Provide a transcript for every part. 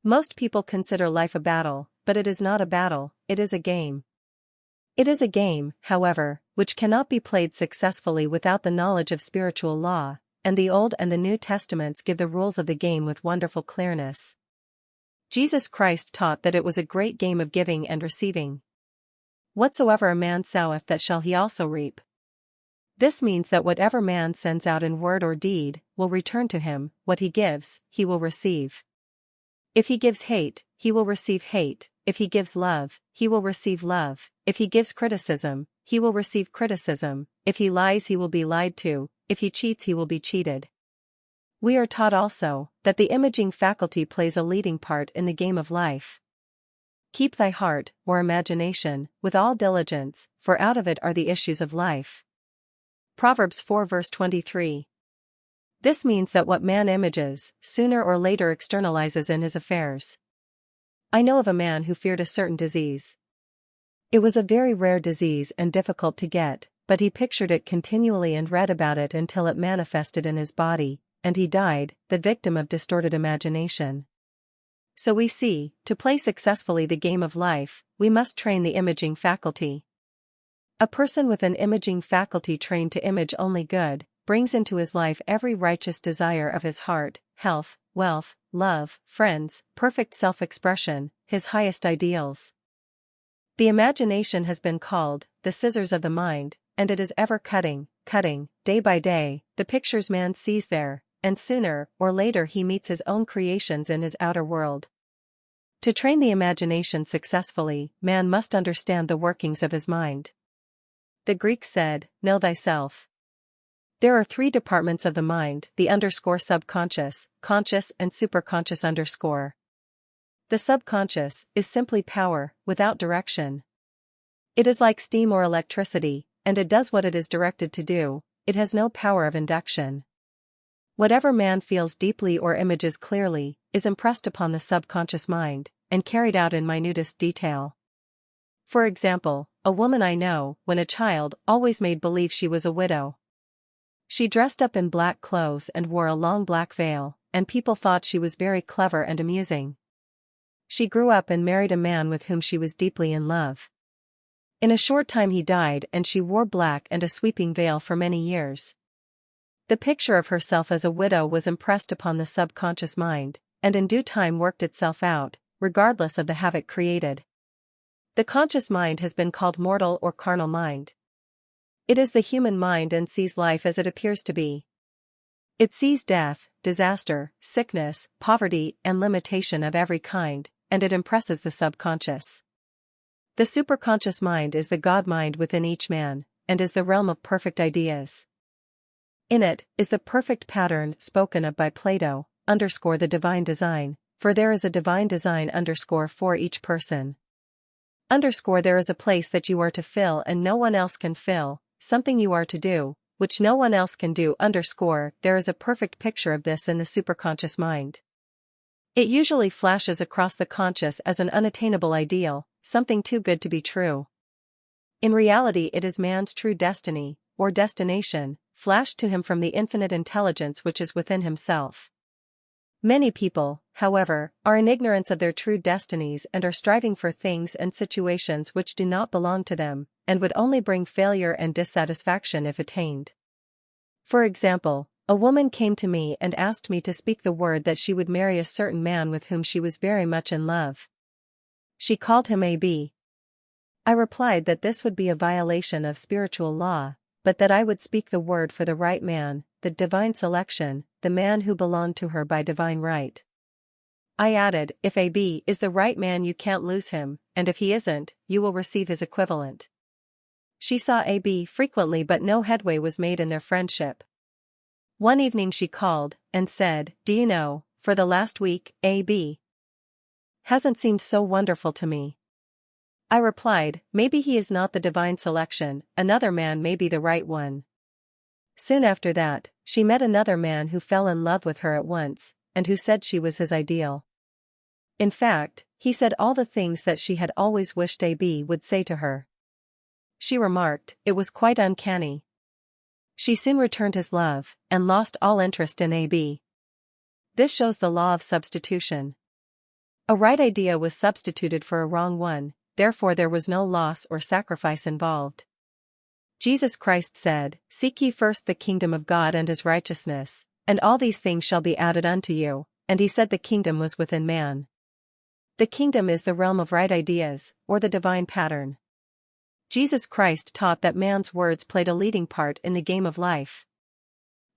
Most people consider life a battle, but it is not a battle, it is a game. It is a game, however, which cannot be played successfully without the knowledge of spiritual law, and the Old and the New Testaments give the rules of the game with wonderful clearness. Jesus Christ taught that it was a great game of giving and receiving. Whatsoever a man soweth that shall he also reap. This means that whatever man sends out in word or deed, will return to him; what he gives, he will receive. If he gives hate, he will receive hate; if he gives love, he will receive love; if he gives criticism, he will receive criticism; if he lies, he will be lied to; if he cheats, he will be cheated. We are taught also that the imaging faculty plays a leading part in the game of life. Keep thy heart, or imagination, with all diligence, for out of it are the issues of life. Proverbs 4 verse 23. This means that what man images, sooner or later externalizes in his affairs. I know of a man who feared a certain disease. It was a very rare disease and difficult to get, but he pictured it continually and read about it until it manifested in his body, and he died, the victim of distorted imagination. So we see, to play successfully the game of life, we must train the imaging faculty. A person with an imaging faculty trained to image only good, brings into his life every righteous desire of his heart, health, wealth, love, friends, perfect self-expression, his highest ideals. The imagination has been called the scissors of the mind, and it is ever cutting, day by day, the pictures man sees there, and sooner or later he meets his own creations in his outer world. To train the imagination successfully, man must understand the workings of his mind. The Greeks said, "Know thyself." There are three departments of the mind: the _subconscious, conscious and superconscious The subconscious is simply power, without direction. It is like steam or electricity, and it does what it is directed to do; it has no power of induction. Whatever man feels deeply or images clearly, is impressed upon the subconscious mind, and carried out in minutest detail. For example, a woman I know, when a child, always made believe she was a widow. She dressed up in black clothes and wore a long black veil, and people thought she was very clever and amusing. She grew up and married a man with whom she was deeply in love. In a short time he died, and she wore black and a sweeping veil for many years. The picture of herself as a widow was impressed upon the subconscious mind, and in due time worked itself out, regardless of the havoc created. The conscious mind has been called mortal or carnal mind. It is the human mind and sees life as it appears to be. It sees death, disaster, sickness, poverty, and limitation of every kind, and it impresses the subconscious. The superconscious mind is the God mind within each man, and is the realm of perfect ideas. In it is the perfect pattern spoken of by Plato, _ the divine design, for there is a divine design _ for each person. There is a place that you are to fill and no one else can fill, something you are to do, which no one else can do _ there is a perfect picture of this in the superconscious mind. It usually flashes across the conscious as an unattainable ideal, something too good to be true. In reality it is man's true destiny, or destination, flashed to him from the infinite intelligence which is within himself. Many people, however, are in ignorance of their true destinies and are striving for things and situations which do not belong to them, and would only bring failure and dissatisfaction if attained. For example, a woman came to me and asked me to speak the word that she would marry a certain man with whom she was very much in love. She called him A.B. I replied that this would be a violation of spiritual law, but that I would speak the word for the right man, the divine selection, the man who belonged to her by divine right. I added, if A.B. is the right man you can't lose him, and if he isn't, you will receive his equivalent. She saw A.B. frequently but no headway was made in their friendship. One evening she called, and said, "Do you know, for the last week, A.B. hasn't seemed so wonderful to me." I replied, maybe he is not the divine selection, another man may be the right one. Soon after that, she met another man who fell in love with her at once, and who said she was his ideal. In fact, he said all the things that she had always wished A.B. would say to her. She remarked, it was quite uncanny. She soon returned his love, and lost all interest in A.B. This shows the law of substitution. A right idea was substituted for a wrong one, therefore there was no loss or sacrifice involved. Jesus Christ said, "Seek ye first the kingdom of God and his righteousness, and all these things shall be added unto you," and he said the kingdom was within man. The kingdom is the realm of right ideas, or the divine pattern. Jesus Christ taught that man's words played a leading part in the game of life.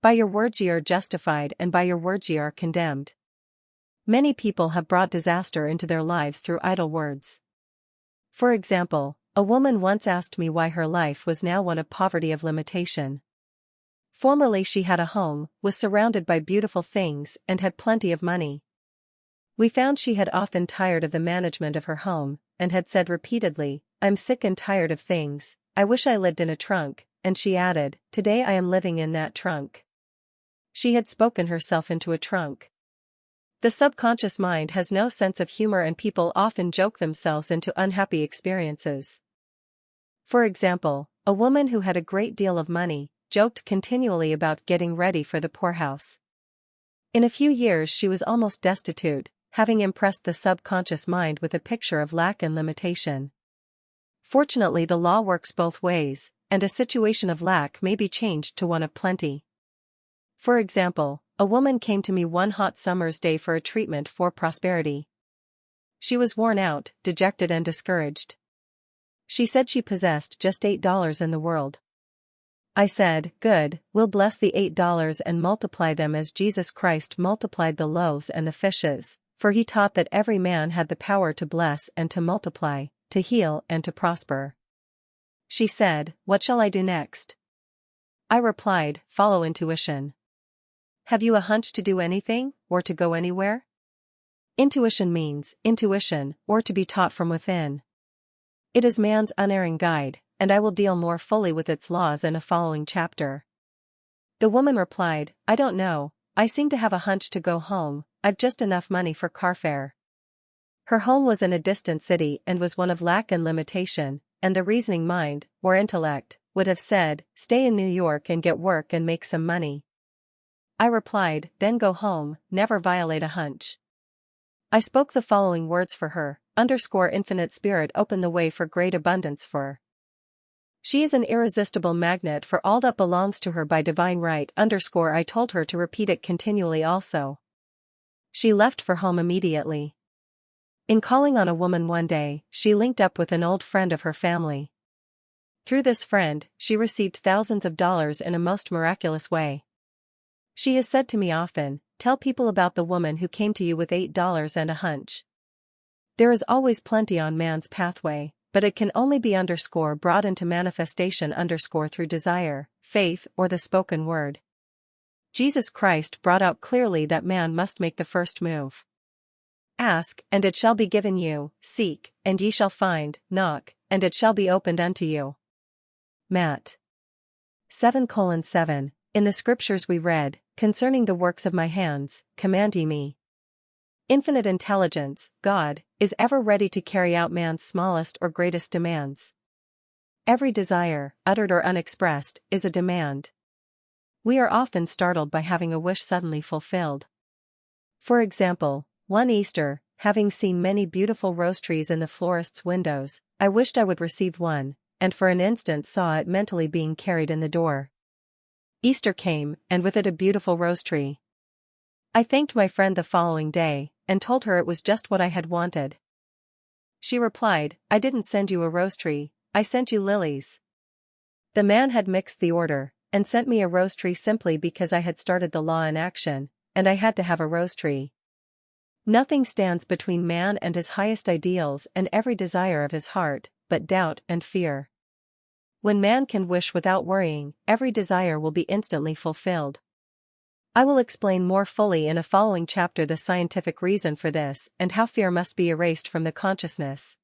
By your words ye are justified and by your words ye are condemned. Many people have brought disaster into their lives through idle words. For example, a woman once asked me why her life was now one of poverty of limitation. Formerly she had a home, was surrounded by beautiful things and had plenty of money. We found she had often tired of the management of her home, and had said repeatedly, "I'm sick and tired of things, I wish I lived in a trunk," and she added, "Today I am living in that trunk." She had spoken herself into a trunk. The subconscious mind has no sense of humor and people often joke themselves into unhappy experiences. For example, a woman who had a great deal of money, joked continually about getting ready for the poorhouse. In a few years she was almost destitute, having impressed the subconscious mind with a picture of lack and limitation. Fortunately, the law works both ways, and a situation of lack may be changed to one of plenty. For example, a woman came to me one hot summer's day for a treatment for prosperity. She was worn out, dejected and discouraged. She said she possessed just $8 in the world. I said, "Good, we'll bless the $8 and multiply them as Jesus Christ multiplied the loaves and the fishes, for he taught that every man had the power to bless and to multiply, to heal and to prosper." She said, "What shall I do next?" I replied, "Follow intuition." Have you a hunch to do anything, or to go anywhere? Intuition means intuition, or to be taught from within. It is man's unerring guide, and I will deal more fully with its laws in a following chapter. The woman replied, "I don't know, I seem to have a hunch to go home, I've just enough money for car fare." Her home was in a distant city and was one of lack and limitation, and the reasoning mind, or intellect, would have said, "Stay in New York and get work and make some money." I replied, "Then go home, never violate a hunch." I spoke the following words for her, "Infinite Spirit open the way for great abundance for. She is an irresistible magnet for all that belongs to her by divine right." I told her to repeat it continually also. She left for home immediately. In calling on a woman one day, she linked up with an old friend of her family. Through this friend, she received thousands of dollars in a most miraculous way. She has said to me often, "Tell people about the woman who came to you with $8 and a hunch." There is always plenty on man's pathway, but it can only be brought into manifestation through desire, faith, or the spoken word. Jesus Christ brought out clearly that man must make the first move. Ask, and it shall be given you, seek, and ye shall find, knock, and it shall be opened unto you. Matt. 7:7. In the scriptures we read, "Concerning the works of my hands, command ye me." Infinite intelligence, God, is ever ready to carry out man's smallest or greatest demands. Every desire, uttered or unexpressed, is a demand. We are often startled by having a wish suddenly fulfilled. For example, one Easter, having seen many beautiful rose trees in the florist's windows, I wished I would receive one, and for an instant saw it mentally being carried in the door. Easter came, and with it a beautiful rose tree. I thanked my friend the following day, and told her it was just what I had wanted. She replied, "I didn't send you a rose tree, I sent you lilies." The man had mixed the order, and sent me a rose tree simply because I had started the law in action, and I had to have a rose tree. Nothing stands between man and his highest ideals and every desire of his heart, but doubt and fear. When man can wish without worrying, every desire will be instantly fulfilled. I will explain more fully in a following chapter the scientific reason for this and how fear must be erased from the consciousness.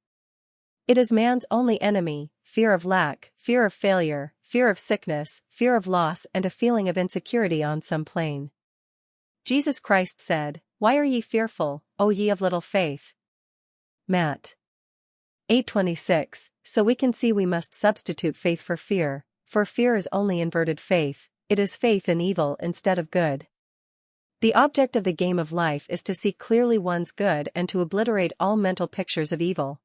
It is man's only enemy: fear of lack, fear of failure, fear of sickness, fear of loss, and a feeling of insecurity on some plane. Jesus Christ said, "Why are ye fearful, O ye of little faith?" Matt. 8:26. So we can see we must substitute faith for fear is only inverted faith, it is faith in evil instead of good. The object of the game of life is to see clearly one's good and to obliterate all mental pictures of evil.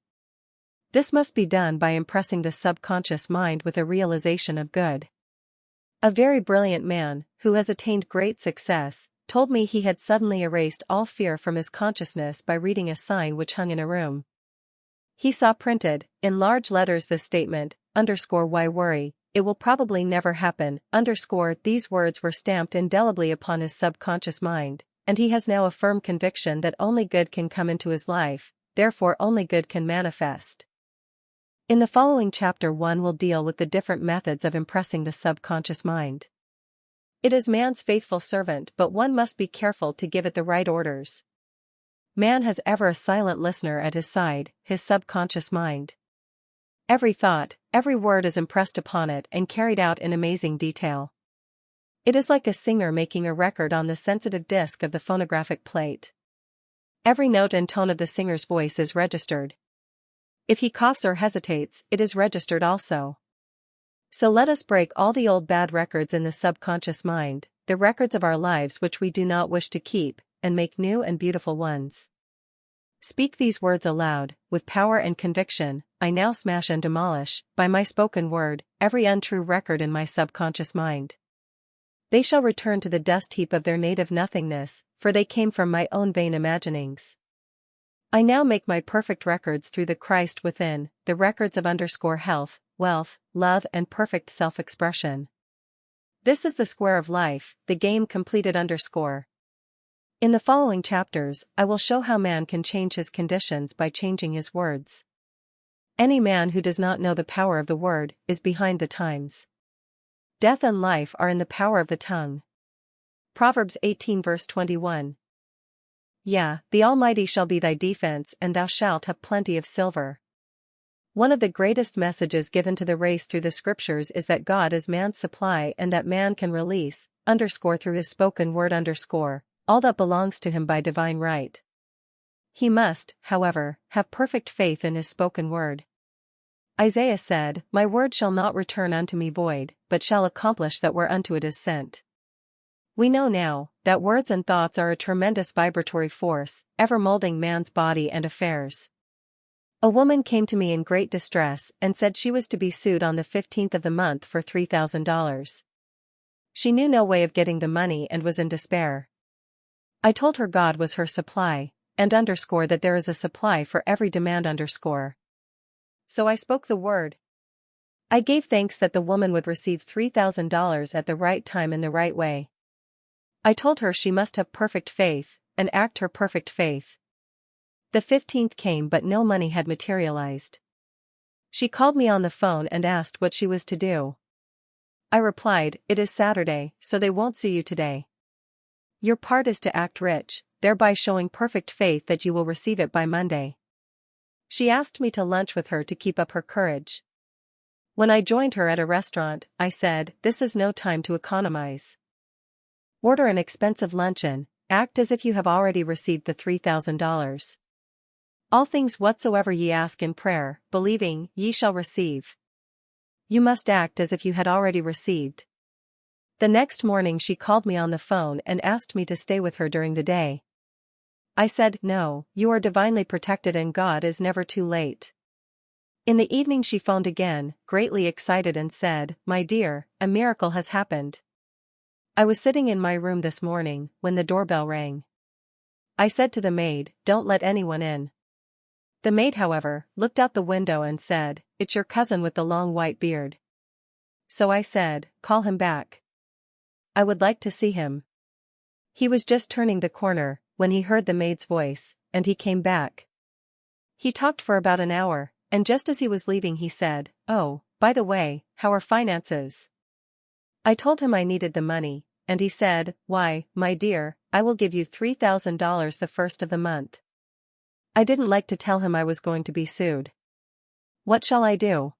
This must be done by impressing the subconscious mind with a realization of good. A very brilliant man, who has attained great success, told me he had suddenly erased all fear from his consciousness by reading a sign which hung in a room. He saw printed, in large letters, the statement, "Why worry, it will probably never happen." These words were stamped indelibly upon his subconscious mind, and he has now a firm conviction that only good can come into his life, therefore only good can manifest. In the following chapter 1 will deal with the different methods of impressing the subconscious mind. It is man's faithful servant, but one must be careful to give it the right orders. Man has ever a silent listener at his side, his subconscious mind. Every thought, every word is impressed upon it and carried out in amazing detail. It is like a singer making a record on the sensitive disc of the phonographic plate. Every note and tone of the singer's voice is registered. If he coughs or hesitates, it is registered also. So let us break all the old bad records in the subconscious mind, the records of our lives which we do not wish to keep, and make new and beautiful ones. Speak these words aloud, with power and conviction. I now smash and demolish, by my spoken word, every untrue record in my subconscious mind. They shall return to the dust heap of their native nothingness, for they came from my own vain imaginings. I now make my perfect records through the Christ within, the records of health, wealth, love and perfect self-expression. This is the square of life, the game completed. In the following chapters, I will show how man can change his conditions by changing his words. Any man who does not know the power of the word is behind the times. Death and life are in the power of the tongue. Proverbs 18 verse 21. Yeah, the Almighty shall be thy defense, and thou shalt have plenty of silver. One of the greatest messages given to the race through the scriptures is that God is man's supply and that man can release, through his spoken word, all that belongs to him by divine right. He must, however, have perfect faith in his spoken word. Isaiah said, "My word shall not return unto me void, but shall accomplish that whereunto it is sent." We know now that words and thoughts are a tremendous vibratory force, ever molding man's body and affairs. A woman came to me in great distress and said she was to be sued on the 15th of the month for $3,000. She knew no way of getting the money and was in despair. I told her God was her supply, and that there is a supply for every demand. So I spoke the word. I gave thanks that the woman would receive $3,000 at the right time in the right way. I told her she must have perfect faith, and act her perfect faith. The 15th came but no money had materialized. She called me on the phone and asked what she was to do. I replied, "It is Saturday, so they won't sue you today. Your part is to act rich, thereby showing perfect faith that you will receive it by Monday." She asked me to lunch with her to keep up her courage. When I joined her at a restaurant, I said, "This is no time to economize. Order an expensive luncheon, act as if you have already received the $3,000. All things whatsoever ye ask in prayer, believing, ye shall receive." You must act as if you had already received. The next morning she called me on the phone and asked me to stay with her during the day. I said, "No, you are divinely protected and God is never too late." In the evening she phoned again, greatly excited, and said, "My dear, a miracle has happened. I was sitting in my room this morning, when the doorbell rang. I said to the maid, 'Don't let anyone in.' The maid, however, looked out the window and said, 'It's your cousin with the long white beard.' So I said, 'Call him back. I would like to see him.' He was just turning the corner, when he heard the maid's voice, and he came back. He talked for about an hour, and just as he was leaving he said, 'Oh, by the way, how are finances?' I told him I needed the money, and he said, 'Why, my dear, I will give you $3,000 the first of the month.' I didn't like to tell him I was going to be sued. What shall I do?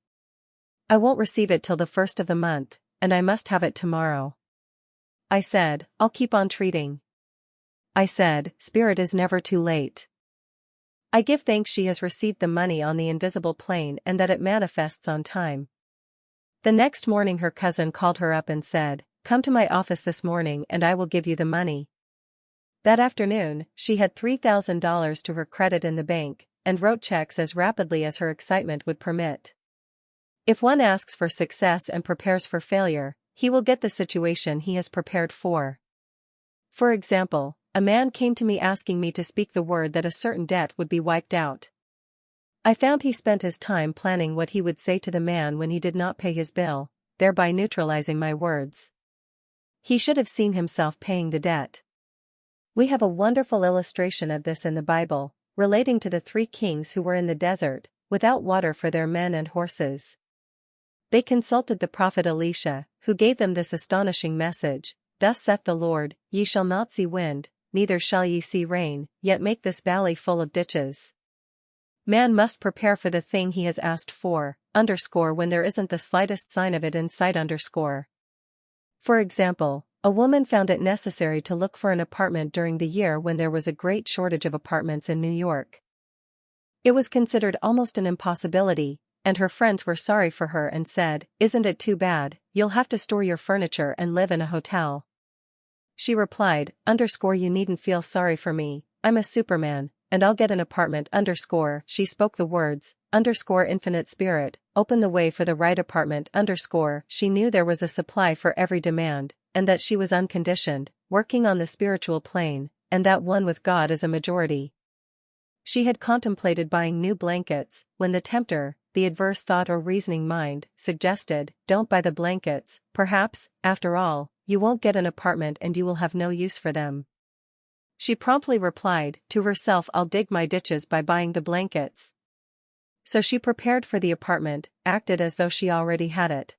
I won't receive it till the first of the month, and I must have it tomorrow. I said, 'I'll keep on treating.' I said, 'Spirit is never too late.' I give thanks she has received the money on the invisible plane and that it manifests on time. The next morning her cousin called her up and said, 'Come to my office this morning and I will give you the money.' That afternoon, she had $3,000 to her credit in the bank, and wrote checks as rapidly as her excitement would permit. If one asks for success and prepares for failure, he will get the situation he has prepared for. For example, a man came to me asking me to speak the word that a certain debt would be wiped out. I found he spent his time planning what he would say to the man when he did not pay his bill, thereby neutralizing my words. He should have seen himself paying the debt. We have a wonderful illustration of this in the Bible, relating to the 3 kings who were in the desert, without water for their men and horses. They consulted the prophet Elisha, who gave them this astonishing message: "Thus saith the Lord, ye shall not see wind, neither shall ye see rain, yet make this valley full of ditches." Man must prepare for the thing he has asked for, when there isn't the slightest sign of it in sight. For example, a woman found it necessary to look for an apartment during the year when there was a great shortage of apartments in New York. It was considered almost an impossibility, and her friends were sorry for her and said, "Isn't it too bad, you'll have to store your furniture and live in a hotel." She replied, "You needn't feel sorry for me, I'm a Superman, and I'll get an apartment." She spoke the words, "Infinite Spirit, open the way for the right apartment." She knew there was a supply for every demand, and that she was unconditioned, working on the spiritual plane, and that one with God is a majority. She had contemplated buying new blankets, when the tempter, the adverse thought or reasoning mind, suggested, "Don't buy the blankets, perhaps, after all, you won't get an apartment and you will have no use for them." She promptly replied to herself, "I'll dig my ditches by buying the blankets." So she prepared for the apartment, acted as though she already had it.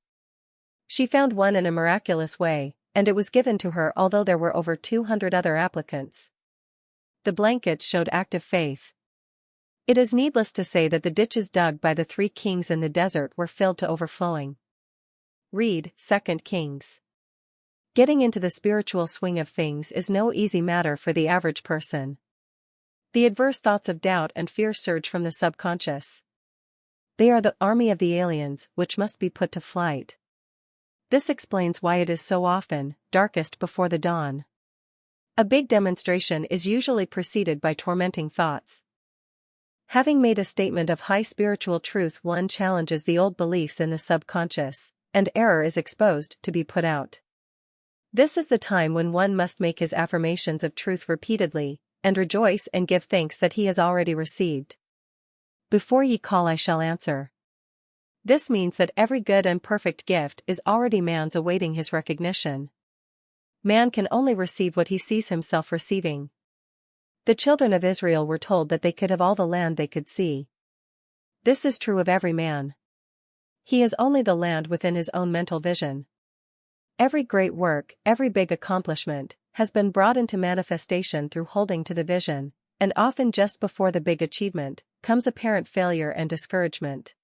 She found one in a miraculous way, and it was given to her although there were over 200 other applicants. The blankets showed active faith. It is needless to say that the ditches dug by the 3 kings in the desert were filled to overflowing. Read 2 Kings. Getting into the spiritual swing of things is no easy matter for the average person. The adverse thoughts of doubt and fear surge from the subconscious. They are the army of the aliens, which must be put to flight. This explains why it is so often darkest before the dawn. A big demonstration is usually preceded by tormenting thoughts. Having made a statement of high spiritual truth, one challenges the old beliefs in the subconscious, and error is exposed to be put out. This is the time when one must make his affirmations of truth repeatedly, and rejoice and give thanks that he has already received. "Before ye call I shall answer." This means that every good and perfect gift is already man's, awaiting his recognition. Man can only receive what he sees himself receiving. The children of Israel were told that they could have all the land they could see. This is true of every man. He has only the land within his own mental vision. Every great work, every big accomplishment, has been brought into manifestation through holding to the vision, and often just before the big achievement, comes apparent failure and discouragement.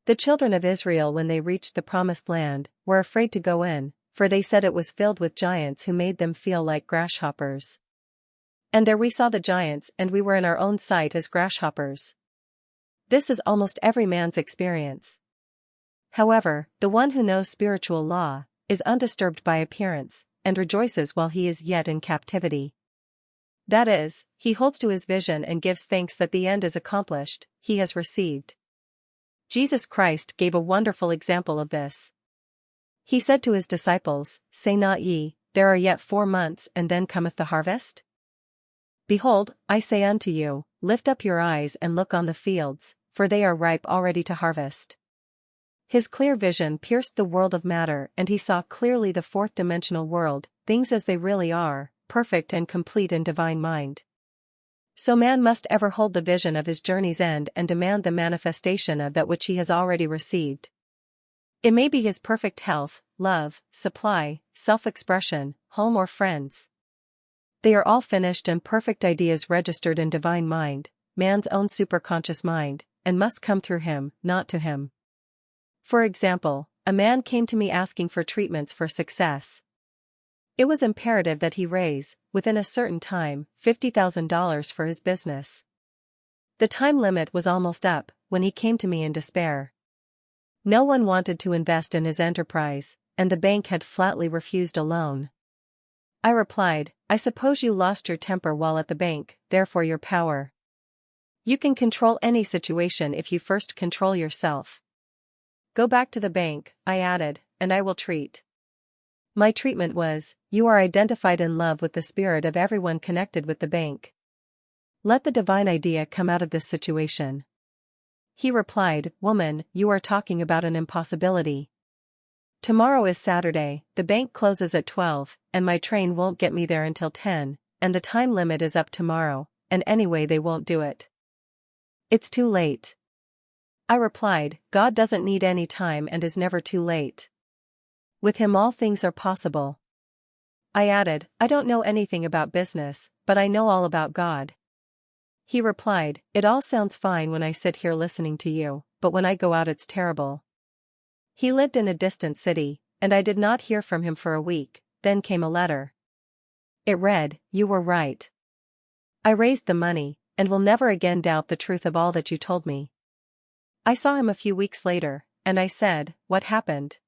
The children of Israel, when they reached the promised land, were afraid to go in, for they said it was filled with giants who made them feel like grasshoppers. And there we saw the giants, and we were in our own sight as grasshoppers. This is almost every man's experience. However, the one who knows spiritual law is undisturbed by appearance, and rejoices while he is yet in captivity. That is, he holds to his vision and gives thanks that the end is accomplished, he has received. Jesus Christ gave a wonderful example of this. He said to his disciples, "Say not ye, there are yet 4 months and then cometh the harvest? Behold, I say unto you, lift up your eyes and look on the fields, for they are ripe already to harvest." His clear vision pierced the world of matter, and he saw clearly the fourth-dimensional world, things as they really are, perfect and complete in divine mind. So man must ever hold the vision of his journey's end and demand the manifestation of that which he has already received. It may be his perfect health, love, supply, self-expression, home or friends. They are all finished and perfect ideas registered in divine mind, man's own superconscious mind, and must come through him, not to him. For example, a man came to me asking for treatments for success. It was imperative that he raise, within a certain time, $50,000 for his business. The time limit was almost up, when he came to me in despair. No one wanted to invest in his enterprise, and the bank had flatly refused a loan. I replied, I suppose you lost your temper while at the bank, therefore your power. You can control any situation if you first control yourself. Go back to the bank, I added, and I will treat. My treatment was, you are identified in love with the spirit of everyone connected with the bank. Let the divine idea come out of this situation. He replied, woman, you are talking about an impossibility. Tomorrow is Saturday, the bank closes at 12, and my train won't get me there until 10, and the time limit is up tomorrow, and anyway they won't do it. It's too late. I replied, God doesn't need any time and is never too late. With him all things are possible. I added, I don't know anything about business, but I know all about God. He replied, it all sounds fine when I sit here listening to you, but when I go out it's terrible. He lived in a distant city, and I did not hear from him for a week. Then came a letter. It read, you were right. I raised the money, and will never again doubt the truth of all that you told me. I saw him a few weeks later, and I said, what happened?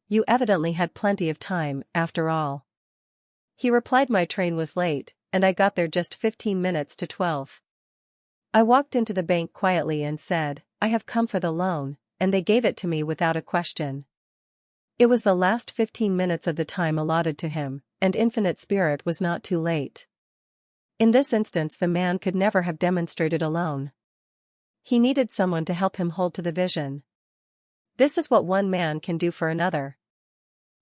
You evidently had plenty of time, after all. He replied my train was late, and I got there just 15 minutes to 12. I walked into the bank quietly and said, I have come for the loan, and they gave it to me without a question. It was the last 15 minutes of the time allotted to him, and Infinite Spirit was not too late. In this instance the man could never have demonstrated alone. He needed someone to help him hold to the vision. This is what one man can do for another.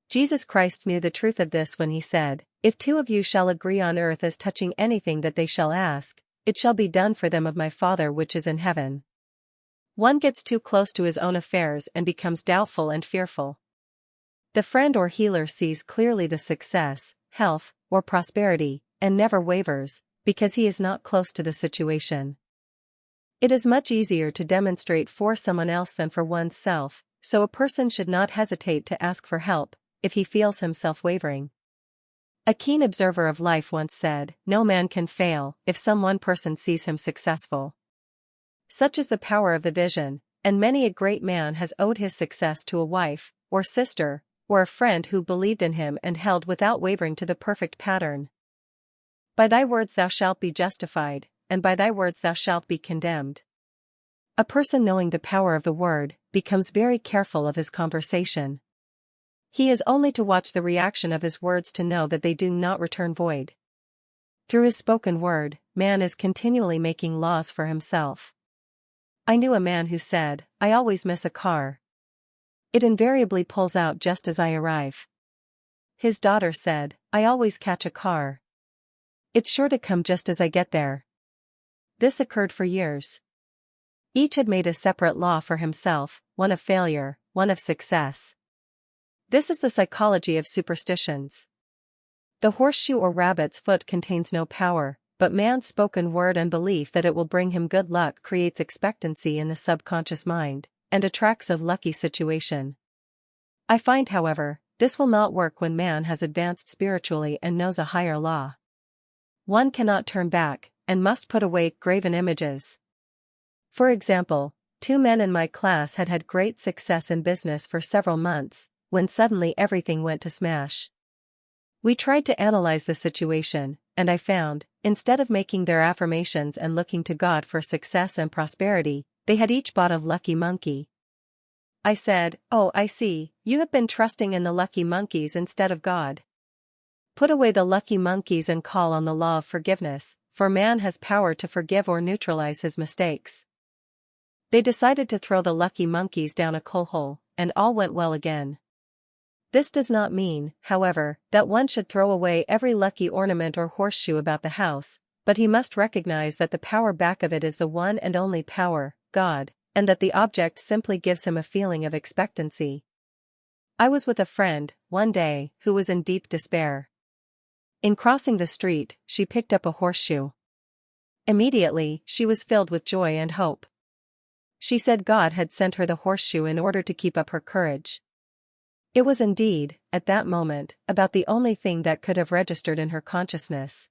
Jesus Christ knew the truth of this when he said, if two of you shall agree on earth as touching anything that they shall ask, it shall be done for them of my Father which is in heaven. One gets too close to his own affairs and becomes doubtful and fearful. The friend or healer sees clearly the success, health, or prosperity, and never wavers, because he is not close to the situation. It is much easier to demonstrate for someone else than for oneself, so a person should not hesitate to ask for help, if he feels himself wavering. A keen observer of life once said, no man can fail if some one person sees him successful. Such is the power of the vision, and many a great man has owed his success to a wife, or sister, or a friend who believed in him and held without wavering to the perfect pattern. By thy words thou shalt be justified, and by thy words thou shalt be condemned. A person knowing the power of the word, becomes very careful of his conversation. He is only to watch the reaction of his words to know that they do not return void. Through his spoken word, man is continually making laws for himself. I knew a man who said, I always miss a car. It invariably pulls out just as I arrive. His daughter said, I always catch a car. It's sure to come just as I get there. This occurred for years. Each had made a separate law for himself, one of failure, one of success. This is the psychology of superstitions. The horseshoe or rabbit's foot contains no power, but man's spoken word and belief that it will bring him good luck creates expectancy in the subconscious mind, and attracts a lucky situation. I find, however, this will not work when man has advanced spiritually and knows a higher law. One cannot turn back, and must put away graven images. For example, 2 men in my class had had great success in business for several months, when suddenly everything went to smash. We tried to analyze the situation, and I found, instead of making their affirmations and looking to God for success and prosperity, they had each bought a lucky monkey. I said, oh, I see, you have been trusting in the lucky monkeys instead of God. Put away the lucky monkeys and call on the law of forgiveness, for man has power to forgive or neutralize his mistakes. They decided to throw the lucky monkeys down a coal hole, and all went well again. This does not mean, however, that one should throw away every lucky ornament or horseshoe about the house, but he must recognize that the power back of it is the one and only power, God, and that the object simply gives him a feeling of expectancy. I was with a friend, one day, who was in deep despair. In crossing the street, she picked up a horseshoe. Immediately, she was filled with joy and hope. She said God had sent her the horseshoe in order to keep up her courage. It was indeed, at that moment, about the only thing that could have registered in her consciousness.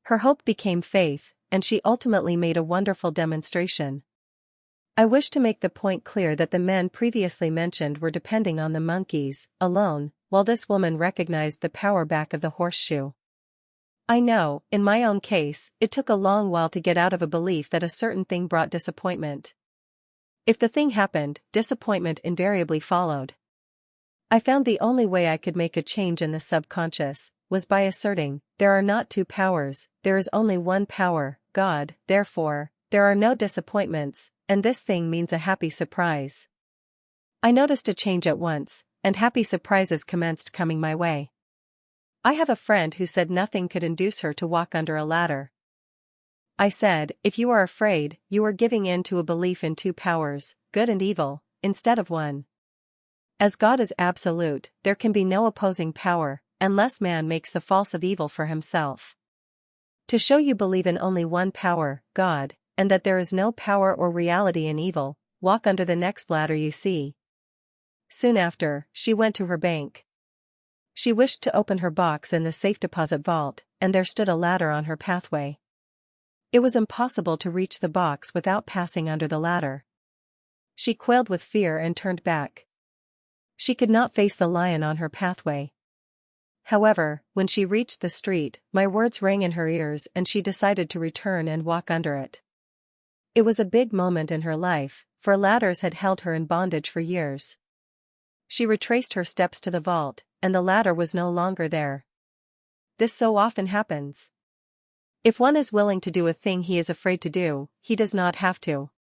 Her hope became faith, and she ultimately made a wonderful demonstration. I wish to make the point clear that the men previously mentioned were depending on the monkeys alone, while this woman recognized the power back of the horseshoe. I know, in my own case, it took a long while to get out of a belief that a certain thing brought disappointment. If the thing happened, disappointment invariably followed. I found the only way I could make a change in the subconscious was by asserting, there are not two powers, there is only one power, God, therefore, there are no disappointments, and this thing means a happy surprise. I noticed a change at once, and happy surprises commenced coming my way. I have a friend who said nothing could induce her to walk under a ladder. I said, if you are afraid, you are giving in to a belief in two powers, good and evil, instead of one. As God is absolute, there can be no opposing power, unless man makes the false of evil for himself. To show you believe in only one power, God, and that there is no power or reality in evil, walk under the next ladder you see. Soon after, she went to her bank. She wished to open her box in the safe deposit vault, and there stood a ladder on her pathway. It was impossible to reach the box without passing under the ladder. She quailed with fear and turned back. She could not face the lion on her pathway. However, when she reached the street, my words rang in her ears and she decided to return and walk under it. It was a big moment in her life, for ladders had held her in bondage for years. She retraced her steps to the vault, and the ladder was no longer there. This so often happens. If one is willing to do a thing he is afraid to do, he does not have to.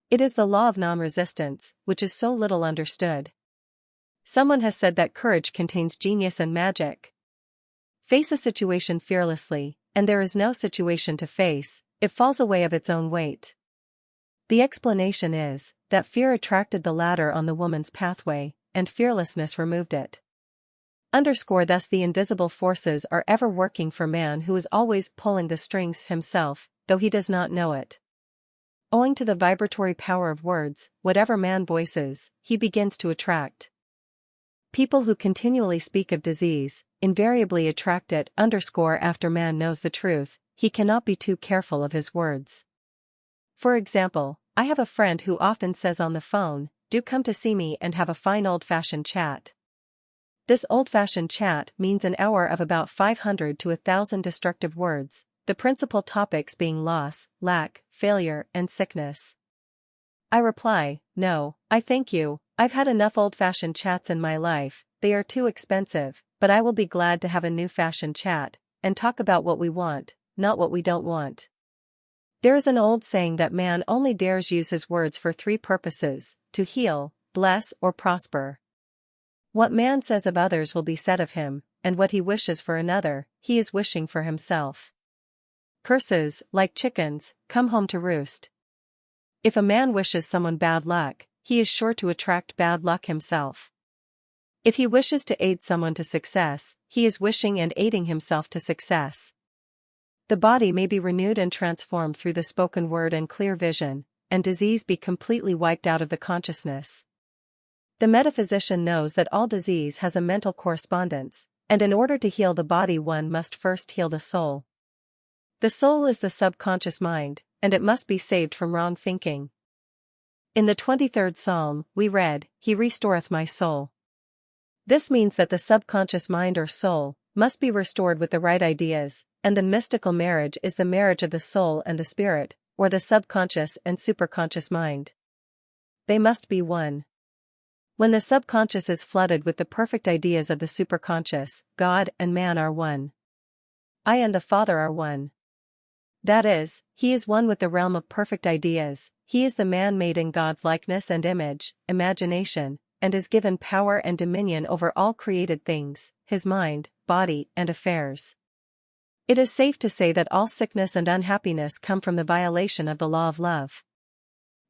It is the law of non-resistance, which is so little understood. Someone has said that courage contains genius and magic. Face a situation fearlessly, and there is no situation to face, it falls away of its own weight. The explanation is that fear attracted the ladder on the woman's pathway, and fearlessness removed it. Thus the invisible forces are ever working for man who is always pulling the strings himself, though he does not know it. Owing to the vibratory power of words, whatever man voices, he begins to attract. People who continually speak of disease, invariably attract it. After man knows the truth, he cannot be too careful of his words. For example, I have a friend who often says on the phone, "Do come to see me and have a fine old-fashioned chat." This old-fashioned chat means an hour of about 500 to 1,000 destructive words, the principal topics being loss, lack, failure, and sickness. I reply, "No, I thank you, I've had enough old-fashioned chats in my life, they are too expensive, but I will be glad to have a new-fashioned chat, and talk about what we want, not what we don't want." There is an old saying that man only dares use his words for three purposes: to heal, bless, or prosper. What man says of others will be said of him, and what he wishes for another, he is wishing for himself. Curses, like chickens, come home to roost. If a man wishes someone bad luck, he is sure to attract bad luck himself. If he wishes to aid someone to success, he is wishing and aiding himself to success. The body may be renewed and transformed through the spoken word and clear vision, and disease be completely wiped out of the consciousness. The metaphysician knows that all disease has a mental correspondence, and in order to heal the body one must first heal the soul. The soul is the subconscious mind, and it must be saved from wrong thinking. In the 23rd Psalm, we read, "He restoreth my soul." This means that the subconscious mind or soul must be restored with the right ideas, and the mystical marriage is the marriage of the soul and the spirit, or the subconscious and superconscious mind. They must be one. When the subconscious is flooded with the perfect ideas of the superconscious, God and man are one. I and the Father are one. That is, he is one with the realm of perfect ideas, he is the man made in God's likeness and image, imagination, and is given power and dominion over all created things, his mind, body, and affairs. It is safe to say that all sickness and unhappiness come from the violation of the law of love.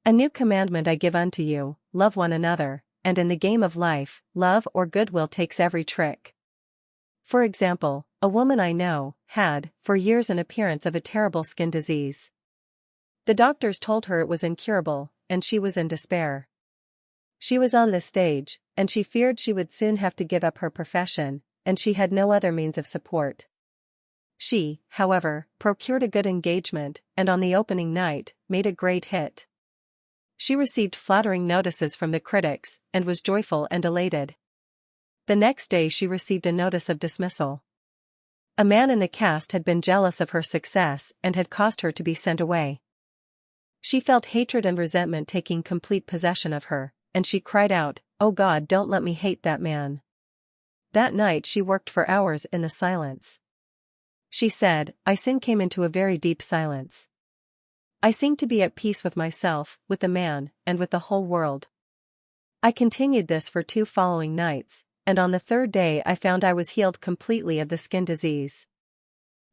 A new commandment I give unto you, love one another, and in the game of life, love or goodwill takes every trick. For example, a woman I know had, for years, an appearance of a terrible skin disease. The doctors told her it was incurable, and she was in despair. She was on the stage, and she feared she would soon have to give up her profession, and she had no other means of support. She, however, procured a good engagement, and on the opening night, made a great hit. She received flattering notices from the critics, and was joyful and elated. The next day she received a notice of dismissal. A man in the cast had been jealous of her success and had caused her to be sent away. She felt hatred and resentment taking complete possession of her, and she cried out, "Oh God, don't let me hate that man." That night she worked for hours in the silence. She said, "I soon came into a very deep silence. I seemed to be at peace with myself, with the man, and with the whole world." I continued this for 2 following nights, and on the 3rd day I found I was healed completely of the skin disease.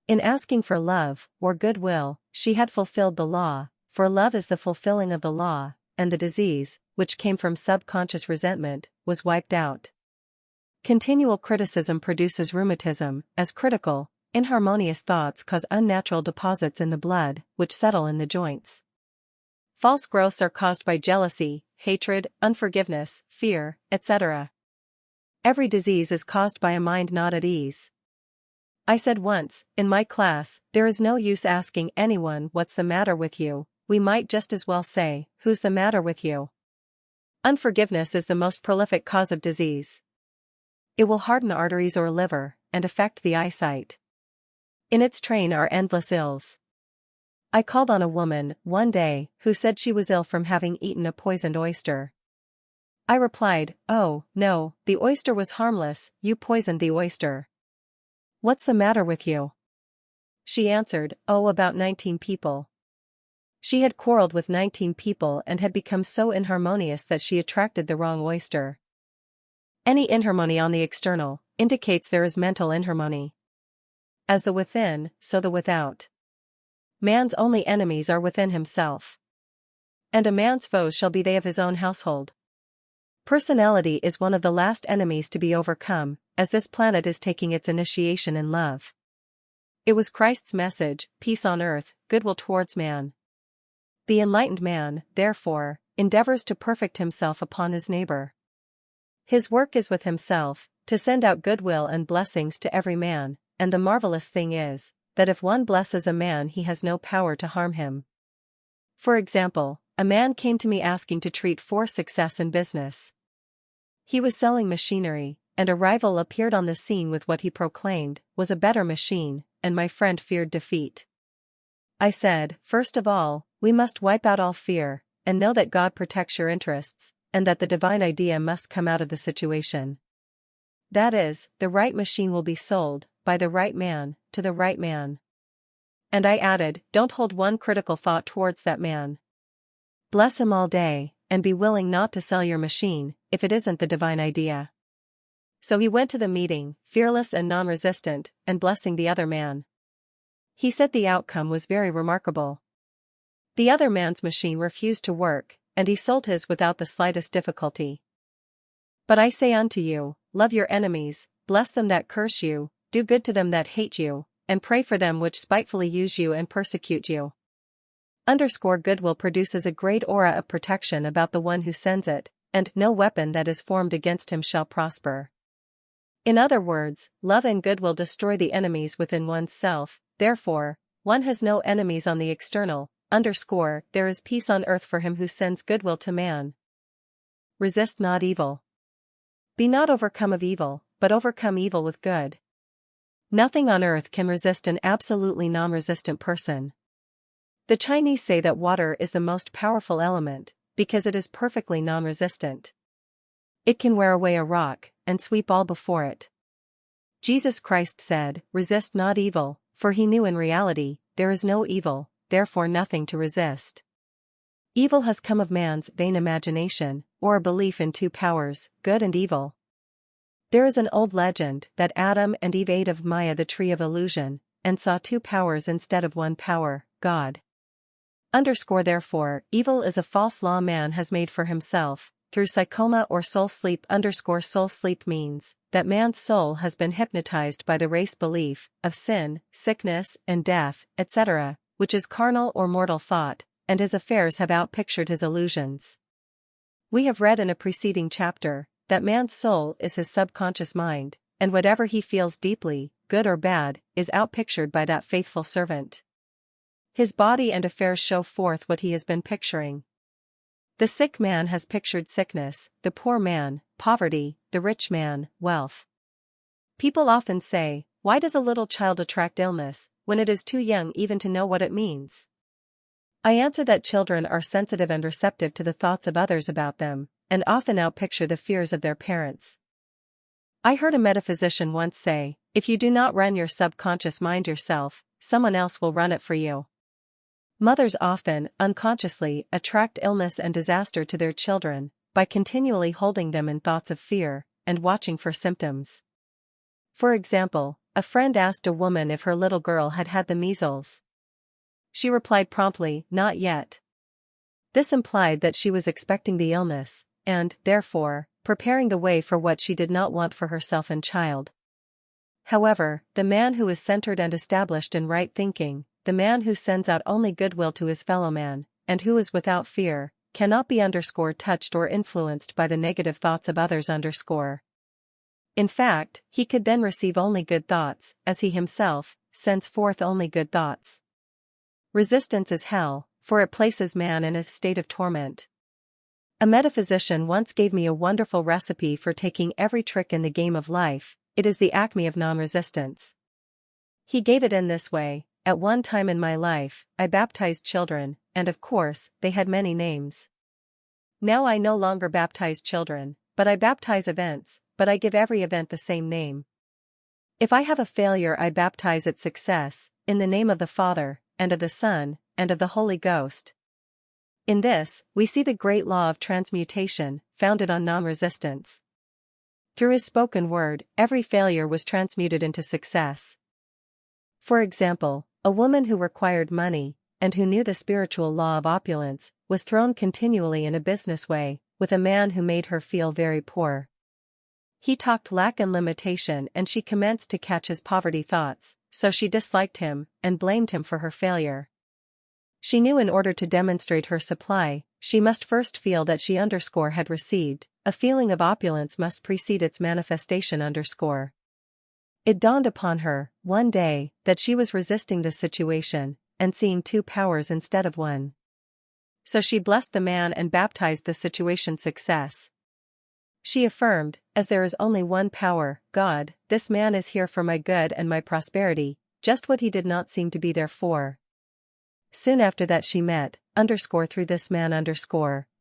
In asking for love, or goodwill, she had fulfilled the law, for love is the fulfilling of the law, and the disease, which came from subconscious resentment, was wiped out. Continual criticism produces rheumatism, as critical, inharmonious thoughts cause unnatural deposits in the blood, which settle in the joints. False growths are caused by jealousy, hatred, unforgiveness, fear, etc. Every disease is caused by a mind not at ease. I said once, in my class, there is no use asking anyone what's the matter with you, we might just as well say, who's the matter with you? Unforgiveness is the most prolific cause of disease. It will harden arteries or liver, and affect the eyesight. In its train are endless ills. I called on a woman, one day, who said she was ill from having eaten a poisoned oyster. I replied, "Oh, no, the oyster was harmless, you poisoned the oyster. What's the matter with you?" She answered, "Oh, about 19 people." She had quarreled with 19 people and had become so inharmonious that she attracted the wrong oyster. Any inharmony on the external indicates there is mental inharmony. As the within, so the without. Man's only enemies are within himself. And a man's foes shall be they of his own household. Personality is one of the last enemies to be overcome, as this planet is taking its initiation in love. It was Christ's message, peace on earth, goodwill towards man. The enlightened man, therefore, endeavors to perfect himself upon his neighbor. His work is with himself, to send out goodwill and blessings to every man, and the marvelous thing is, that if one blesses a man he has no power to harm him. For example, a man came to me asking to treat for success in business. He was selling machinery, and a rival appeared on the scene with what he proclaimed was a better machine, and my friend feared defeat. I said, first of all, we must wipe out all fear, and know that God protects your interests, and that the divine idea must come out of the situation. That is, the right machine will be sold, by the right man, to the right man. And I added, don't hold one critical thought towards that man. Bless him all day, and be willing not to sell your machine, if it isn't the divine idea. So he went to the meeting, fearless and non-resistant, and blessing the other man. He said the outcome was very remarkable. The other man's machine refused to work, and he sold his without the slightest difficulty. But I say unto you, love your enemies, bless them that curse you, do good to them that hate you, and pray for them which spitefully use you and persecute you. Goodwill produces a great aura of protection about the one who sends it, and no weapon that is formed against him shall prosper. In other words, love and goodwill destroy the enemies within one's self, therefore, one has no enemies on the external. There is peace on earth for him who sends goodwill to man. Resist not evil. Be not overcome of evil, but overcome evil with good. Nothing on earth can resist an absolutely non-resistant person. The Chinese say that water is the most powerful element, because it is perfectly non-resistant. It can wear away a rock, and sweep all before it. Jesus Christ said, resist not evil, for he knew in reality, there is no evil, therefore nothing to resist. Evil has come of man's vain imagination, or a belief in 2 powers, good and evil. There is an old legend that Adam and Eve ate of Maya, the tree of illusion, and saw 2 powers instead of 1 power, God. Therefore, evil is a false law man has made for himself, through psychoma or soul sleep. Soul sleep means that man's soul has been hypnotized by the race belief of sin, sickness, and death, etc., which is carnal or mortal thought, and his affairs have outpictured his illusions. We have read in a preceding chapter that man's soul is his subconscious mind, and whatever he feels deeply, good or bad, is outpictured by that faithful servant. His body and affairs show forth what he has been picturing. The sick man has pictured sickness, the poor man, poverty, the rich man, wealth. People often say, why does a little child attract illness, when it is too young even to know what it means? I answer that children are sensitive and receptive to the thoughts of others about them, and often outpicture the fears of their parents. I heard a metaphysician once say, if you do not run your subconscious mind yourself, someone else will run it for you. Mothers often, unconsciously, attract illness and disaster to their children, by continually holding them in thoughts of fear, and watching for symptoms. For example, a friend asked a woman if her little girl had had the measles. She replied promptly, not yet. This implied that she was expecting the illness, and, therefore, preparing the way for what she did not want for herself and child. However, the man who is centered and established in right thinking, the man who sends out only goodwill to his fellow man, and who is without fear, cannot be touched or influenced by the negative thoughts of others. In fact, he could then receive only good thoughts, as he himself sends forth only good thoughts. Resistance is hell, for it places man in a state of torment. A metaphysician once gave me a wonderful recipe for taking every trick in the game of life. It is the acme of non-resistance. He gave it in this way: at one time in my life, I baptized children, and of course, they had many names. Now I no longer baptize children, but I baptize events, but I give every event the same name. If I have a failure, I baptize it success, in the name of the Father, and of the Son, and of the Holy Ghost. In this, we see the great law of transmutation, founded on non-resistance. Through his spoken word, every failure was transmuted into success. For example, a woman who required money, and who knew the spiritual law of opulence, was thrown continually in a business way, with a man who made her feel very poor. He talked lack and limitation, and she commenced to catch his poverty thoughts, so she disliked him, and blamed him for her failure. She knew in order to demonstrate her supply, she must first feel that she had received, a feeling of opulence must precede its manifestation. It dawned upon her, one day, that she was resisting this situation, and seeing two powers instead of one. So she blessed the man and baptized the situation success. She affirmed, as there is only one power, God, this man is here for my good and my prosperity, just what he did not seem to be there for. Soon after that she met, through this man,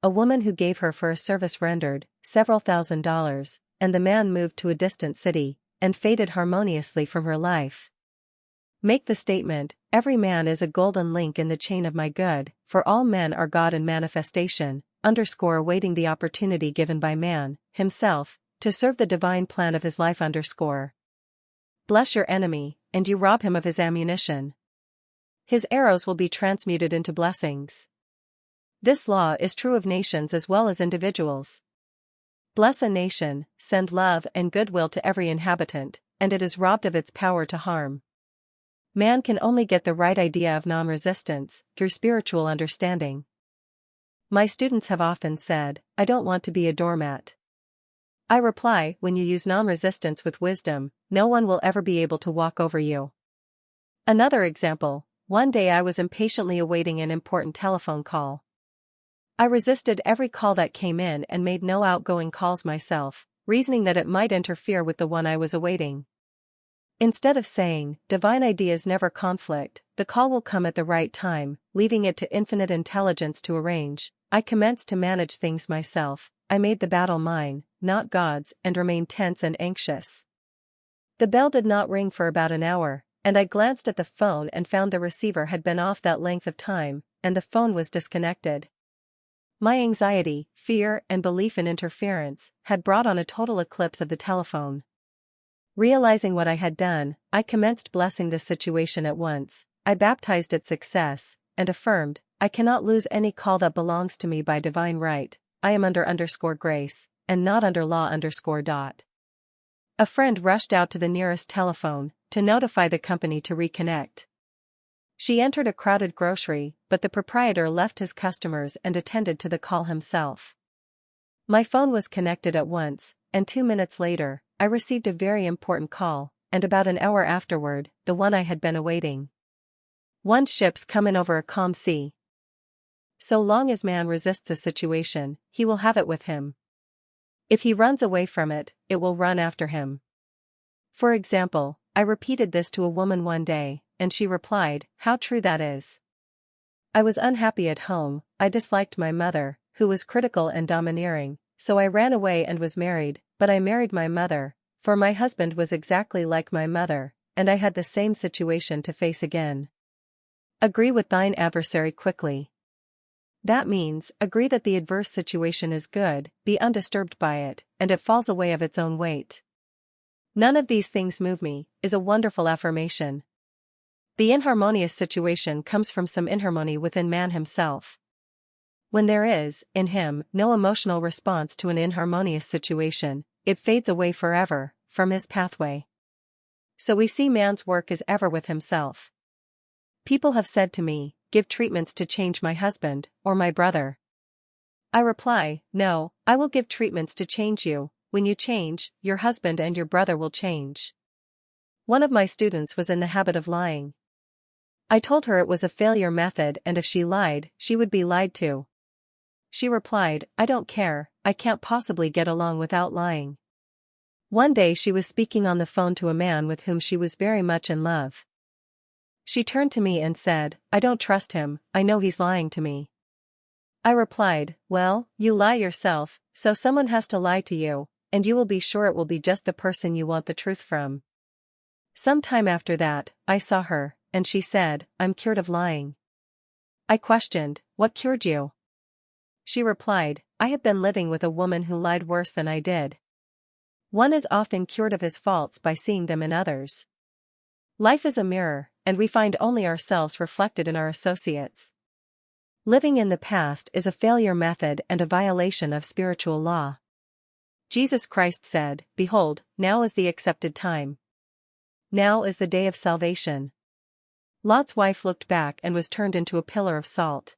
a woman who gave her for a service rendered, several $1,000s, and the man moved to a distant city, and faded harmoniously from her life. Make the statement, every man is a golden link in the chain of my good, for all men are God in manifestation, awaiting the opportunity given by man, himself, to serve the divine plan of his life. Bless your enemy, and you rob him of his ammunition. His arrows will be transmuted into blessings. This law is true of nations as well as individuals. Bless a nation, send love and goodwill to every inhabitant, and it is robbed of its power to harm. Man can only get the right idea of non-resistance through spiritual understanding. My students have often said, I don't want to be a doormat. I reply, when you use non-resistance with wisdom, no one will ever be able to walk over you. Another example, one day I was impatiently awaiting an important telephone call. I resisted every call that came in and made no outgoing calls myself, reasoning that it might interfere with the one I was awaiting. Instead of saying, divine ideas never conflict, the call will come at the right time, leaving it to infinite intelligence to arrange, I commenced to manage things myself. I made the battle mine, not God's, and remained tense and anxious. The bell did not ring for about an hour, and I glanced at the phone and found the receiver had been off that length of time, and the phone was disconnected. My anxiety, fear, and belief in interference had brought on a total eclipse of the telephone. Realizing what I had done, I commenced blessing the situation at once. I baptized it success, and affirmed, I cannot lose any call that belongs to me by divine right. I am under grace, and not under law . A friend rushed out to the nearest telephone, to notify the company to reconnect. She entered a crowded grocery, but the proprietor left his customers and attended to the call himself. My phone was connected at once, and 2 minutes later, I received a very important call, and about an hour afterward, the one I had been awaiting. Once ships come in over a calm sea. So long as man resists a situation, he will have it with him. If he runs away from it, it will run after him. For example, I repeated this to a woman one day, and she replied, "How true that is." I was unhappy at home, I disliked my mother, who was critical and domineering, so I ran away and was married, but I married my mother, for my husband was exactly like my mother, and I had the same situation to face again. Agree with thine adversary quickly. That means, agree that the adverse situation is good, be undisturbed by it, and it falls away of its own weight. None of these things move me, is a wonderful affirmation. The inharmonious situation comes from some inharmony within man himself. When there is, in him, no emotional response to an inharmonious situation, it fades away forever, from his pathway. So we see man's work is ever with himself. People have said to me, "Give treatments to change my husband, or my brother." I reply, "No, I will give treatments to change you. When you change, your husband and your brother will change." One of my students was in the habit of lying. I told her it was a failure method and if she lied, she would be lied to. She replied, "I don't care, I can't possibly get along without lying." One day she was speaking on the phone to a man with whom she was very much in love. She turned to me and said, "I don't trust him, I know he's lying to me." I replied, "Well, you lie yourself, so someone has to lie to you, and you will be sure it will be just the person you want the truth from." Some time after that, I saw her, and she said, "I'm cured of lying." I questioned, "What cured you?" She replied, "I have been living with a woman who lied worse than I did." One is often cured of his faults by seeing them in others. Life is a mirror, and we find only ourselves reflected in our associates. Living in the past is a failure method and a violation of spiritual law. Jesus Christ said, "Behold, now is the accepted time. Now is the day of salvation." Lot's wife looked back and was turned into a pillar of salt.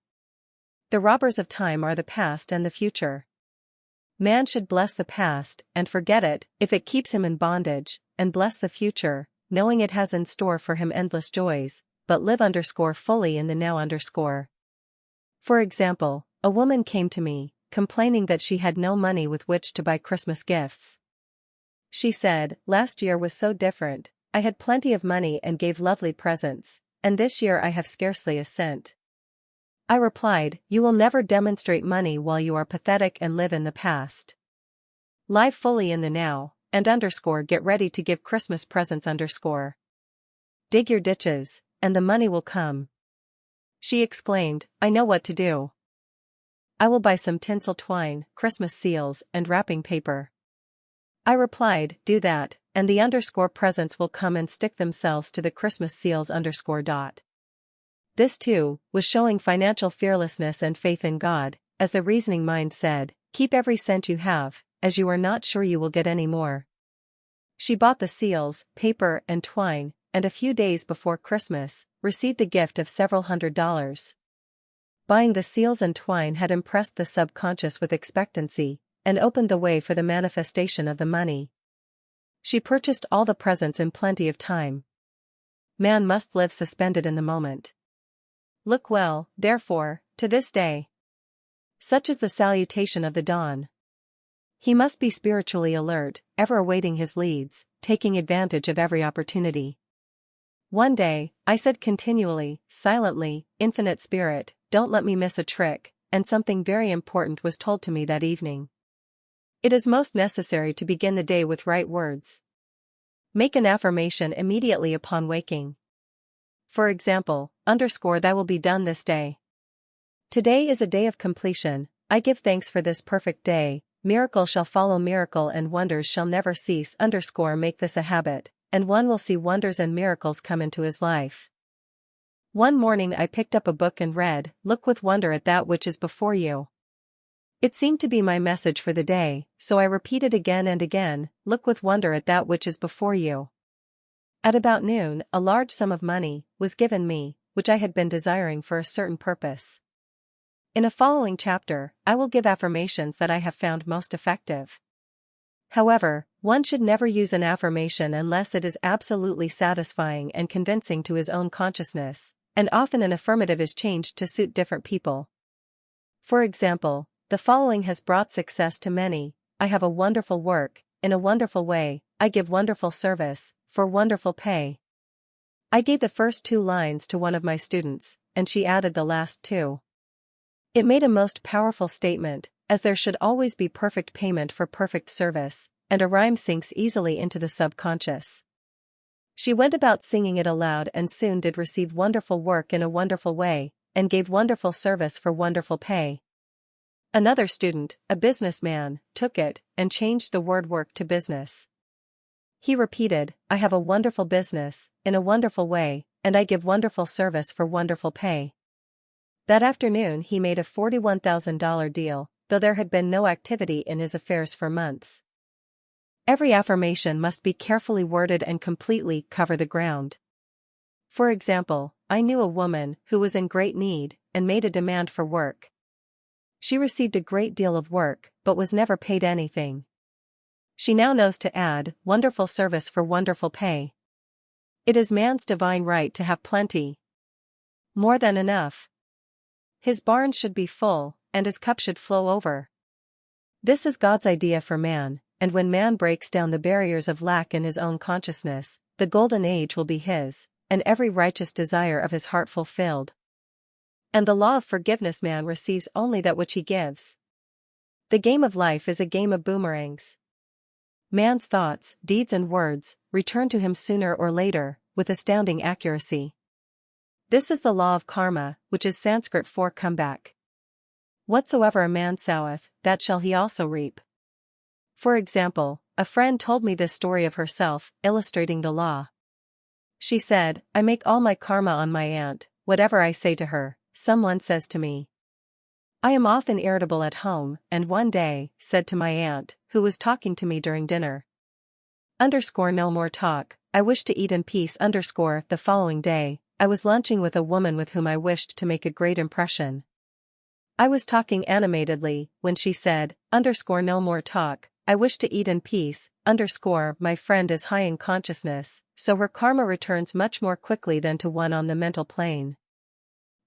The robbers of time are the past and the future. Man should bless the past and forget it, if it keeps him in bondage, and bless the future, knowing it has in store for him endless joys, but live fully in the now. For example, a woman came to me, complaining that she had no money with which to buy Christmas gifts. She said, "Last year was so different, I had plenty of money and gave lovely presents, and this year I have scarcely a cent." I replied, "You will never demonstrate money while you are pathetic and live in the past. Live fully in the now, and get ready to give Christmas presents. Dig your ditches, and the money will come." She exclaimed, "I know what to do. I will buy some tinsel twine, Christmas seals, and wrapping paper." I replied, "Do that, and the presents will come and stick themselves to the Christmas seals. This too, was showing financial fearlessness and faith in God, as the reasoning mind said, "Keep every cent you have, as you are not sure you will get any more." She bought the seals, paper, and twine, and a few days before Christmas, received a gift of several $100s. Buying the seals and twine had impressed the subconscious with expectancy, and opened the way for the manifestation of the money. She purchased all the presents in plenty of time. Man must live suspended in the moment. Look well, therefore, to this day. Such is the salutation of the dawn. He must be spiritually alert, ever awaiting his leads, taking advantage of every opportunity. One day, I said continually, silently, "Infinite Spirit, don't let me miss a trick," and something very important was told to me that evening. It is most necessary to begin the day with right words. Make an affirmation immediately upon waking. For example, "Thy will be done this day. Today is a day of completion, I give thanks for this perfect day, miracle shall follow miracle and wonders shall never cease. Make this a habit, and one will see wonders and miracles come into his life." One morning I picked up a book and read, "Look with wonder at that which is before you." It seemed to be my message for the day, so I repeated again and again, "Look with wonder at that which is before you." At about noon, a large sum of money was given me, which I had been desiring for a certain purpose. In a following chapter, I will give affirmations that I have found most effective. However, one should never use an affirmation unless it is absolutely satisfying and convincing to his own consciousness, and often an affirmative is changed to suit different people. For example, the following has brought success to many: "I have a wonderful work, in a wonderful way, I give wonderful service, for wonderful pay. I gave the first 2 lines to one of my students, and she added the last 2. It made a most powerful statement, as there should always be perfect payment for perfect service, and a rhyme sinks easily into the subconscious. She went about singing it aloud and soon did receive wonderful work in a wonderful way, and gave wonderful service for wonderful pay. Another student, a businessman, took it, and changed the word work to business. He repeated, I have a wonderful business, in a wonderful way, and I give wonderful service for wonderful pay. That afternoon he made a $41,000 deal, though there had been no activity in his affairs for months. Every affirmation must be carefully worded and completely cover the ground. For example, I knew a woman who was in great need, and made a demand for work. She received a great deal of work, but was never paid anything. She now knows to add, wonderful service for wonderful pay. It is man's divine right to have plenty. More than enough. His barns should be full, and his cup should flow over. This is God's idea for man, and when man breaks down the barriers of lack in his own consciousness, the golden age will be his, and every righteous desire of his heart fulfilled. And the law of forgiveness: man receives only that which he gives. The game of life is a game of boomerangs. Man's thoughts, deeds and words return to him sooner or later, with astounding accuracy. This is the law of karma, which is Sanskrit for comeback. Whatsoever a man soweth, that shall he also reap. For example, a friend told me this story of herself, illustrating the law. She said, I make all my karma on my aunt. Whatever I say to her, someone says to me. I am often irritable at home, and one day, said to my aunt, who was talking to me during dinner. No more talk, I wish to eat in peace. The following day, I was lunching with a woman with whom I wished to make a great impression. I was talking animatedly, when she said, no more talk, I wish to eat in peace. My friend is high in consciousness, so her karma returns much more quickly than to one on the mental plane.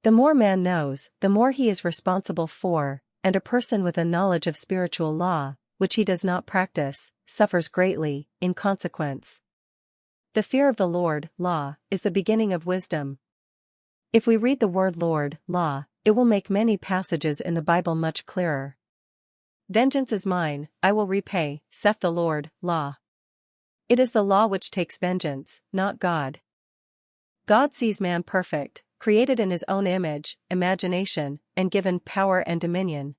The more man knows, the more he is responsible for, and a person with a knowledge of spiritual law, which he does not practice, suffers greatly, in consequence. The fear of the Lord, law, is the beginning of wisdom. If we read the word Lord, law, it will make many passages in the Bible much clearer. Vengeance is mine, I will repay, saith the Lord, law. It is the law which takes vengeance, not God. God sees man perfect, created in his own image, imagination, and given power and dominion.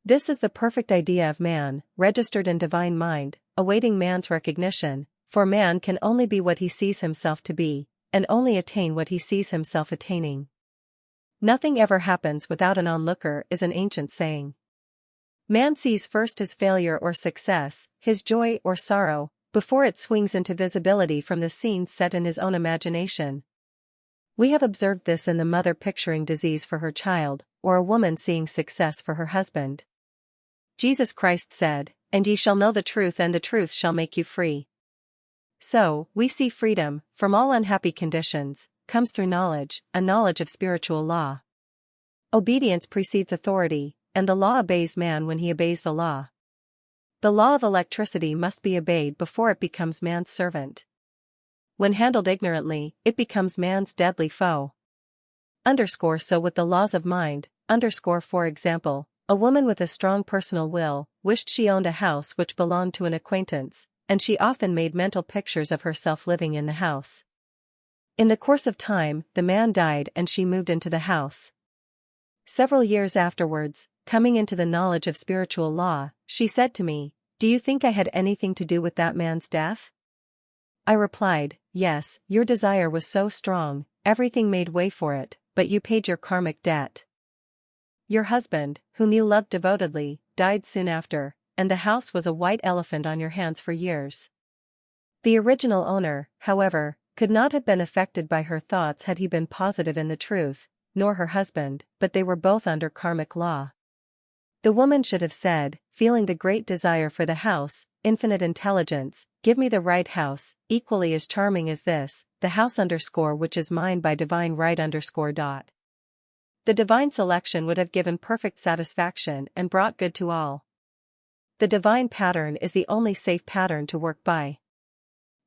This is the perfect idea of man, registered in divine mind, awaiting man's recognition, for man can only be what he sees himself to be, and only attain what he sees himself attaining. Nothing ever happens without an onlooker is an ancient saying. Man sees first his failure or success, his joy or sorrow, before it swings into visibility from the scene set in his own imagination. We have observed this in the mother picturing disease for her child, or a woman seeing success for her husband. Jesus Christ said, and ye shall know the truth, and the truth shall make you free. So, we see freedom, from all unhappy conditions, comes through knowledge, a knowledge of spiritual law. Obedience precedes authority, and the law obeys man when he obeys the law. The law of electricity must be obeyed before it becomes man's servant. When handled ignorantly, it becomes man's deadly foe. So with the laws of mind, for example, a woman with a strong personal will, wished she owned a house which belonged to an acquaintance, and she often made mental pictures of herself living in the house. In the course of time, the man died and she moved into the house. Several years afterwards, coming into the knowledge of spiritual law, she said to me, "Do you think I had anything to do with that man's death?" I replied, "Yes, your desire was so strong, everything made way for it, but you paid your karmic debt. Your husband, whom you loved devotedly, died soon after, and the house was a white elephant on your hands for years." The original owner, however, could not have been affected by her thoughts had he been positive in the truth, nor her husband, but they were both under karmic law. The woman should have said, feeling the great desire for the house, "Infinite intelligence, give me the right house, equally as charming as this, the house which is mine by divine right . The divine selection would have given perfect satisfaction and brought good to all. The divine pattern is the only safe pattern to work by.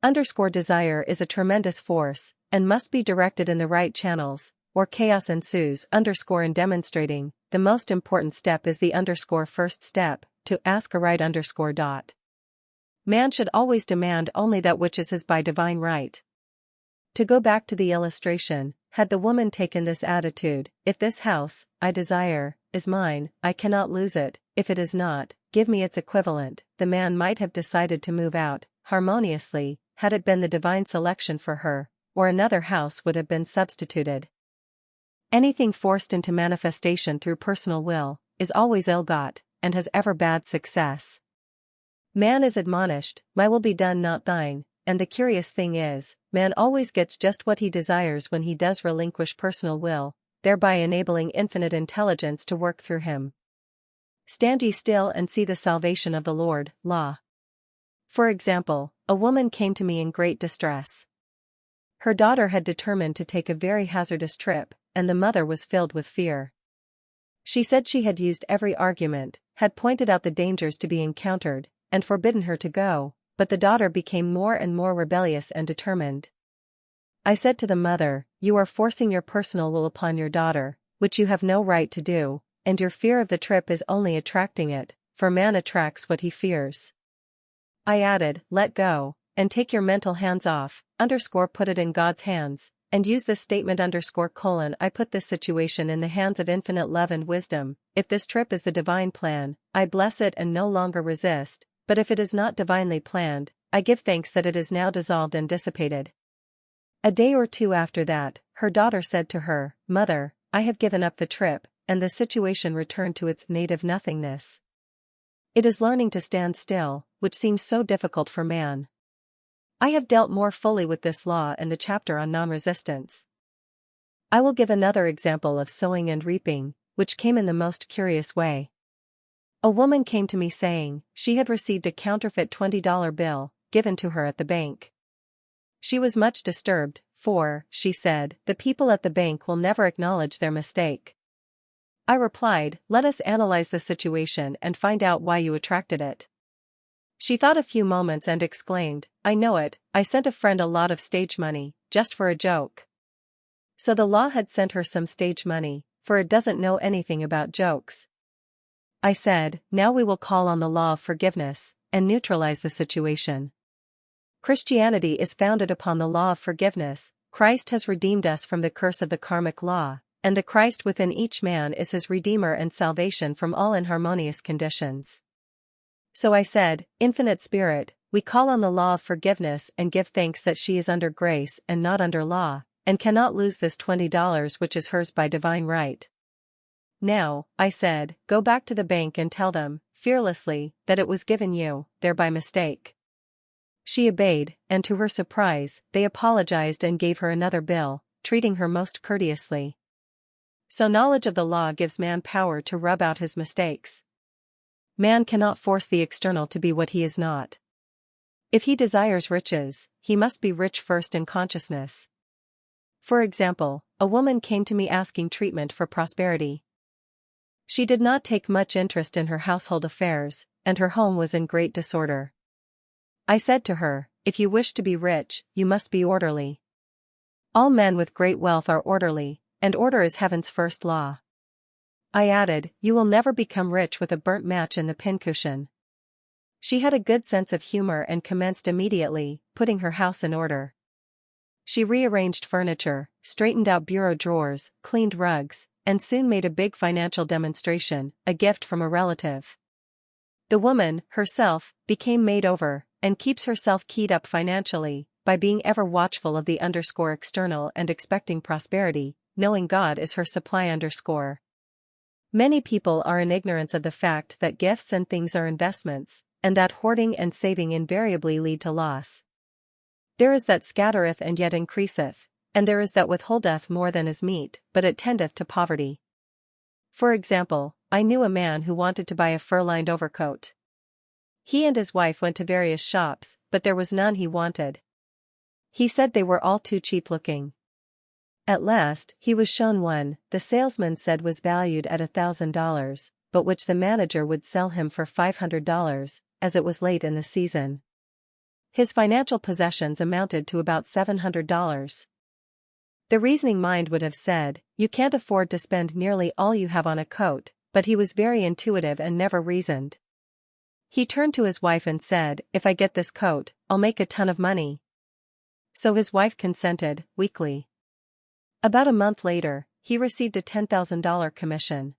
Desire is a tremendous force, and must be directed in the right channels, or chaos ensues. In demonstrating, the most important step is the first step, to ask a right . Man should always demand only that which is his by divine right. To go back to the illustration, had the woman taken this attitude, if this house, I desire, is mine, I cannot lose it, if it is not, give me its equivalent, the man might have decided to move out, harmoniously, had it been the divine selection for her, or another house would have been substituted. Anything forced into manifestation through personal will, is always ill-got, and has ever bad success. Man is admonished, my will be done not thine, and the curious thing is, man always gets just what he desires when he does relinquish personal will, thereby enabling infinite intelligence to work through him. Stand ye still and see the salvation of the Lord. Law. For example, a woman came to me in great distress. Her daughter had determined to take a very hazardous trip, and the mother was filled with fear. She said she had used every argument, had pointed out the dangers to be encountered, and forbidden her to go, but the daughter became more and more rebellious and determined. I said to the mother, you are forcing your personal will upon your daughter, which you have no right to do, and your fear of the trip is only attracting it, for man attracts what he fears. I added, let go, and take your mental hands off, put it in God's hands, and use this statement I put this situation in the hands of infinite love and wisdom. If this trip is the divine plan, I bless it and no longer resist, but if it is not divinely planned, I give thanks that it is now dissolved and dissipated. A day or two after that, her daughter said to her, Mother, I have given up the trip, and the situation returned to its native nothingness. It is learning to stand still, which seems so difficult for man. I have dealt more fully with this law in the chapter on non-resistance. I will give another example of sowing and reaping, which came in the most curious way. A woman came to me saying, she had received a counterfeit $20 bill, given to her at the bank. She was much disturbed, for, she said, the people at the bank will never acknowledge their mistake. I replied, let us analyze the situation and find out why you attracted it. She thought a few moments and exclaimed, I know it, I sent a friend a lot of stage money, just for a joke. So the law had sent her some stage money, for it doesn't know anything about jokes. I said, now we will call on the law of forgiveness, and neutralize the situation. Christianity is founded upon the law of forgiveness. Christ has redeemed us from the curse of the karmic law, and the Christ within each man is his Redeemer and salvation from all inharmonious conditions. So I said, Infinite Spirit, we call on the law of forgiveness and give thanks that she is under grace and not under law, and cannot lose this $20 which is hers by divine right. Now, I said, go back to the bank and tell them, fearlessly, that it was given you, there by mistake. She obeyed, and to her surprise, they apologized and gave her another bill, treating her most courteously. So knowledge of the law gives man power to rub out his mistakes. Man cannot force the external to be what he is not. If he desires riches, he must be rich first in consciousness. For example, a woman came to me asking treatment for prosperity. She did not take much interest in her household affairs, and her home was in great disorder. I said to her, if you wish to be rich, you must be orderly. All men with great wealth are orderly, and order is heaven's first law. I added, you will never become rich with a burnt match in the pincushion. She had a good sense of humor and commenced immediately, putting her house in order. She rearranged furniture, straightened out bureau drawers, cleaned rugs, and soon made a big financial demonstration, a gift from a relative. The woman, herself, became made over, and keeps herself keyed up financially, by being ever watchful of the external and expecting prosperity, knowing God is her supply . Many people are in ignorance of the fact that gifts and things are investments, and that hoarding and saving invariably lead to loss. There is that scattereth and yet increaseth, and there is that withholdeth more than is meet, but it tendeth to poverty. For example, I knew a man who wanted to buy a fur-lined overcoat. He and his wife went to various shops, but there was none he wanted. He said they were all too cheap-looking. At last, he was shown one, the salesman said was valued at $1,000, but which the manager would sell him for $500, as it was late in the season. His financial possessions amounted to about $700. The reasoning mind would have said, "You can't afford to spend nearly all you have on a coat," but he was very intuitive and never reasoned. He turned to his wife and said, "If I get this coat, I'll make a ton of money." So his wife consented, weakly. About a month later, he received a $10,000 commission.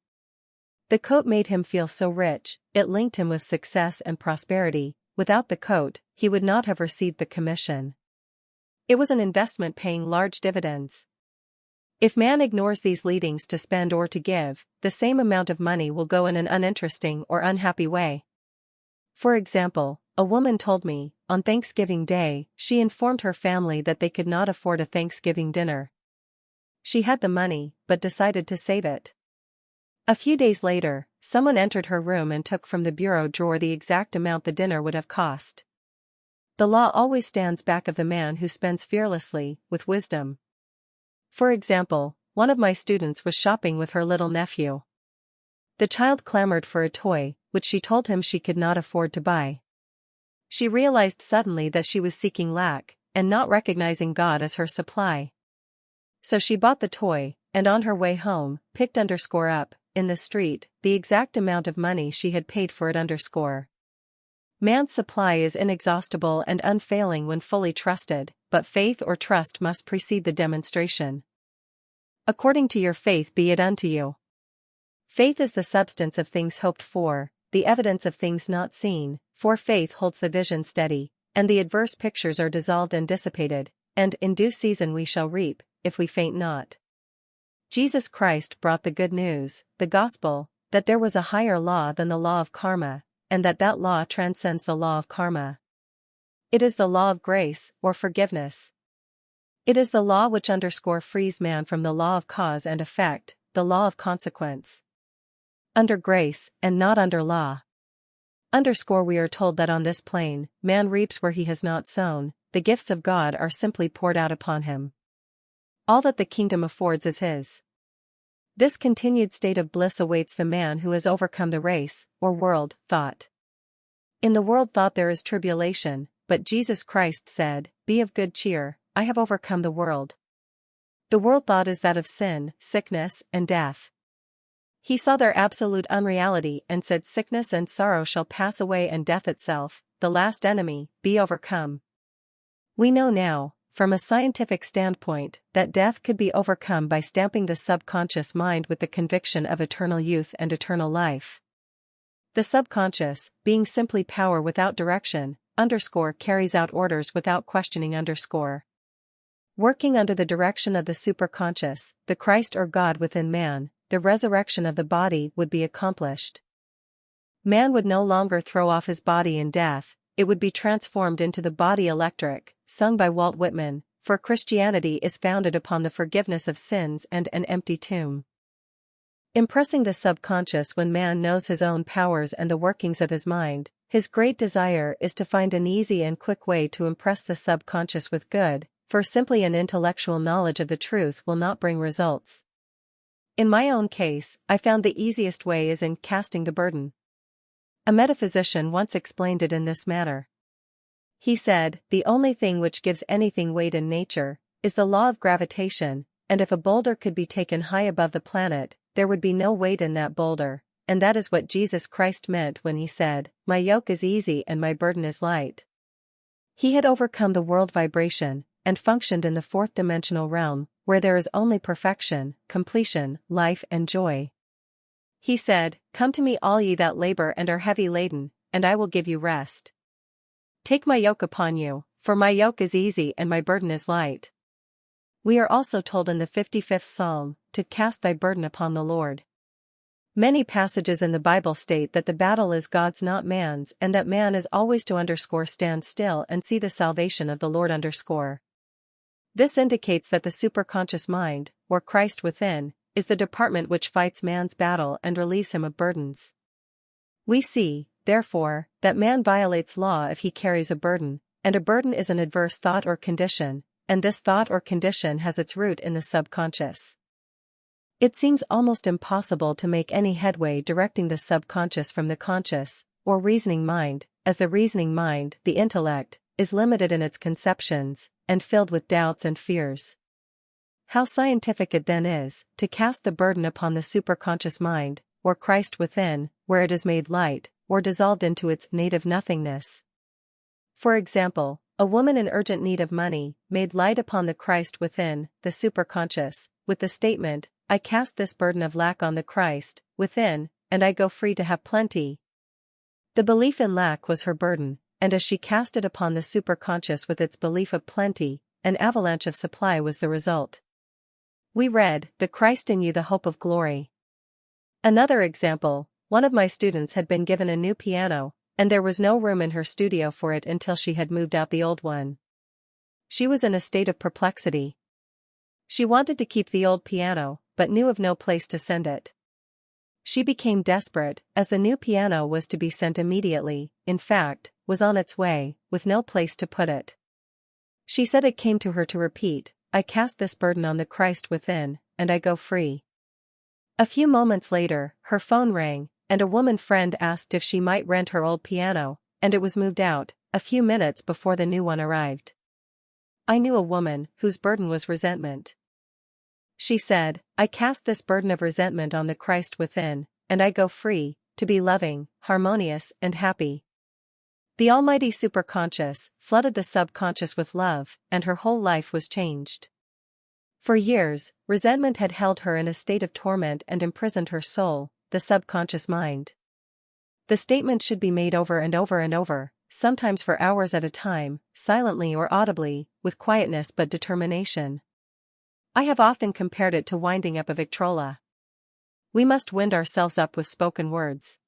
The coat made him feel so rich, it linked him with success and prosperity. Without the coat, he would not have received the commission. It was an investment paying large dividends. If man ignores these leadings to spend or to give, the same amount of money will go in an uninteresting or unhappy way. For example, a woman told me, on Thanksgiving Day, she informed her family that they could not afford a Thanksgiving dinner. She had the money, but decided to save it. A few days later, someone entered her room and took from the bureau drawer the exact amount the dinner would have cost. The law always stands back of the man who spends fearlessly, with wisdom. For example, one of my students was shopping with her little nephew. The child clamored for a toy, which she told him she could not afford to buy. She realized suddenly that she was seeking lack, and not recognizing God as her supply. So she bought the toy, and on her way home, picked up, in the street, the exact amount of money she had paid for it. Man's supply is inexhaustible and unfailing when fully trusted, but faith or trust must precede the demonstration. According to your faith be it unto you. Faith is the substance of things hoped for, the evidence of things not seen, for faith holds the vision steady, and the adverse pictures are dissolved and dissipated, and in due season we shall reap, if we faint not. Jesus Christ brought the good news, the gospel, that there was a higher law than the law of karma, and that law transcends the law of karma. It is the law of grace, or forgiveness. It is the law which frees man from the law of cause and effect, the law of consequence. Under grace, and not under law. We are told that on this plane, man reaps where he has not sown, the gifts of God are simply poured out upon him. All that the kingdom affords is his. This continued state of bliss awaits the man who has overcome the race, or world, thought. In the world thought there is tribulation, but Jesus Christ said, "Be of good cheer, I have overcome the world." The world thought is that of sin, sickness, and death. He saw their absolute unreality and said sickness and sorrow shall pass away and death itself, the last enemy, be overcome. We know now, from a scientific standpoint, that death could be overcome by stamping the subconscious mind with the conviction of eternal youth and eternal life. The subconscious, being simply power without direction, carries out orders without questioning. Working under the direction of the superconscious, the Christ or God within man, the resurrection of the body would be accomplished. Man would no longer throw off his body in death, it would be transformed into the body electric, sung by Walt Whitman, for Christianity is founded upon the forgiveness of sins and an empty tomb. Impressing the subconscious. When man knows his own powers and the workings of his mind, his great desire is to find an easy and quick way to impress the subconscious with good, for simply an intellectual knowledge of the truth will not bring results. In my own case, I found the easiest way is in casting the burden. A metaphysician once explained it in this manner. He said, "The only thing which gives anything weight in nature is the law of gravitation, and if a boulder could be taken high above the planet, there would be no weight in that boulder," and that is what Jesus Christ meant when he said, "My yoke is easy and my burden is light." He had overcome the world vibration, and functioned in the fourth dimensional realm, where there is only perfection, completion, life and joy. He said, "Come to me all ye that labor and are heavy laden, and I will give you rest. Take my yoke upon you, for my yoke is easy and my burden is light." We are also told in the 55th Psalm, to cast thy burden upon the Lord. Many passages in the Bible state that the battle is God's not man's and that man is always to stand still and see the salvation of the Lord. This indicates that the superconscious mind, or Christ within, is the department which fights man's battle and relieves him of burdens. We see, therefore, that man violates law if he carries a burden, and a burden is an adverse thought or condition, and this thought or condition has its root in the subconscious. It seems almost impossible to make any headway directing the subconscious from the conscious, or reasoning mind, as the reasoning mind, the intellect, is limited in its conceptions, and filled with doubts and fears. How scientific it then is, to cast the burden upon the superconscious mind, or Christ within, where it is made light, or dissolved into its native nothingness. For example, a woman in urgent need of money, made light upon the Christ within, the superconscious, with the statement, I cast this burden of lack on the Christ within, and I go free to have plenty. The belief in lack was her burden, and as she cast it upon the superconscious with its belief of plenty, an avalanche of supply was the result. We read, the Christ in you, the hope of glory. Another example, one of my students had been given a new piano, and there was no room in her studio for it until she had moved out the old one. She was in a state of perplexity. She wanted to keep the old piano, but knew of no place to send it. She became desperate, as the new piano was to be sent immediately, in fact, was on its way, with no place to put it. She said it came to her to repeat, I cast this burden on the Christ within, and I go free. A few moments later, her phone rang, and a woman friend asked if she might rent her old piano, and it was moved out, a few minutes before the new one arrived. I knew a woman whose burden was resentment. She said, I cast this burden of resentment on the Christ within, and I go free, to be loving, harmonious, and happy. The almighty superconscious flooded the subconscious with love, and her whole life was changed. For years, resentment had held her in a state of torment and imprisoned her soul, the subconscious mind. The statement should be made over and over and over, sometimes for hours at a time, silently or audibly, with quietness but determination. I have often compared it to winding up a Victrola. We must wind ourselves up with spoken words.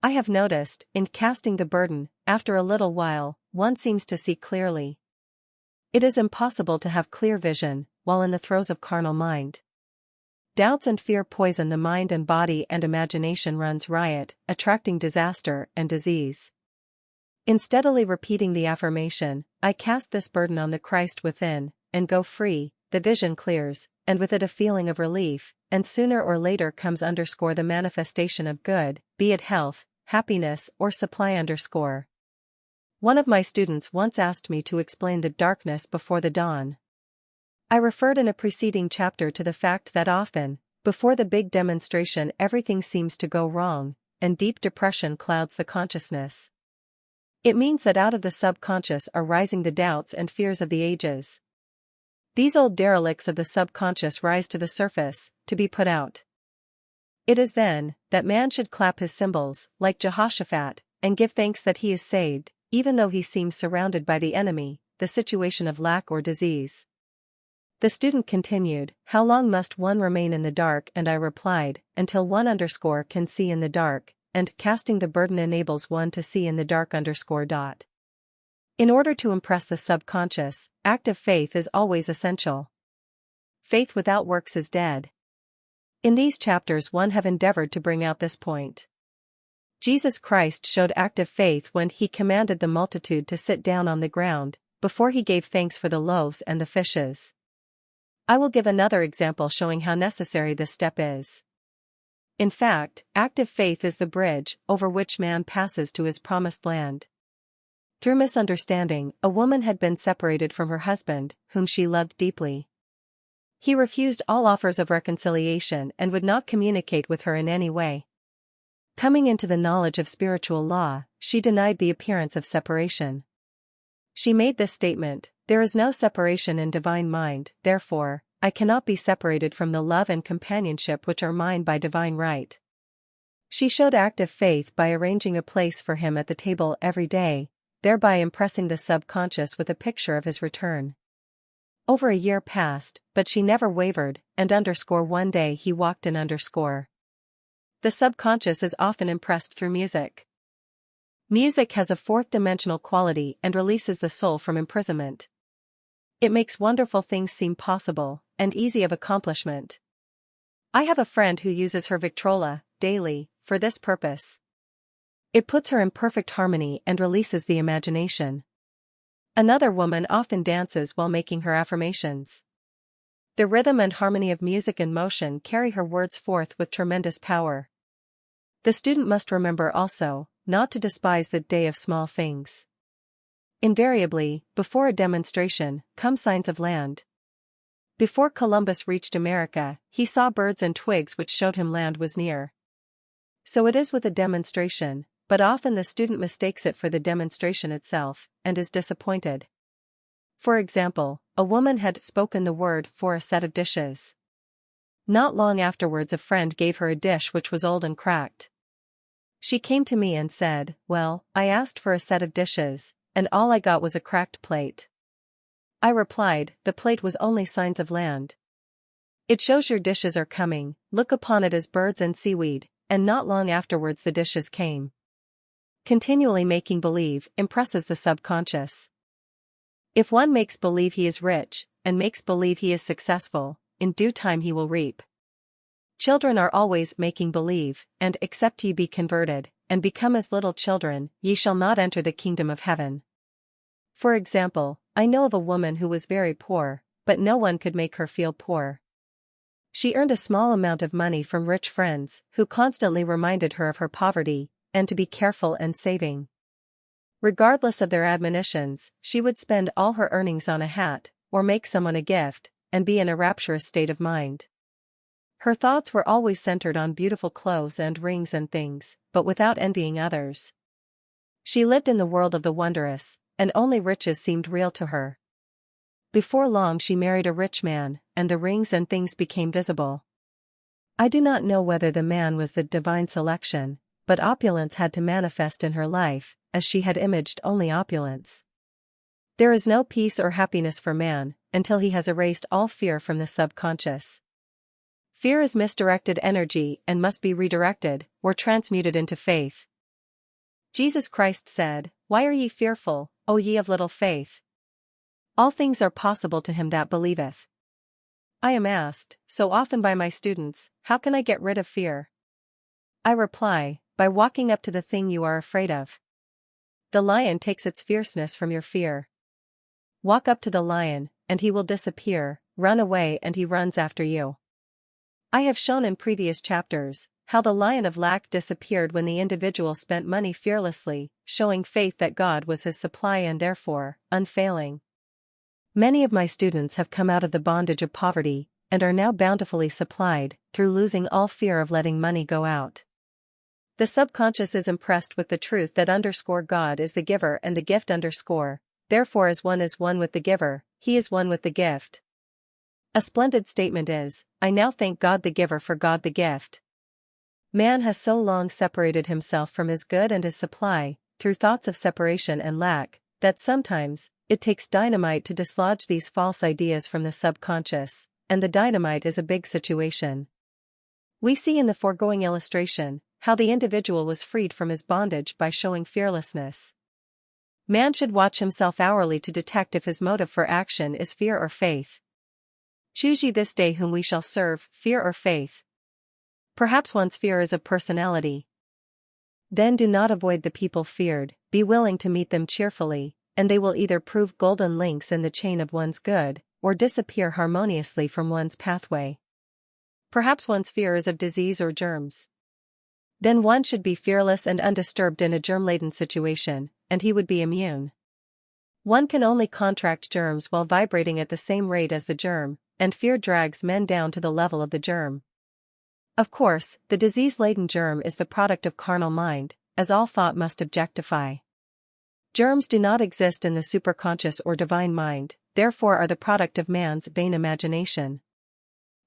I have noticed, in casting the burden, after a little while, one seems to see clearly. It is impossible to have clear vision, while in the throes of carnal mind. Doubts and fear poison the mind, and body and imagination runs riot, attracting disaster and disease. In steadily repeating the affirmation, I cast this burden on the Christ within, and go free, the vision clears, and with it a feeling of relief, and sooner or later comes the manifestation of good, be it health, happiness, or supply. One of my students once asked me to explain the darkness before the dawn. I referred in a preceding chapter to the fact that often, before the big demonstration, everything seems to go wrong, and deep depression clouds the consciousness. It means that out of the subconscious are rising the doubts and fears of the ages. These old derelicts of the subconscious rise to the surface, to be put out. It is then that man should clap his cymbals, like Jehoshaphat, and give thanks that he is saved, even though he seems surrounded by the enemy, the situation of lack or disease. The student continued, how long must one remain in the dark? And I replied, until one can see in the dark, and casting the burden enables one to see in the dark. In order to impress the subconscious, active faith is always essential. Faith without works is dead. In these chapters one have endeavored to bring out this point. Jesus Christ showed active faith when he commanded the multitude to sit down on the ground, before he gave thanks for the loaves and the fishes. I will give another example showing how necessary this step is. In fact, active faith is the bridge over which man passes to his promised land. Through misunderstanding, a woman had been separated from her husband, whom she loved deeply. He refused all offers of reconciliation and would not communicate with her in any way. Coming into the knowledge of spiritual law, she denied the appearance of separation. She made this statement, there is no separation in divine mind, therefore, I cannot be separated from the love and companionship which are mine by divine right. She showed active faith by arranging a place for him at the table every day, thereby impressing the subconscious with a picture of his return. Over a year passed, but she never wavered, and one day he walked in. The subconscious is often impressed through music. Music has a fourth-dimensional quality and releases the soul from imprisonment. It makes wonderful things seem possible, and easy of accomplishment. I have a friend who uses her Victrola, daily, for this purpose. It puts her in perfect harmony and releases the imagination. Another woman often dances while making her affirmations. The rhythm and harmony of music and motion carry her words forth with tremendous power. The student must remember also, not to despise the day of small things. Invariably, before a demonstration, come signs of land. Before Columbus reached America, he saw birds and twigs which showed him land was near. So it is with a demonstration, but often the student mistakes it for the demonstration itself, and is disappointed. For example, a woman had spoken the word for a set of dishes. Not long afterwards a friend gave her a dish which was old and cracked. She came to me and said, "Well, I asked for a set of dishes, and all I got was a cracked plate." I replied, "The plate was only signs of land. It shows your dishes are coming, look upon it as birds and seaweed," and not long afterwards the dishes came. Continually making believe impresses the subconscious. If one makes believe he is rich, and makes believe he is successful, in due time he will reap. Children are always making believe, and except ye be converted, and become as little children, ye shall not enter the kingdom of heaven. For example, I know of a woman who was very poor, but no one could make her feel poor. She earned a small amount of money from rich friends, who constantly reminded her of her poverty, and to be careful and saving. Regardless of their admonitions, she would spend all her earnings on a hat, or make someone a gift, and be in a rapturous state of mind. Her thoughts were always centered on beautiful clothes and rings and things, but without envying others. She lived in the world of the wondrous, and only riches seemed real to her. Before long she married a rich man, and the rings and things became visible. I do not know whether the man was the divine selection, but opulence had to manifest in her life, as she had imaged only opulence. There is no peace or happiness for man, until he has erased all fear from the subconscious. Fear is misdirected energy and must be redirected, or transmuted into faith. Jesus Christ said, "Why are ye fearful, O ye of little faith? All things are possible to him that believeth." I am asked, so often by my students, how can I get rid of fear? I reply, by walking up to the thing you are afraid of. The lion takes its fierceness from your fear. Walk up to the lion, and he will disappear, run away and he runs after you. I have shown in previous chapters, how the lion of lack disappeared when the individual spent money fearlessly, showing faith that God was his supply and therefore, unfailing. Many of my students have come out of the bondage of poverty, and are now bountifully supplied, through losing all fear of letting money go out. The subconscious is impressed with the truth that God is the giver and the gift therefore as one is one with the giver, he is one with the gift. A splendid statement is, I now thank God the giver for God the gift. Man has so long separated himself from his good and his supply, through thoughts of separation and lack, that sometimes, it takes dynamite to dislodge these false ideas from the subconscious, and the dynamite is a big situation. We see in the foregoing illustration, how the individual was freed from his bondage by showing fearlessness. Man should watch himself hourly to detect if his motive for action is fear or faith. Choose ye this day whom we shall serve, fear or faith. Perhaps one's fear is of personality. Then do not avoid the people feared, be willing to meet them cheerfully, and they will either prove golden links in the chain of one's good, or disappear harmoniously from one's pathway. Perhaps one's fear is of disease or germs. Then one should be fearless and undisturbed in a germ-laden situation, and he would be immune. One can only contract germs while vibrating at the same rate as the germ, and fear drags men down to the level of the germ. Of course, the disease-laden germ is the product of carnal mind, as all thought must objectify. Germs do not exist in the superconscious or divine mind, therefore are the product of man's vain imagination.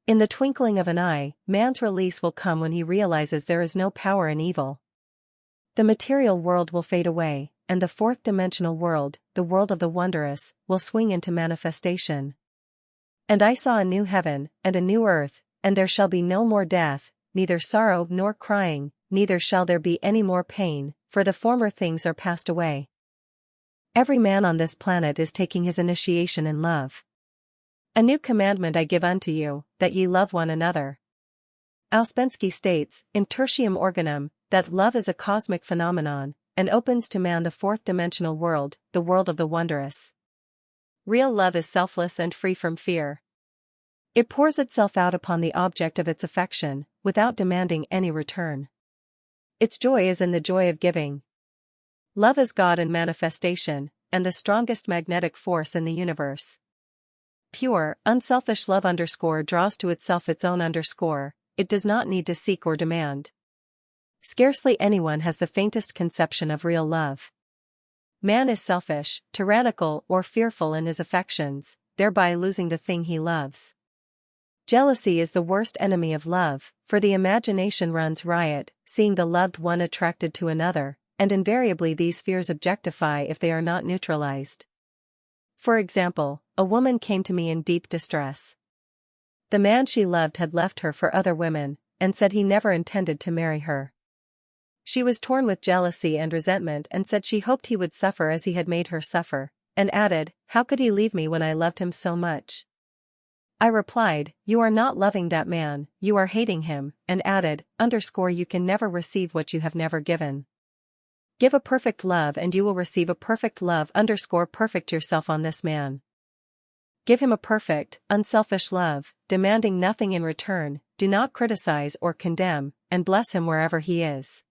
In the twinkling of an eye, man's release will come when he realizes there is no power in evil. The material world will fade away, and the fourth-dimensional world, the world of the wondrous, will swing into manifestation. And I saw a new heaven, and a new earth, and there shall be no more death, neither sorrow nor crying, neither shall there be any more pain, for the former things are passed away. Every man on this planet is taking his initiation in love. A new commandment I give unto you, that ye love one another. Ouspensky states, in Tertium Organum, that love is a cosmic phenomenon, and opens to man the fourth-dimensional world, the world of the wondrous. Real love is selfless and free from fear. It pours itself out upon the object of its affection, without demanding any return. Its joy is in the joy of giving. Love is God in manifestation, and the strongest magnetic force in the universe. Pure, unselfish love draws to itself its own. It does not need to seek or demand. Scarcely anyone has the faintest conception of real love. Man is selfish, tyrannical, or fearful in his affections, thereby losing the thing he loves. Jealousy is the worst enemy of love, for the imagination runs riot, seeing the loved one attracted to another, and invariably these fears objectify if they are not neutralized. For example, a woman came to me in deep distress. The man she loved had left her for other women, and said he never intended to marry her. She was torn with jealousy and resentment and said she hoped he would suffer as he had made her suffer, and added, "How could he leave me when I loved him so much?" I replied, "You are not loving that man, you are hating him," and added, "You can never receive what you have never given. Give a perfect love and you will receive a perfect love. Perfect yourself on this man. Give him a perfect, unselfish love, demanding nothing in return, do not criticize or condemn, and bless him wherever he is."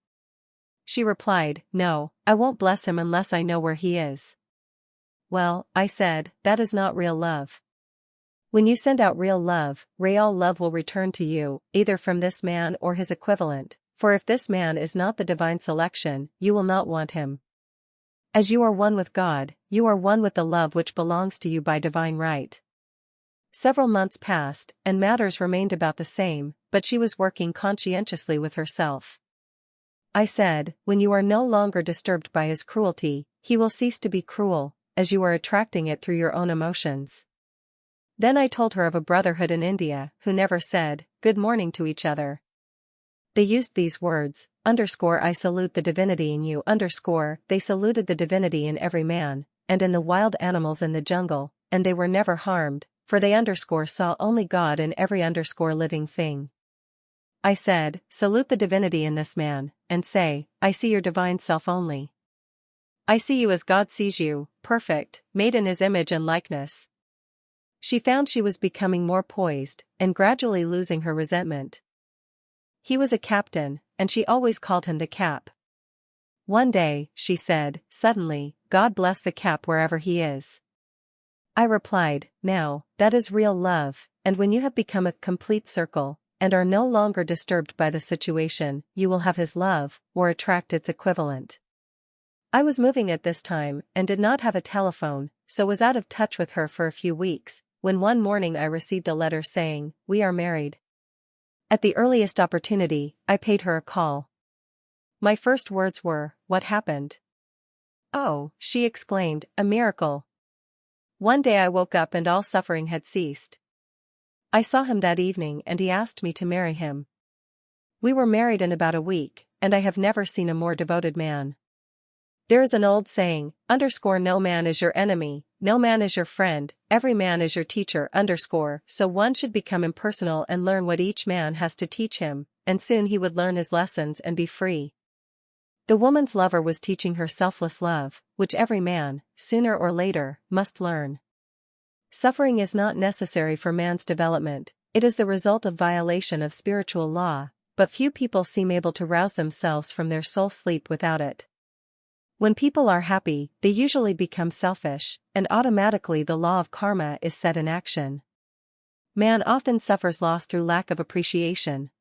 She replied, "No, I won't bless him unless I know where he is." "Well," I said, "that is not real love. When you send out real love will return to you, either from this man or his equivalent, for if this man is not the divine selection, you will not want him. As you are one with God, you are one with the love which belongs to you by divine right." Several months passed, and matters remained about the same, but she was working conscientiously with herself. I said, "When you are no longer disturbed by his cruelty, he will cease to be cruel, as you are attracting it through your own emotions." Then I told her of a brotherhood in India, who never said, "Good morning" to each other. They used these words, "I salute the divinity in you", they saluted the divinity in every man, and in the wild animals in the jungle, and they were never harmed, for they saw only God in every living thing. I said, "Salute the divinity in this man, and say, I see your divine self only. I see you as God sees you, perfect, made in his image and likeness." She found she was becoming more poised, and gradually losing her resentment. He was a captain, and she always called him the Cap. One day, she said, suddenly, "God bless the Cap wherever he is." I replied, "Now, that is real love, and when you have become a complete circle, and are no longer disturbed by the situation, you will have his love, or attract its equivalent." I was moving at this time, and did not have a telephone, so was out of touch with her for a few weeks, when one morning I received a letter saying, "We are married." At the earliest opportunity, I paid her a call. My first words were, "What happened?" "Oh," she exclaimed, "a miracle. One day I woke up and all suffering had ceased. I saw him that evening and he asked me to marry him. We were married in about a week, and I have never seen a more devoted man. There is an old saying, "No man is your enemy, no man is your friend, every man is your teacher." So one should become impersonal and learn what each man has to teach him, and soon he would learn his lessons and be free. The woman's lover was teaching her selfless love, which every man, sooner or later, must learn. Suffering is not necessary for man's development, it is the result of violation of spiritual law, but few people seem able to rouse themselves from their soul sleep without it. When people are happy, they usually become selfish, and automatically the law of karma is set in action. Man often suffers loss through lack of appreciation.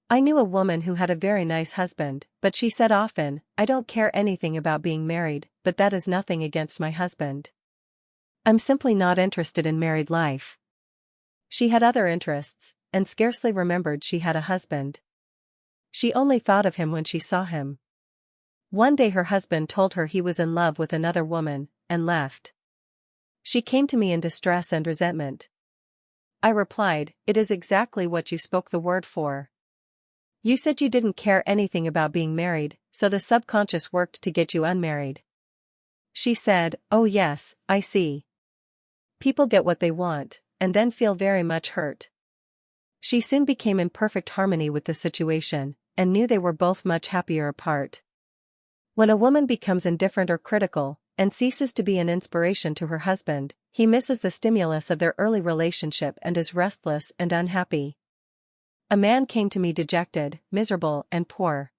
I knew a woman who had a very nice husband, but she said often, "I don't care anything about being married, but that is nothing against my husband. I'm simply not interested in married life." She had other interests, and scarcely remembered she had a husband. She only thought of him when she saw him. One day her husband told her he was in love with another woman, and left. She came to me in distress and resentment. I replied, "It is exactly what you spoke the word for. You said you didn't care anything about being married, so the subconscious worked to get you unmarried." She said, "Oh yes, I see. People get what they want, and then feel very much hurt." She soon became in perfect harmony with the situation, and knew they were both much happier apart. When a woman becomes indifferent or critical, and ceases to be an inspiration to her husband. He misses the stimulus of their early relationship and is restless and unhappy. A man came to me dejected, miserable, and poor.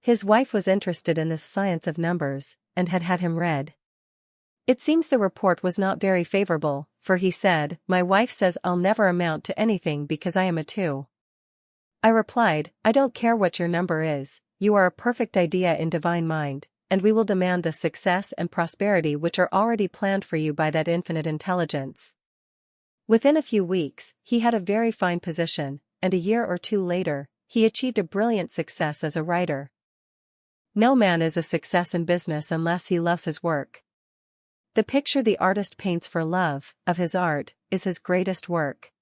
His wife was interested in the science of numbers, and had had him read. It seems the report was not very favorable, for he said, "My wife says I'll never amount to anything because I am a 2. I replied, "I don't care what your number is, you are a perfect idea in divine mind, and we will demand the success and prosperity which are already planned for you by that infinite intelligence." Within a few weeks, he had a very fine position, and a year or 2 later, he achieved a brilliant success as a writer. No man is a success in business unless he loves his work. The picture the artist paints for love of his art is his greatest work.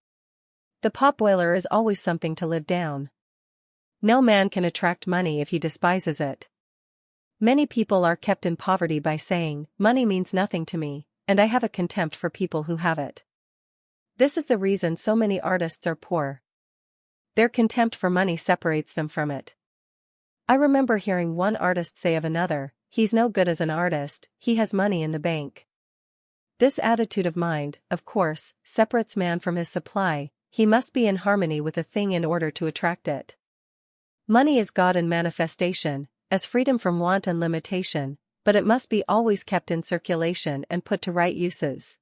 The potboiler is always something to live down. No man can attract money if he despises it. Many people are kept in poverty by saying, "Money means nothing to me, and I have a contempt for people who have it." This is the reason so many artists are poor. Their contempt for money separates them from it. I remember hearing one artist say of another, "He's no good as an artist, he has money in the bank." This attitude of mind, of course, separates man from his supply. He must be in harmony with a thing in order to attract it. Money is God in manifestation, as freedom from want and limitation, but it must be always kept in circulation and put to right uses.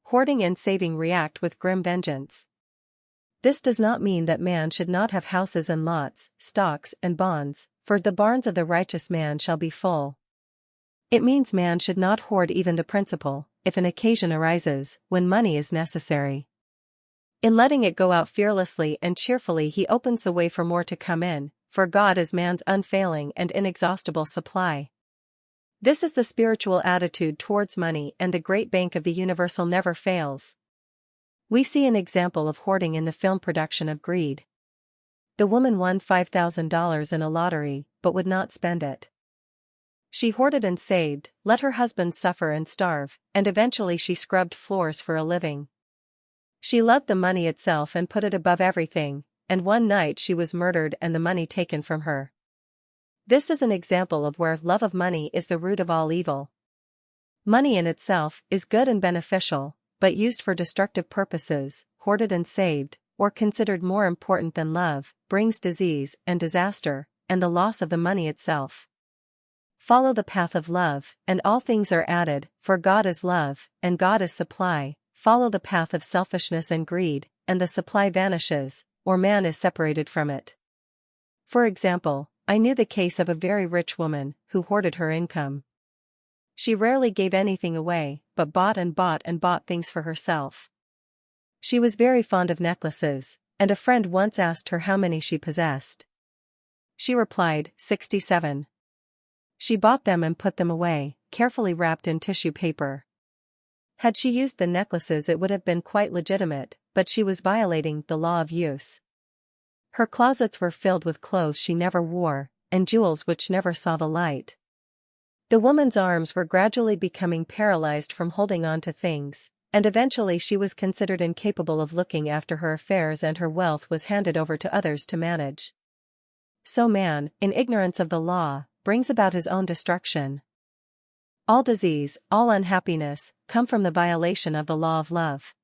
Hoarding and saving react with grim vengeance. This does not mean that man should not have houses and lots, stocks and bonds, for the barns of the righteous man shall be full. It means man should not hoard even the principal, if an occasion arises, when money is necessary. In letting it go out fearlessly and cheerfully he opens the way for more to come in, for God is man's unfailing and inexhaustible supply. This is the spiritual attitude towards money, and the great bank of the universal never fails. We see an example of hoarding in the film production of Greed. The woman won $5,000 in a lottery, but would not spend it. She hoarded and saved, let her husband suffer and starve, and eventually she scrubbed floors for a living. She loved the money itself and put it above everything, and one night she was murdered and the money taken from her. This is an example of where love of money is the root of all evil. Money in itself is good and beneficial, but used for destructive purposes, hoarded and saved, or considered more important than love, brings disease and disaster, and the loss of the money itself. Follow the path of love, and all things are added, for God is love, and God is supply. Follow the path of selfishness and greed, and the supply vanishes, or man is separated from it. For example, I knew the case of a very rich woman, who hoarded her income. She rarely gave anything away, but bought and bought and bought things for herself. She was very fond of necklaces, and a friend once asked her how many she possessed. She replied, 67. She bought them and put them away, carefully wrapped in tissue paper. Had she used the necklaces it would have been quite legitimate, but she was violating the law of use. Her closets were filled with clothes she never wore, and jewels which never saw the light. The woman's arms were gradually becoming paralyzed from holding on to things, and eventually she was considered incapable of looking after her affairs and her wealth was handed over to others to manage. So man, in ignorance of the law, brings about his own destruction. All disease, all unhappiness, come from the violation of the law of love.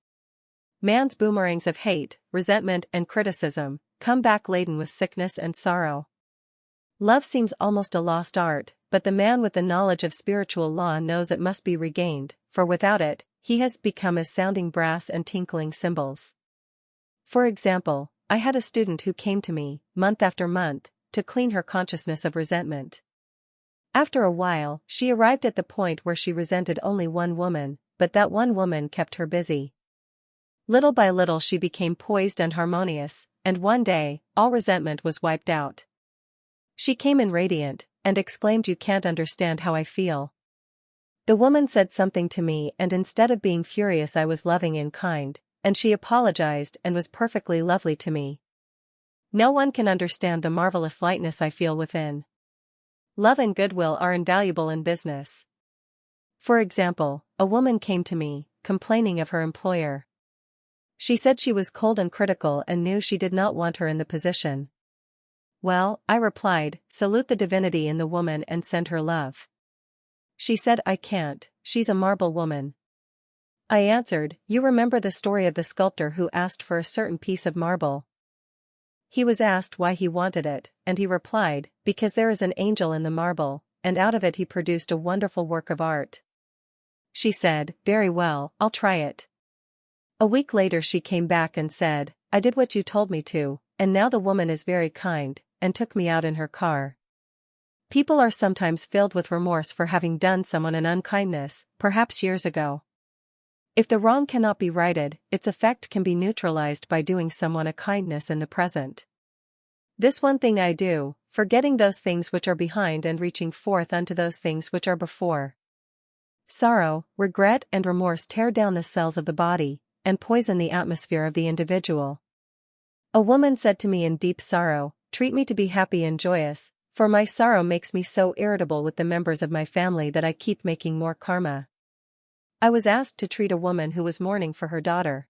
Man's boomerangs of hate, resentment and criticism, come back laden with sickness and sorrow. Love seems almost a lost art, but the man with the knowledge of spiritual law knows it must be regained, for without it, he has become as sounding brass and tinkling cymbals. For example, I had a student who came to me, month after month, to clean her consciousness of resentment. After a while, she arrived at the point where she resented only one woman, but that one woman kept her busy. Little by little she became poised and harmonious, and one day, all resentment was wiped out. She came in radiant, and exclaimed, "You can't understand how I feel." The woman said something to me and instead of being furious I was loving and kind, and she apologized and was perfectly lovely to me. No one can understand the marvelous lightness I feel within. Love and goodwill are invaluable in business. For example, a woman came to me, complaining of her employer. She said she was cold and critical and knew she did not want her in the position. Well, I replied, salute the divinity in the woman and send her love. She said, I can't, she's a marble woman. I answered, you remember the story of the sculptor who asked for a certain piece of marble. He was asked why he wanted it, and he replied, because there is an angel in the marble, and out of it he produced a wonderful work of art. She said, very well, I'll try it. A week later she came back and said, I did what you told me to, and now the woman is very kind, and took me out in her car. People are sometimes filled with remorse for having done someone an unkindness, perhaps years ago. If the wrong cannot be righted, its effect can be neutralized by doing someone a kindness in the present. This one thing I do, forgetting those things which are behind and reaching forth unto those things which are before. Sorrow, regret and remorse tear down the cells of the body, and poison the atmosphere of the individual. A woman said to me in deep sorrow, treat me to be happy and joyous, for my sorrow makes me so irritable with the members of my family that I keep making more karma. I was asked to treat a woman who was mourning for her daughter.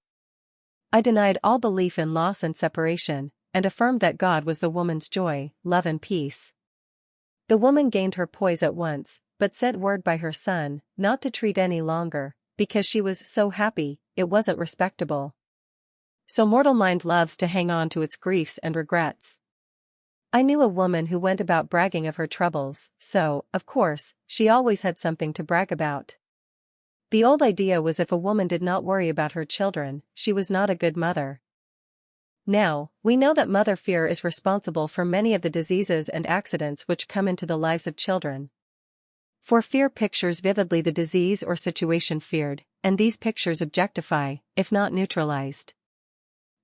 I denied all belief in loss and separation, and affirmed that God was the woman's joy, love and peace. The woman gained her poise at once, but sent word by her son, not to treat any longer, because she was so happy, it wasn't respectable. So mortal mind loves to hang on to its griefs and regrets. I knew a woman who went about bragging of her troubles, so, of course, she always had something to brag about. The old idea was if a woman did not worry about her children, she was not a good mother. Now, we know that mother fear is responsible for many of the diseases and accidents which come into the lives of children. For fear pictures vividly the disease or situation feared, and these pictures objectify, if not neutralized.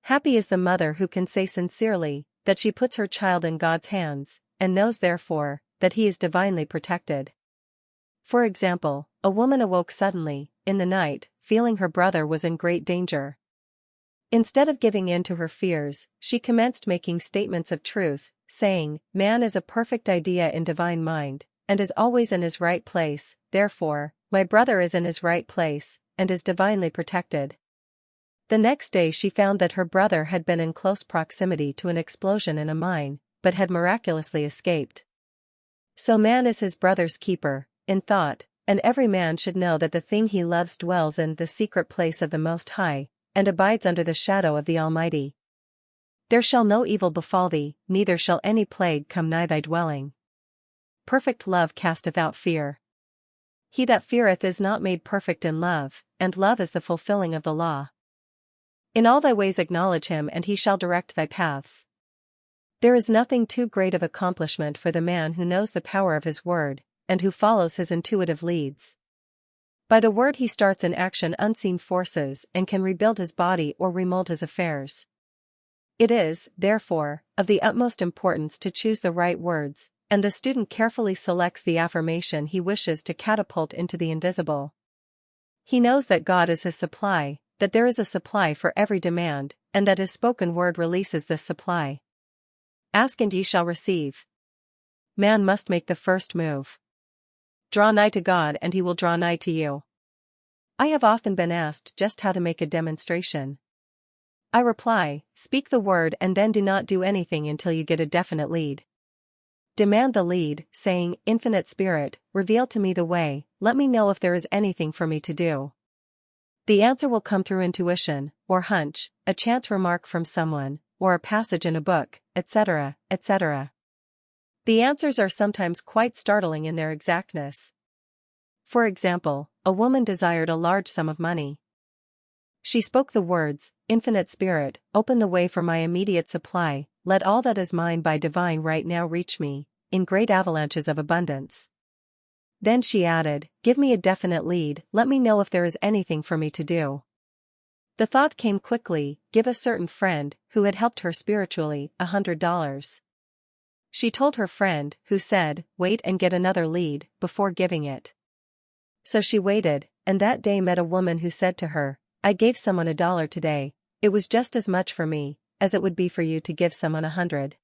Happy is the mother who can say sincerely that she puts her child in God's hands, and knows therefore that he is divinely protected. For example, a woman awoke suddenly, in the night, feeling her brother was in great danger. Instead of giving in to her fears, she commenced making statements of truth, saying, man is a perfect idea in divine mind, and is always in his right place, therefore, my brother is in his right place, and is divinely protected. The next day she found that her brother had been in close proximity to an explosion in a mine, but had miraculously escaped. So man is his brother's keeper, in thought, and every man should know that the thing he loves dwells in the secret place of the Most High, and abides under the shadow of the Almighty. There shall no evil befall thee, neither shall any plague come nigh thy dwelling. Perfect love casteth out fear. He that feareth is not made perfect in love, and love is the fulfilling of the law. In all thy ways acknowledge him and he shall direct thy paths. There is nothing too great of accomplishment for the man who knows the power of his word, and who follows his intuitive leads. By the word he starts in action unseen forces and can rebuild his body or remold his affairs. It is, therefore, of the utmost importance to choose the right words, and the student carefully selects the affirmation he wishes to catapult into the invisible. He knows that God is his supply, that there is a supply for every demand, and that his spoken word releases this supply. Ask and ye shall receive. Man must make the first move. Draw nigh to God and he will draw nigh to you. I have often been asked just how to make a demonstration. I reply, speak the word and then do not do anything until you get a definite lead. Demand the lead, saying, Infinite Spirit, reveal to me the way, let me know if there is anything for me to do. The answer will come through intuition, or hunch, a chance remark from someone, or a passage in a book, etc., etc. The answers are sometimes quite startling in their exactness. For example, a woman desired a large sum of money. She spoke the words, Infinite Spirit, open the way for my immediate supply, let all that is mine by divine right now reach me, in great avalanches of abundance. Then she added, give me a definite lead, let me know if there is anything for me to do. The thought came quickly, give a certain friend, who had helped her spiritually, $100. She told her friend, who said, wait and get another lead, before giving it. So she waited, and that day met a woman who said to her, I gave someone $1 today, it was just as much for me, as it would be for you to give someone 100.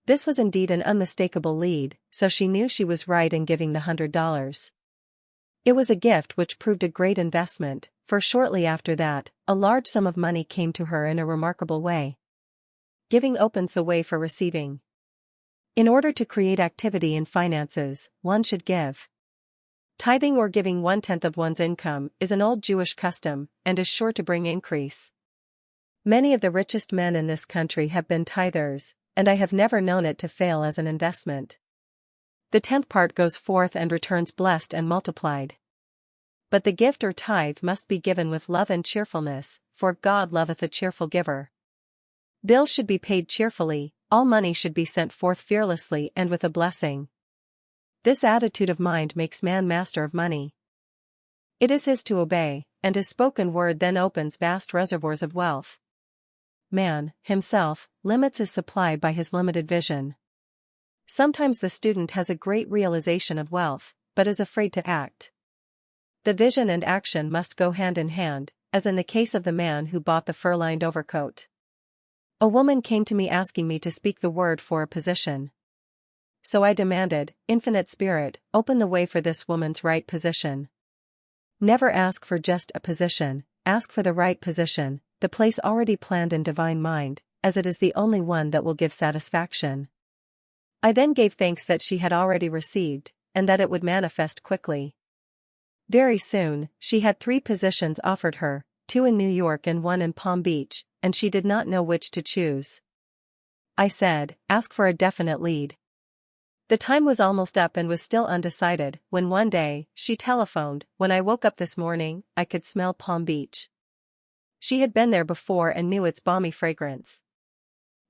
This was indeed an unmistakable lead, so she knew she was right in giving the $100. It was a gift which proved a great investment, for shortly after that, a large sum of money came to her in a remarkable way. Giving opens the way for receiving. In order to create activity in finances, one should give. Tithing or giving 1/10 of one's income is an old Jewish custom and is sure to bring increase. Many of the richest men in this country have been tithers, and I have never known it to fail as an investment. The 10th part goes forth and returns blessed and multiplied. But the gift or tithe must be given with love and cheerfulness, for God loveth a cheerful giver. Bills should be paid cheerfully, all money should be sent forth fearlessly and with a blessing. This attitude of mind makes man master of money. It is his to obey, and his spoken word then opens vast reservoirs of wealth. Man, himself, limits his supply by his limited vision. Sometimes the student has a great realization of wealth, but is afraid to act. The vision and action must go hand in hand, as in the case of the man who bought the fur-lined overcoat. A woman came to me asking me to speak the word for a position. So I demanded, Infinite Spirit, open the way for this woman's right position. Never ask for just a position, ask for the right position, the place already planned in divine mind, as it is the only one that will give satisfaction. I then gave thanks that she had already received, and that it would manifest quickly. Very soon, she had 3 positions offered her, 2 in New York and 1 in Palm Beach, and she did not know which to choose. I said, ask for a definite lead. The time was almost up and was still undecided, when one day, she telephoned, when I woke up this morning, I could smell Palm Beach. She had been there before and knew its balmy fragrance.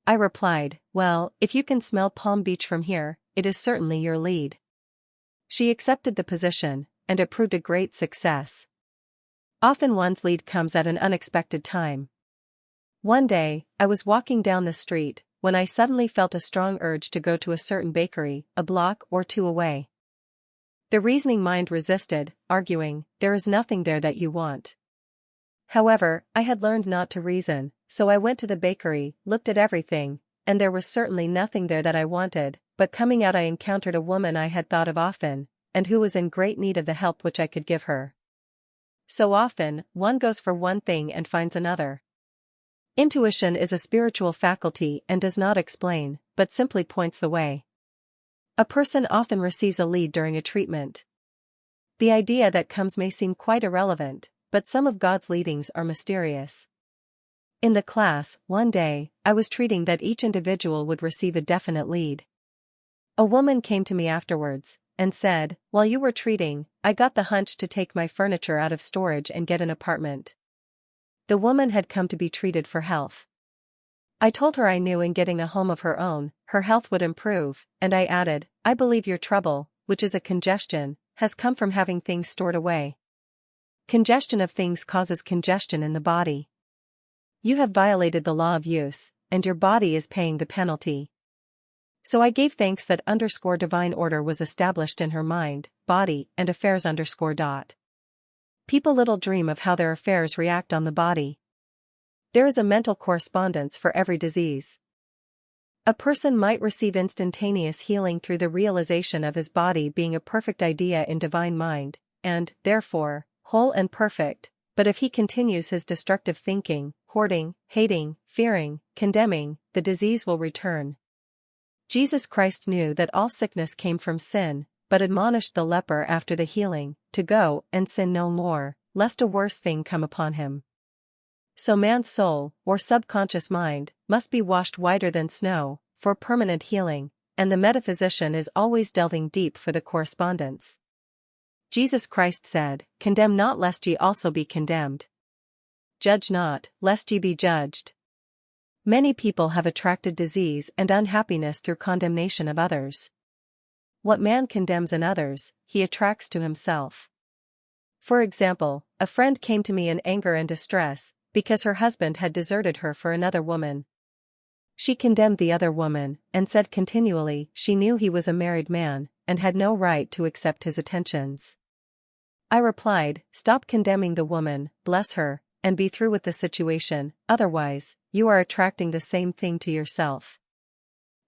I replied, well, if you can smell Palm Beach from here, it is certainly your lead. She accepted the position, and it proved a great success. Often one's lead comes at an unexpected time. One day, I was walking down the street, when I suddenly felt a strong urge to go to a certain bakery, a block or 2 away. The reasoning mind resisted, arguing, there is nothing there that you want. However, I had learned not to reason, so I went to the bakery, looked at everything, and there was certainly nothing there that I wanted, but coming out I encountered a woman I had thought of often, and who was in great need of the help which I could give her. So often, one goes for one thing and finds another. Intuition is a spiritual faculty and does not explain, but simply points the way. A person often receives a lead during a treatment. The idea that comes may seem quite irrelevant, but some of God's leadings are mysterious. In the class, one day, I was treating that each individual would receive a definite lead. A woman came to me afterwards, and said, while you were treating, I got the hunch to take my furniture out of storage and get an apartment. The woman had come to be treated for health. I told her I knew in getting a home of her own, her health would improve, and I added, I believe your trouble, which is a congestion, has come from having things stored away. Congestion of things causes congestion in the body. You have violated the law of use, and your body is paying the penalty. So I gave thanks that _divine order was established in her mind, body, and affairs _. People little dream of how their affairs react on the body. There is a mental correspondence for every disease. A person might receive instantaneous healing through the realization of his body being a perfect idea in divine mind, and, therefore, whole and perfect, but if he continues his destructive thinking, hoarding, hating, fearing, condemning, the disease will return. Jesus Christ knew that all sickness came from sin, but admonished the leper after the healing, to go and sin no more, lest a worse thing come upon him. So man's soul, or subconscious mind, must be washed whiter than snow, for permanent healing, and the metaphysician is always delving deep for the correspondence. Jesus Christ said, condemn not lest ye also be condemned. Judge not, lest ye be judged. Many people have attracted disease and unhappiness through condemnation of others. What man condemns in others, he attracts to himself. For example, a friend came to me in anger and distress, because her husband had deserted her for another woman. She condemned the other woman, and said continually she knew he was a married man, and had no right to accept his attentions. I replied, stop condemning the woman, bless her, and be through with the situation, otherwise, you are attracting the same thing to yourself.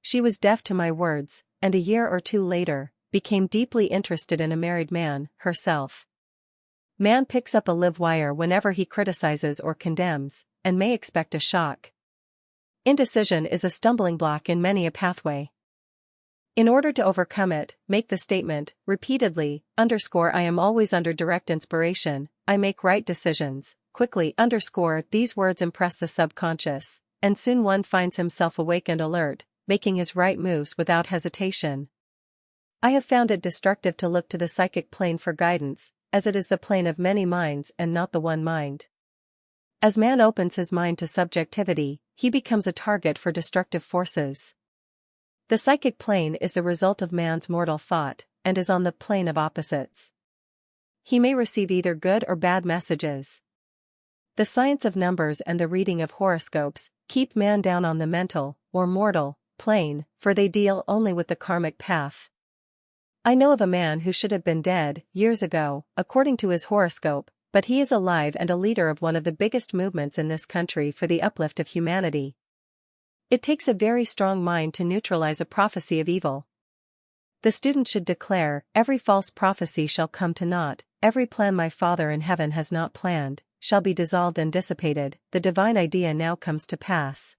She was deaf to my words, and a year or 2 later, became deeply interested in a married man, herself. Man picks up a live wire whenever he criticizes or condemns, and may expect a shock. Indecision is a stumbling block in many a pathway. In order to overcome it, make the statement, repeatedly, I am always under direct inspiration, I make right decisions, quickly, these words impress the subconscious, and soon one finds himself awake and alert, making his right moves without hesitation. I have found it destructive to look to the psychic plane for guidance, as it is the plane of many minds and not the one mind. As man opens his mind to subjectivity, he becomes a target for destructive forces. The psychic plane is the result of man's mortal thought, and is on the plane of opposites. He may receive either good or bad messages. The science of numbers and the reading of horoscopes keep man down on the mental, or mortal, plane, for they deal only with the karmic path. I know of a man who should have been dead years ago, according to his horoscope, but he is alive and a leader of one of the biggest movements in this country for the uplift of humanity. It takes a very strong mind to neutralize a prophecy of evil. The student should declare, every false prophecy shall come to naught, every plan my Father in heaven has not planned, shall be dissolved and dissipated, the divine idea now comes to pass.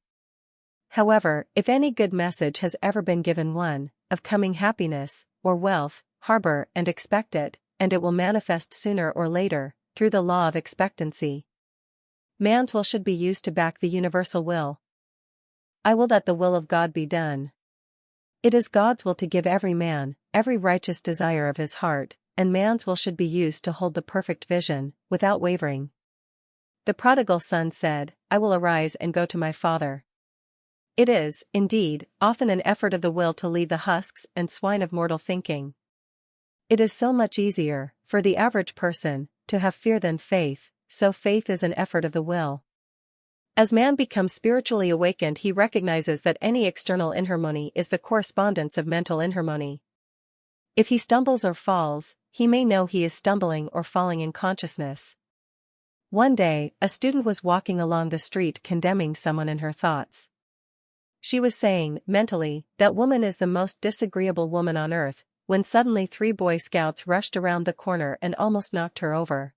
However, if any good message has ever been given one, of coming happiness, or wealth, harbor and expect it, and it will manifest sooner or later, through the law of expectancy. Man's will should be used to back the universal will. I will that the will of God be done. It is God's will to give every man every righteous desire of his heart, and man's will should be used to hold the perfect vision, without wavering. The prodigal son said, I will arise and go to my father. It is, indeed, often an effort of the will to lead the husks and swine of mortal thinking. It is so much easier, for the average person, to have fear than faith, so faith is an effort of the will. As man becomes spiritually awakened, he recognizes that any external inharmony is the correspondence of mental inharmony. If he stumbles or falls, he may know he is stumbling or falling in consciousness. One day, a student was walking along the street condemning someone in her thoughts. She was saying, mentally, that woman is the most disagreeable woman on earth, when suddenly 3 Boy Scouts rushed around the corner and almost knocked her over.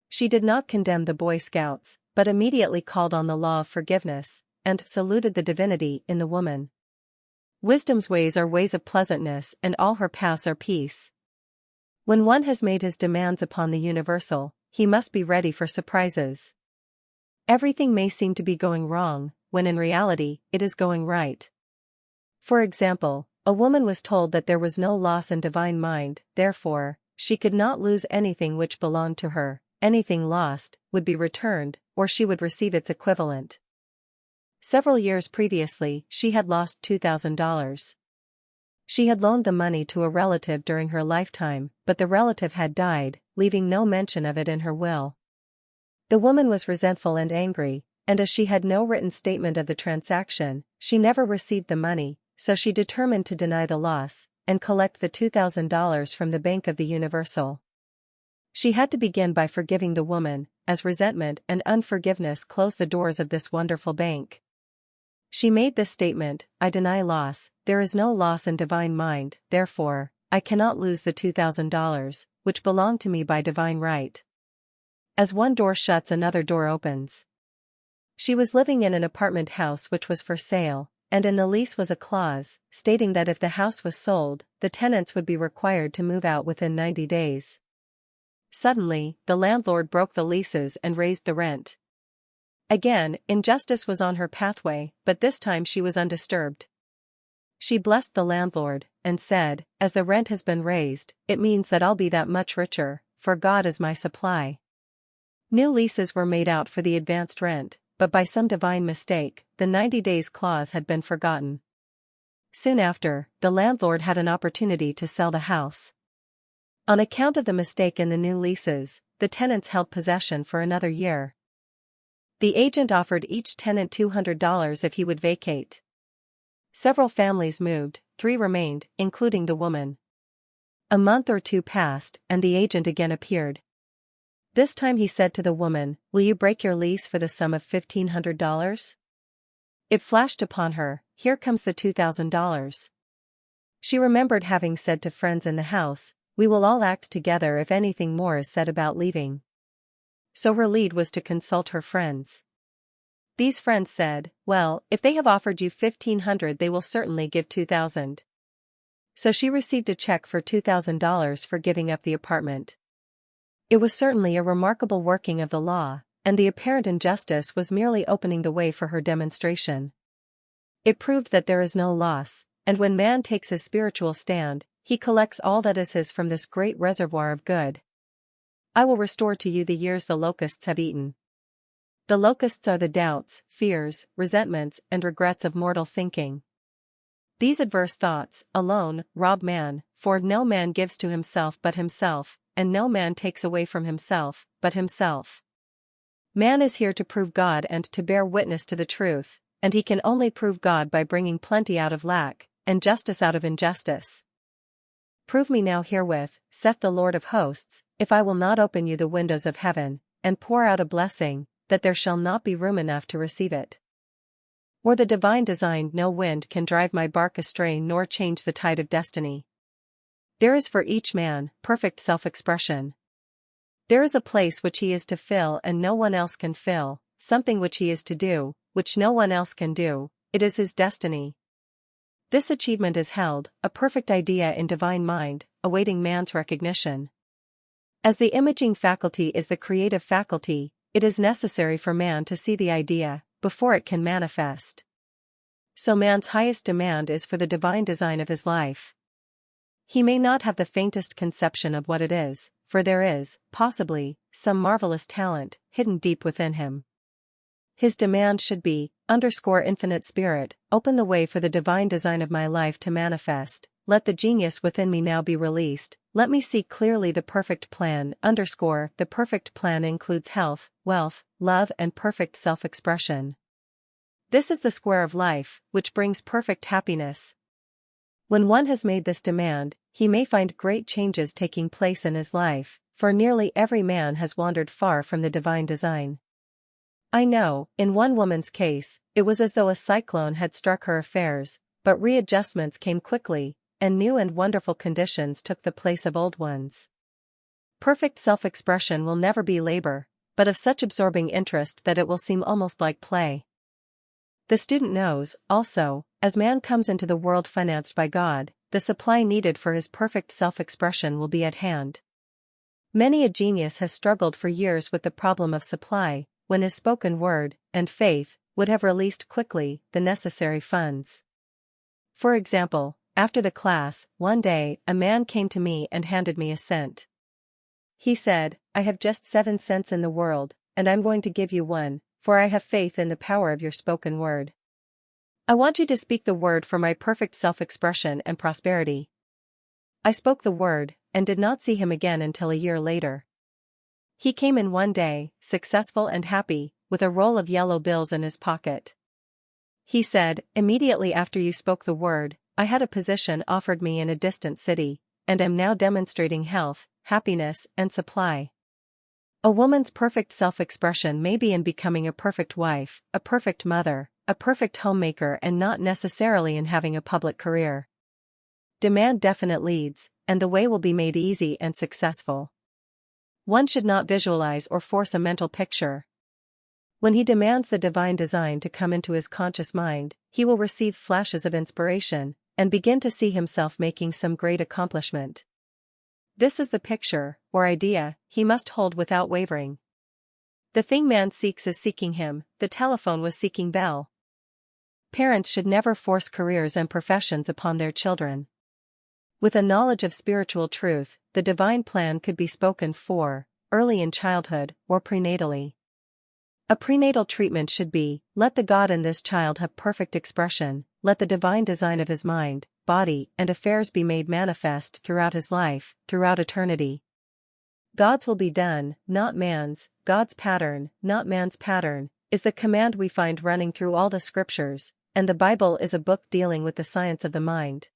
She did not condemn the Boy Scouts, but immediately called on the law of forgiveness, and saluted the divinity in the woman. Wisdom's ways are ways of pleasantness, and all her paths are peace. When one has made his demands upon the universal, he must be ready for surprises. Everything may seem to be going wrong, when in reality, it is going right. For example, a woman was told that there was no loss in divine mind, therefore, she could not lose anything which belonged to her. Anything lost would be returned, or she would receive its equivalent. Several years previously, she had lost $2,000. She had loaned the money to a relative during her lifetime, but the relative had died, leaving no mention of it in her will. The woman was resentful and angry, and as she had no written statement of the transaction, she never received the money, so she determined to deny the loss, and collect the $2,000 from the Bank of the Universal. She had to begin by forgiving the woman, as resentment and unforgiveness closed the doors of this wonderful bank. She made this statement, I deny loss, there is no loss in divine mind, therefore, I cannot lose the $2,000, which belong to me by divine right. As one door shuts, another door opens. She was living in an apartment house which was for sale, and in the lease was a clause, stating that if the house was sold, the tenants would be required to move out within 90 days. Suddenly, the landlord broke the leases and raised the rent. Again, injustice was on her pathway, but this time she was undisturbed. She blessed the landlord, and said, as the rent has been raised, it means that I'll be that much richer, for God is my supply. New leases were made out for the advanced rent, but by some divine mistake, the 90 days clause had been forgotten. Soon after, the landlord had an opportunity to sell the house. On account of the mistake in the new leases, the tenants held possession for another year. The agent offered each tenant $200 if he would vacate. Several families moved, 3 remained, including the woman. A month or 2 passed, and the agent again appeared. This time he said to the woman, will you break your lease for the sum of $1,500? It flashed upon her, here comes the $2,000. She remembered having said to friends in the house, we will all act together if anything more is said about leaving. So her lead was to consult her friends. These friends said, well, if they have offered you $1,500 they will certainly give $2,000. So she received a check for $2,000 for giving up the apartment. It was certainly a remarkable working of the law, and the apparent injustice was merely opening the way for her demonstration. It proved that there is no loss, and when man takes his spiritual stand, he collects all that is his from this great reservoir of good. I will restore to you the years the locusts have eaten. The locusts are the doubts, fears, resentments, and regrets of mortal thinking. These adverse thoughts, alone, rob man, for no man gives to himself but himself, and no man takes away from himself, but himself. Man is here to prove God and to bear witness to the truth, and he can only prove God by bringing plenty out of lack, and justice out of injustice. Prove me now herewith, saith the Lord of hosts, if I will not open you the windows of heaven, and pour out a blessing, that there shall not be room enough to receive it. Or the divine design, no wind can drive my bark astray nor change the tide of destiny. There is for each man perfect self-expression. There is a place which he is to fill and no one else can fill, something which he is to do, which no one else can do, it is his destiny. This achievement is held, a perfect idea in divine mind, awaiting man's recognition. As the imaging faculty is the creative faculty, it is necessary for man to see the idea, before it can manifest. So man's highest demand is for the divine design of his life. He may not have the faintest conception of what it is, for there is, possibly, some marvelous talent, hidden deep within him. His demand should be, _infinite spirit, open the way for the divine design of my life to manifest, let the genius within me now be released, let me see clearly the perfect plan, _the perfect plan includes health, wealth, love and perfect self-expression. This is the square of life, which brings perfect happiness. When one has made this demand, he may find great changes taking place in his life, for nearly every man has wandered far from the divine design. I know, in one woman's case, it was as though a cyclone had struck her affairs, but readjustments came quickly, and new and wonderful conditions took the place of old ones. Perfect self-expression will never be labor, but of such absorbing interest that it will seem almost like play. The student knows, also, as man comes into the world financed by God, the supply needed for his perfect self-expression will be at hand. Many a genius has struggled for years with the problem of supply, when his spoken word, and faith, would have released quickly the necessary funds. For example, after the class, one day, a man came to me and handed me a cent. He said, I have just 7 cents in the world, and I'm going to give you one, for I have faith in the power of your spoken word. I want you to speak the word for my perfect self-expression and prosperity. I spoke the word, and did not see him again until a year later. He came in one day, successful and happy, with a roll of yellow bills in his pocket. He said, immediately after you spoke the word, I had a position offered me in a distant city, and am now demonstrating health, happiness, and supply. A woman's perfect self-expression may be in becoming a perfect wife, a perfect mother, a perfect homemaker, and not necessarily in having a public career. Demand definite leads, and the way will be made easy and successful. One should not visualize or force a mental picture. When he demands the divine design to come into his conscious mind, he will receive flashes of inspiration, and begin to see himself making some great accomplishment. This is the picture, or idea, he must hold without wavering. The thing man seeks is seeking him, the telephone was seeking Bell. Parents should never force careers and professions upon their children. With a knowledge of spiritual truth, the divine plan could be spoken for, early in childhood, or prenatally. A prenatal treatment should be, let the God in this child have perfect expression, let the divine design of his mind, body, and affairs be made manifest throughout his life, throughout eternity. God's will be done, not man's, God's pattern, not man's pattern, is the command we find running through all the scriptures, and the Bible is a book dealing with the science of the mind.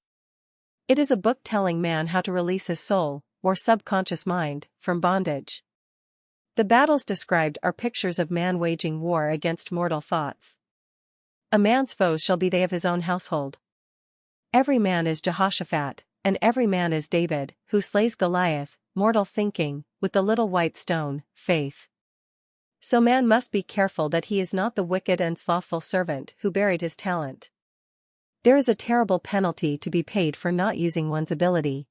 It is a book telling man how to release his soul, or subconscious mind, from bondage. The battles described are pictures of man waging war against mortal thoughts. A man's foes shall be they of his own household. Every man is Jehoshaphat, and every man is David, who slays Goliath, mortal thinking, with the little white stone, faith. So man must be careful that he is not the wicked and slothful servant who buried his talent. There is a terrible penalty to be paid for not using one's ability.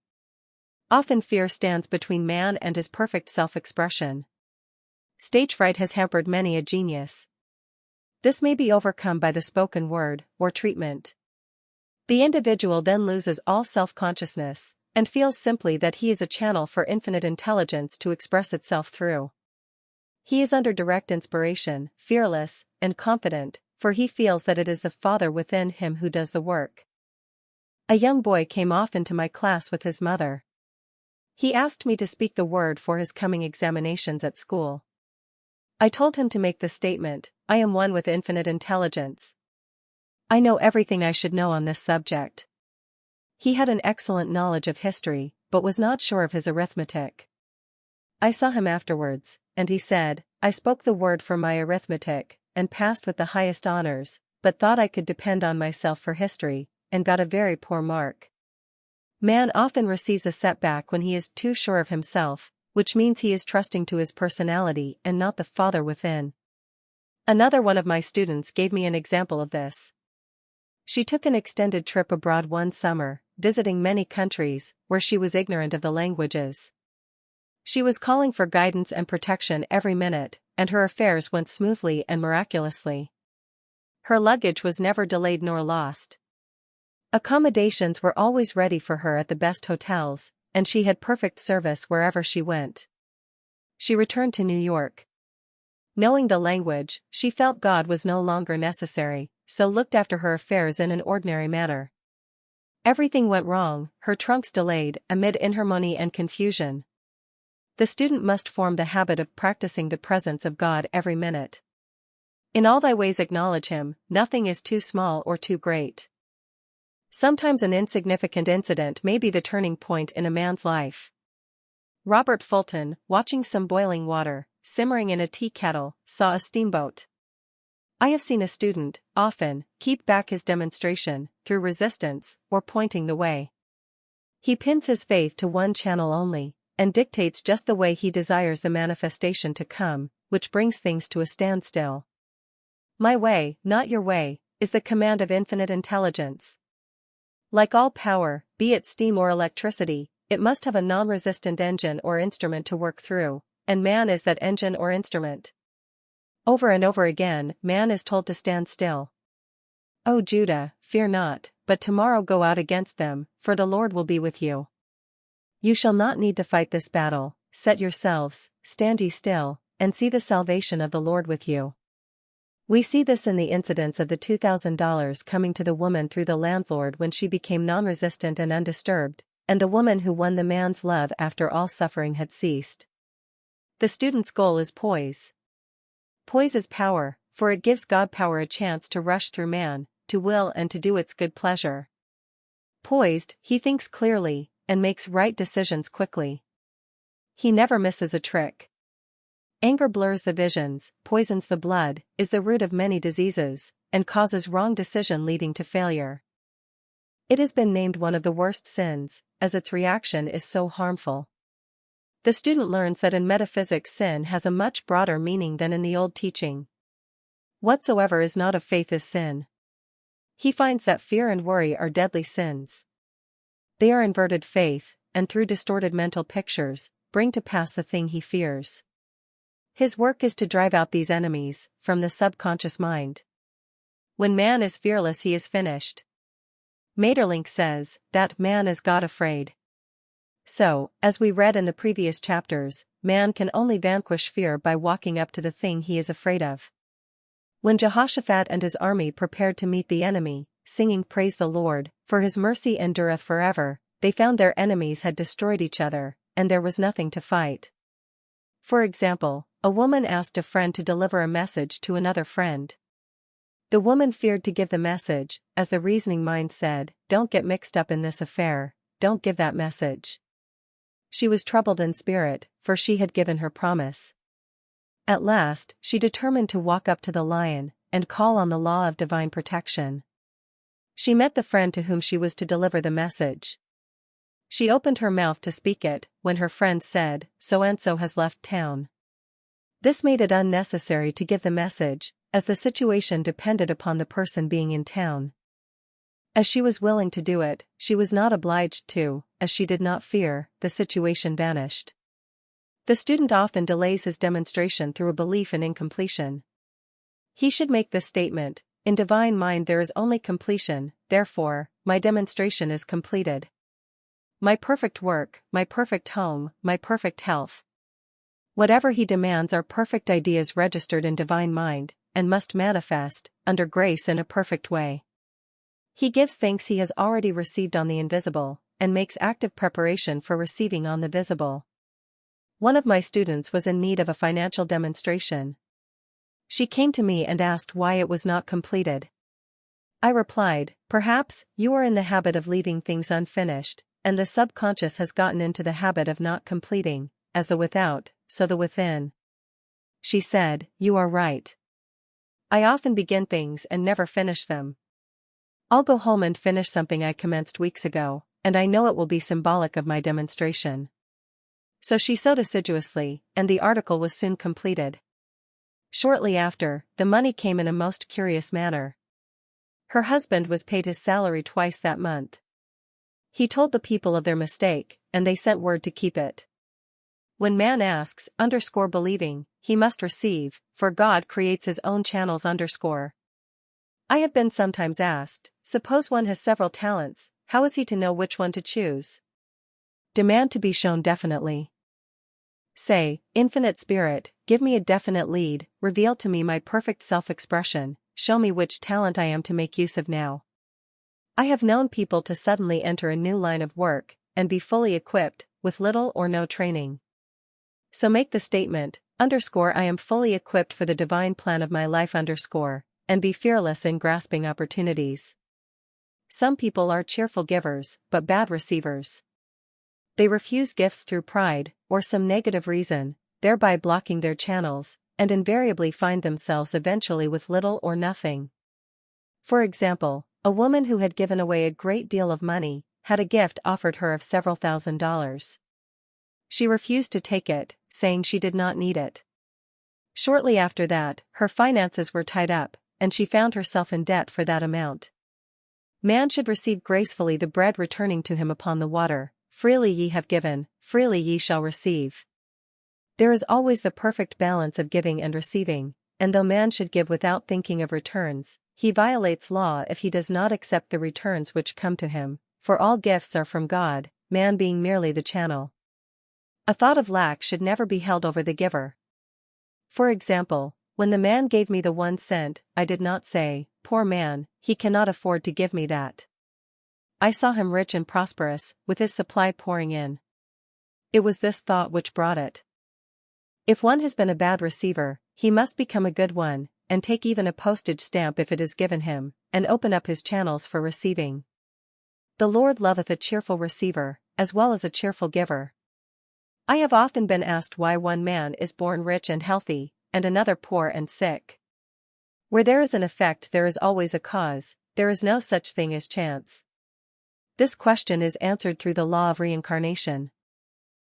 Often fear stands between man and his perfect self-expression. Stage fright has hampered many a genius. This may be overcome by the spoken word, or treatment. The individual then loses all self-consciousness, and feels simply that he is a channel for infinite intelligence to express itself through. He is under direct inspiration, fearless, and confident, for he feels that it is the Father within him who does the work. A young boy came often to my class with his mother. He asked me to speak the word for his coming examinations at school. I told him to make the statement, "I am one with infinite intelligence. I know everything I should know on this subject." He had an excellent knowledge of history, but was not sure of his arithmetic. I saw him afterwards, and he said, "I spoke the word for my arithmetic, and passed with the highest honors, but thought I could depend on myself for history, and got a very poor mark." Man often receives a setback when he is too sure of himself, which means he is trusting to his personality and not the Father within. Another one of my students gave me an example of this. She took an extended trip abroad one summer, visiting many countries, where she was ignorant of the languages. She was calling for guidance and protection every minute, and her affairs went smoothly and miraculously. Her luggage was never delayed nor lost. Accommodations were always ready for her at the best hotels, and she had perfect service wherever she went. She returned to New York. Knowing the language, she felt God was no longer necessary, so looked after her affairs in an ordinary manner. Everything went wrong, her trunks delayed, amid inharmony and confusion. The student must form the habit of practicing the presence of God every minute. In all thy ways acknowledge him, nothing is too small or too great. Sometimes an insignificant incident may be the turning point in a man's life. Robert Fulton, watching some boiling water, simmering in a tea kettle, saw a steamboat. I have seen a student, often, keep back his demonstration, through resistance, or pointing the way. He pins his faith to one channel only, and dictates just the way he desires the manifestation to come, which brings things to a standstill. My way, not your way, is the command of infinite intelligence. Like all power, be it steam or electricity, it must have a non-resistant engine or instrument to work through, and man is that engine or instrument. Over and over again, man is told to stand still. O Judah, fear not, but tomorrow go out against them, for the Lord will be with you. You shall not need to fight this battle, set yourselves, stand ye still, and see the salvation of the Lord with you. We see this in the incidents of the $2,000 coming to the woman through the landlord when she became non-resistant and undisturbed, and the woman who won the man's love after all suffering had ceased. The student's goal is poise. Poise is power, for it gives God power a chance to rush through man, to will and to do its good pleasure. Poised, he thinks clearly, and makes right decisions quickly. He never misses a trick. Anger blurs the visions, poisons the blood, is the root of many diseases, and causes wrong decision leading to failure. It has been named one of the worst sins, as its reaction is so harmful. The student learns that in metaphysics sin has a much broader meaning than in the old teaching. Whatsoever is not of faith is sin. He finds that fear and worry are deadly sins. They are inverted faith, and through distorted mental pictures, bring to pass the thing he fears. His work is to drive out these enemies, from the subconscious mind. When man is fearless he is finished. Maeterlinck says, that man is God-afraid. So, as we read in the previous chapters, man can only vanquish fear by walking up to the thing he is afraid of. When Jehoshaphat and his army prepared to meet the enemy, singing Praise the Lord, for his mercy endureth forever, they found their enemies had destroyed each other, and there was nothing to fight. For example, a woman asked a friend to deliver a message to another friend. The woman feared to give the message, as the reasoning mind said, "Don't get mixed up in this affair, don't give that message." She was troubled in spirit, for she had given her promise. At last, she determined to walk up to the lion, and call on the law of divine protection. She met the friend to whom she was to deliver the message. She opened her mouth to speak it, when her friend said, "So-and-so has left town." This made it unnecessary to give the message, as the situation depended upon the person being in town. As she was willing to do it, she was not obliged to, as she did not fear, the situation vanished. The student often delays his demonstration through a belief in incompletion. He should make this statement: in divine mind there is only completion, therefore, my demonstration is completed. My perfect work, my perfect home, my perfect health. Whatever he demands are perfect ideas registered in divine mind, and must manifest, under grace in a perfect way. He gives thanks he has already received on the invisible, and makes active preparation for receiving on the visible. One of my students was in need of a financial demonstration. She came to me and asked why it was not completed. I replied, perhaps you are in the habit of leaving things unfinished, and the subconscious has gotten into the habit of not completing, as the without, so the within. She said, you are right. I often begin things and never finish them. I'll go home and finish something I commenced weeks ago, and I know it will be symbolic of my demonstration. So she sewed assiduously, and the article was soon completed. Shortly after, the money came in a most curious manner. Her husband was paid his salary twice that month. He told the people of their mistake, and they sent word to keep it. When man asks, believing, he must receive, for God creates his own channels. I have been sometimes asked, suppose one has several talents, how is he to know which one to choose? Demand to be shown definitely. Say, Infinite Spirit, give me a definite lead, reveal to me my perfect self-expression, show me which talent I am to make use of now. I have known people to suddenly enter a new line of work, and be fully equipped, with little or no training. So make the statement, I am fully equipped for the divine plan of my life, and be fearless in grasping opportunities. Some people are cheerful givers, but bad receivers. They refuse gifts through pride, or some negative reason, thereby blocking their channels, and invariably find themselves eventually with little or nothing. For example, a woman who had given away a great deal of money, had a gift offered her of several $1,000s. She refused to take it, saying she did not need it. Shortly after that, her finances were tied up, and she found herself in debt for that amount. Man should receive gracefully the bread returning to him upon the water. Freely ye have given, freely ye shall receive. There is always the perfect balance of giving and receiving, and though man should give without thinking of returns, he violates law if he does not accept the returns which come to him, for all gifts are from God, man being merely the channel. A thought of lack should never be held over the giver. For example, when the man gave me the 1 cent, I did not say, poor man, he cannot afford to give me that. I saw him rich and prosperous, with his supply pouring in. It was this thought which brought it. If one has been a bad receiver, he must become a good one, and take even a postage stamp if it is given him, and open up his channels for receiving. The Lord loveth a cheerful receiver, as well as a cheerful giver. I have often been asked why one man is born rich and healthy, and another poor and sick. Where there is an effect there is always a cause, there is no such thing as chance. This question is answered through the law of reincarnation.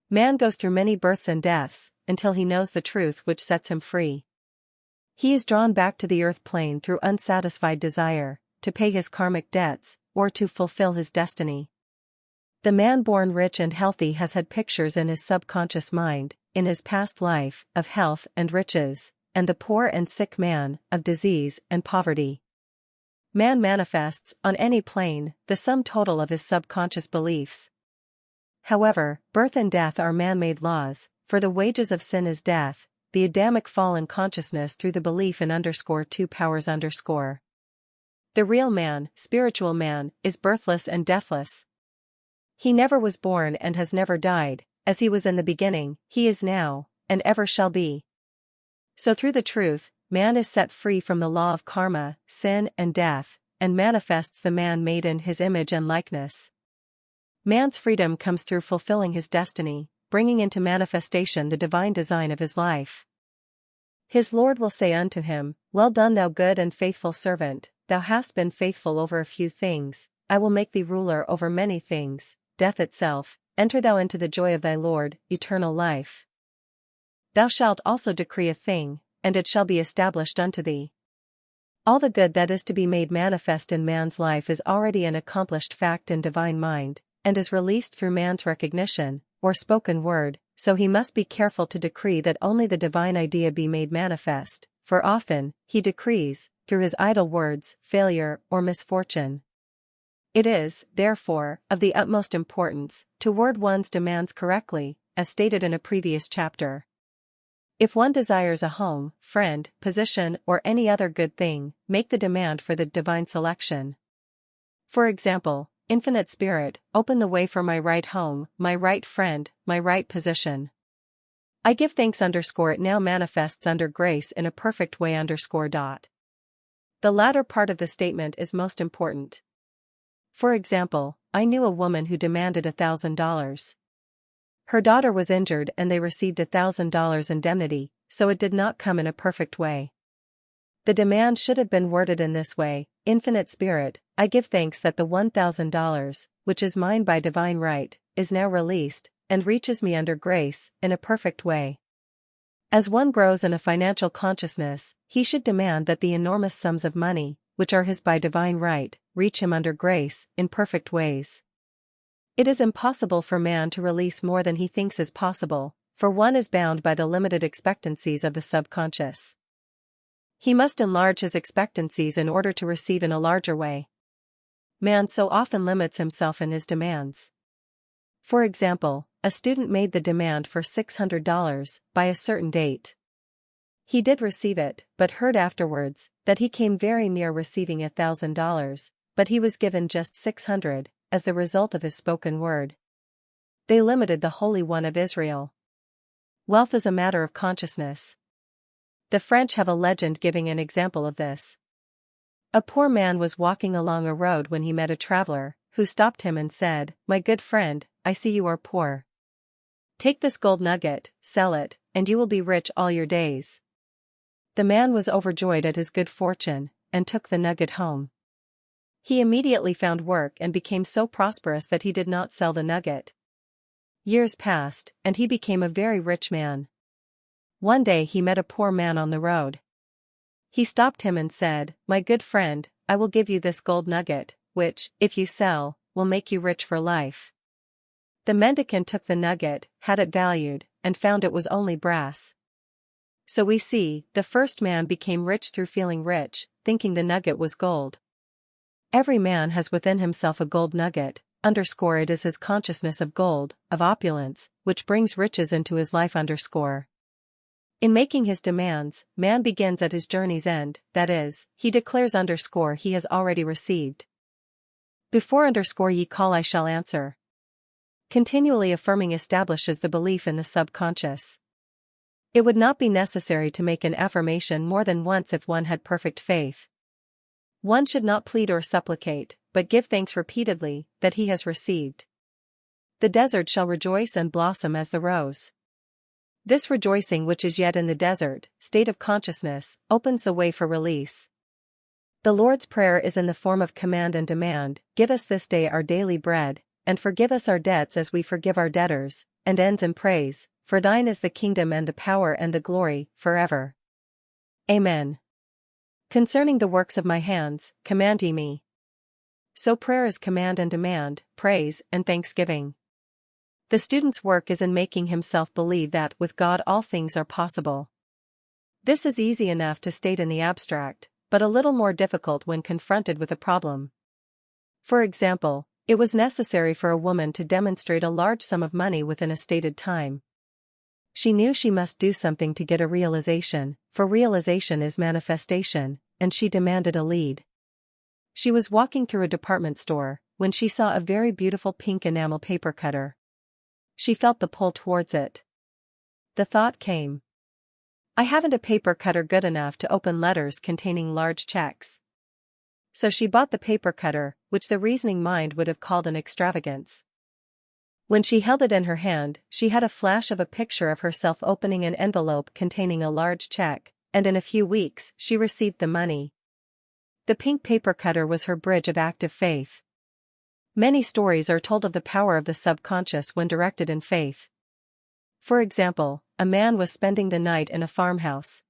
Man goes through many births and deaths, until he knows the truth which sets him free. He is drawn back to the earth plane through unsatisfied desire, to pay his karmic debts, or to fulfill his destiny. The man born rich and healthy has had pictures in his subconscious mind, in his past life, of health and riches, and the poor and sick man, of disease and poverty. Man manifests, on any plane, the sum total of his subconscious beliefs. However, birth and death are man-made laws, for the wages of sin is death, the Adamic fall in consciousness through the belief in _2 powers _. The real man, spiritual man, is birthless and deathless. He never was born and has never died, as he was in the beginning, he is now, and ever shall be. So through the truth, man is set free from the law of karma, sin and death, and manifests the man made in his image and likeness. Man's freedom comes through fulfilling his destiny, bringing into manifestation the divine design of his life. His Lord will say unto him, Well done, thou good and faithful servant, thou hast been faithful over a few things, I will make thee ruler over many things, death itself, enter thou into the joy of thy Lord, eternal life. Thou shalt also decree a thing, and it shall be established unto thee. All the good that is to be made manifest in man's life is already an accomplished fact in divine mind, and is released through man's recognition, or spoken word, so he must be careful to decree that only the divine idea be made manifest, for often, he decrees, through his idle words, failure or misfortune. It is, therefore, of the utmost importance, to word one's demands correctly, as stated in a previous chapter. If one desires a home, friend, position, or any other good thing, make the demand for the divine selection. For example, Infinite Spirit, open the way for my right home, my right friend, my right position. I give thanks _ it now manifests under grace in a perfect way _. The latter part of the statement is most important. For example, I knew a woman who demanded $1,000. Her daughter was injured and they received $1,000 indemnity, so it did not come in a perfect way. The demand should have been worded in this way: Infinite Spirit, I give thanks that the $1,000, which is mine by divine right, is now released, and reaches me under grace, in a perfect way. As one grows in a financial consciousness, he should demand that the enormous sums of money, which are his by divine right, reach him under grace, in perfect ways. It is impossible for man to release more than he thinks is possible, for one is bound by the limited expectancies of the subconscious. He must enlarge his expectancies in order to receive in a larger way. Man so often limits himself in his demands. For example, a student made the demand for $600 by a certain date. He did receive it, but heard afterwards that he came very near receiving $1,000, but he was given just $600, as the result of his spoken word. They limited the Holy One of Israel. Wealth is a matter of consciousness. The French have a legend giving an example of this. A poor man was walking along a road when he met a traveler, who stopped him and said, "My good friend, I see you are poor. Take this gold nugget, sell it, and you will be rich all your days." The man was overjoyed at his good fortune, and took the nugget home. He immediately found work and became so prosperous that he did not sell the nugget. Years passed, and he became a very rich man. One day he met a poor man on the road. He stopped him and said, "My good friend, I will give you this gold nugget, which, if you sell, will make you rich for life." The mendicant took the nugget, had it valued, and found it was only brass. So we see, the first man became rich through feeling rich, thinking the nugget was gold. Every man has within himself a gold nugget, _ it is his consciousness of gold, of opulence, which brings riches into his life _. In making his demands, man begins at his journey's end, that is, he declares _ he has already received. Before _ ye call I shall answer. Continually affirming establishes the belief in the subconscious. It would not be necessary to make an affirmation more than once if one had perfect faith. One should not plead or supplicate, but give thanks repeatedly, that he has received. The desert shall rejoice and blossom as the rose. This rejoicing, which is yet in the desert state of consciousness, opens the way for release. The Lord's Prayer is in the form of command and demand: give us this day our daily bread, and forgive us our debts as we forgive our debtors, and ends in praise, for thine is the kingdom and the power and the glory, forever. Amen. Concerning the works of my hands, command ye me. So prayer is command and demand, praise and thanksgiving. The student's work is in making himself believe that with God all things are possible. This is easy enough to state in the abstract, but a little more difficult when confronted with a problem. For example, it was necessary for a woman to demonstrate a large sum of money within a stated time. She knew she must do something to get a realization, for realization is manifestation, and she demanded a lead. She was walking through a department store, when she saw a very beautiful pink enamel paper cutter. She felt the pull towards it. The thought came, I haven't a paper cutter good enough to open letters containing large checks. So she bought the paper cutter, which the reasoning mind would have called an extravagance. When she held it in her hand, she had a flash of a picture of herself opening an envelope containing a large check, and in a few weeks she received the money. The pink paper cutter was her bridge of active faith. Many stories are told of the power of the subconscious when directed in faith. For example, a man was spending the night in a farmhouse.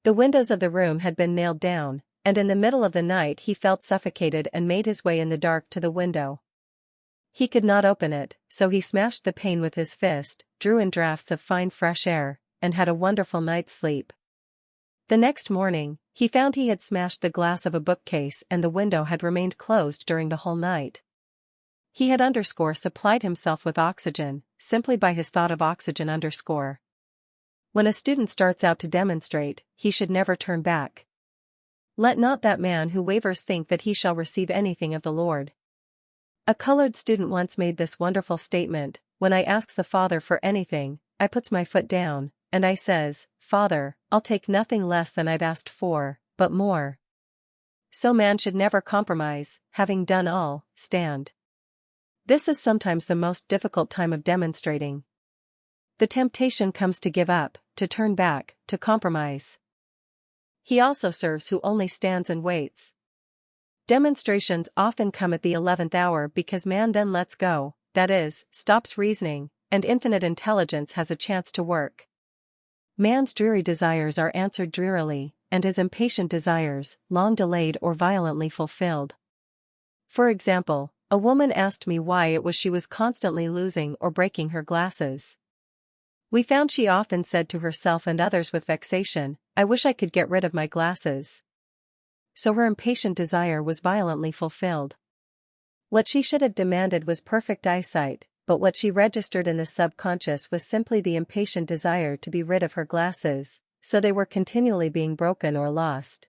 The windows of the room had been nailed down, and in the middle of the night he felt suffocated and made his way in the dark to the window. He could not open it, so he smashed the pane with his fist, drew in draughts of fine fresh air, and had a wonderful night's sleep. The next morning, he found he had smashed the glass of a bookcase and the window had remained closed during the whole night. He had supplied himself with oxygen, simply by his thought of oxygen. When a student starts out to demonstrate, he should never turn back. Let not that man who wavers think that he shall receive anything of the Lord. A colored student once made this wonderful statement: when I asks the Father for anything, I puts my foot down, and I says, Father, I'll take nothing less than I've asked for, but more. So man should never compromise, having done all, stand. This is sometimes the most difficult time of demonstrating. The temptation comes to give up, to turn back, to compromise. He also serves who only stands and waits. Demonstrations often come at the 11th hour because man then lets go, that is, stops reasoning, and infinite intelligence has a chance to work. Man's dreary desires are answered drearily, and his impatient desires, long delayed or violently fulfilled. For example, a woman asked me why it was she was constantly losing or breaking her glasses. We found she often said to herself and others with vexation, I wish I could get rid of my glasses. So her impatient desire was violently fulfilled. What she should have demanded was perfect eyesight, but what she registered in the subconscious was simply the impatient desire to be rid of her glasses, so they were continually being broken or lost.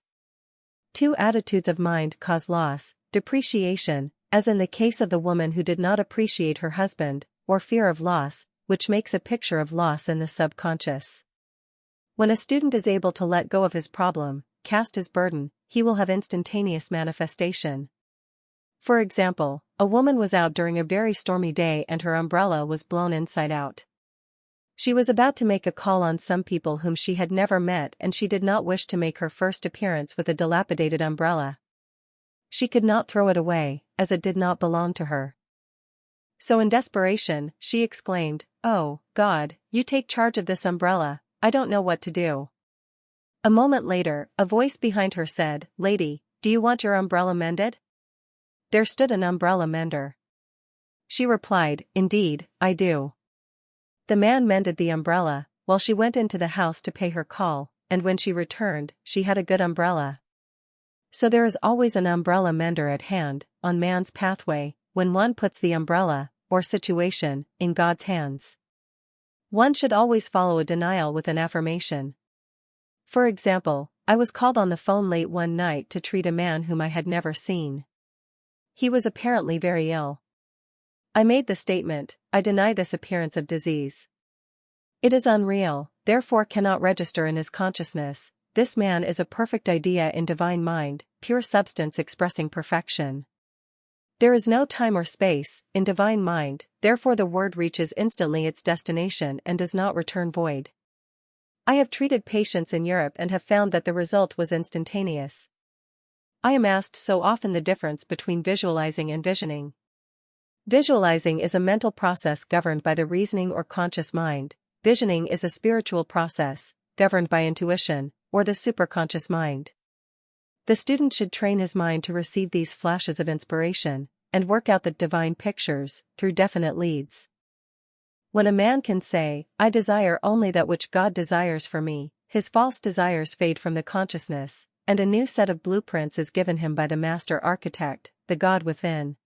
Two attitudes of mind cause loss: depreciation, as in the case of the woman who did not appreciate her husband, or fear of loss, which makes a picture of loss in the subconscious. When a student is able to let go of his problem, cast his burden, he will have instantaneous manifestation. For example, a woman was out during a very stormy day and her umbrella was blown inside out. She was about to make a call on some people whom she had never met and she did not wish to make her first appearance with a dilapidated umbrella. She could not throw it away, as it did not belong to her. So in desperation, she exclaimed, Oh, God, you take charge of this umbrella, I don't know what to do. A moment later, a voice behind her said, Lady, do you want your umbrella mended? There stood an umbrella mender. She replied, Indeed, I do. The man mended the umbrella, while she went into the house to pay her call, and when she returned, she had a good umbrella. So there is always an umbrella mender at hand, on man's pathway, when one puts the umbrella, or situation, in God's hands. One should always follow a denial with an affirmation. For example, I was called on the phone late one night to treat a man whom I had never seen. He was apparently very ill. I made the statement, I deny this appearance of disease. It is unreal, therefore cannot register in his consciousness. This man is a perfect idea in divine mind, pure substance expressing perfection. There is no time or space, in divine mind, therefore the word reaches instantly its destination and does not return void. I have treated patients in Europe and have found that the result was instantaneous. I am asked so often the difference between visualizing and visioning. Visualizing is a mental process governed by the reasoning or conscious mind. Visioning is a spiritual process, governed by intuition, or the superconscious mind. The student should train his mind to receive these flashes of inspiration, and work out the divine pictures, through definite leads. When a man can say, I desire only that which God desires for me, his false desires fade from the consciousness, and a new set of blueprints is given him by the master architect, the God within.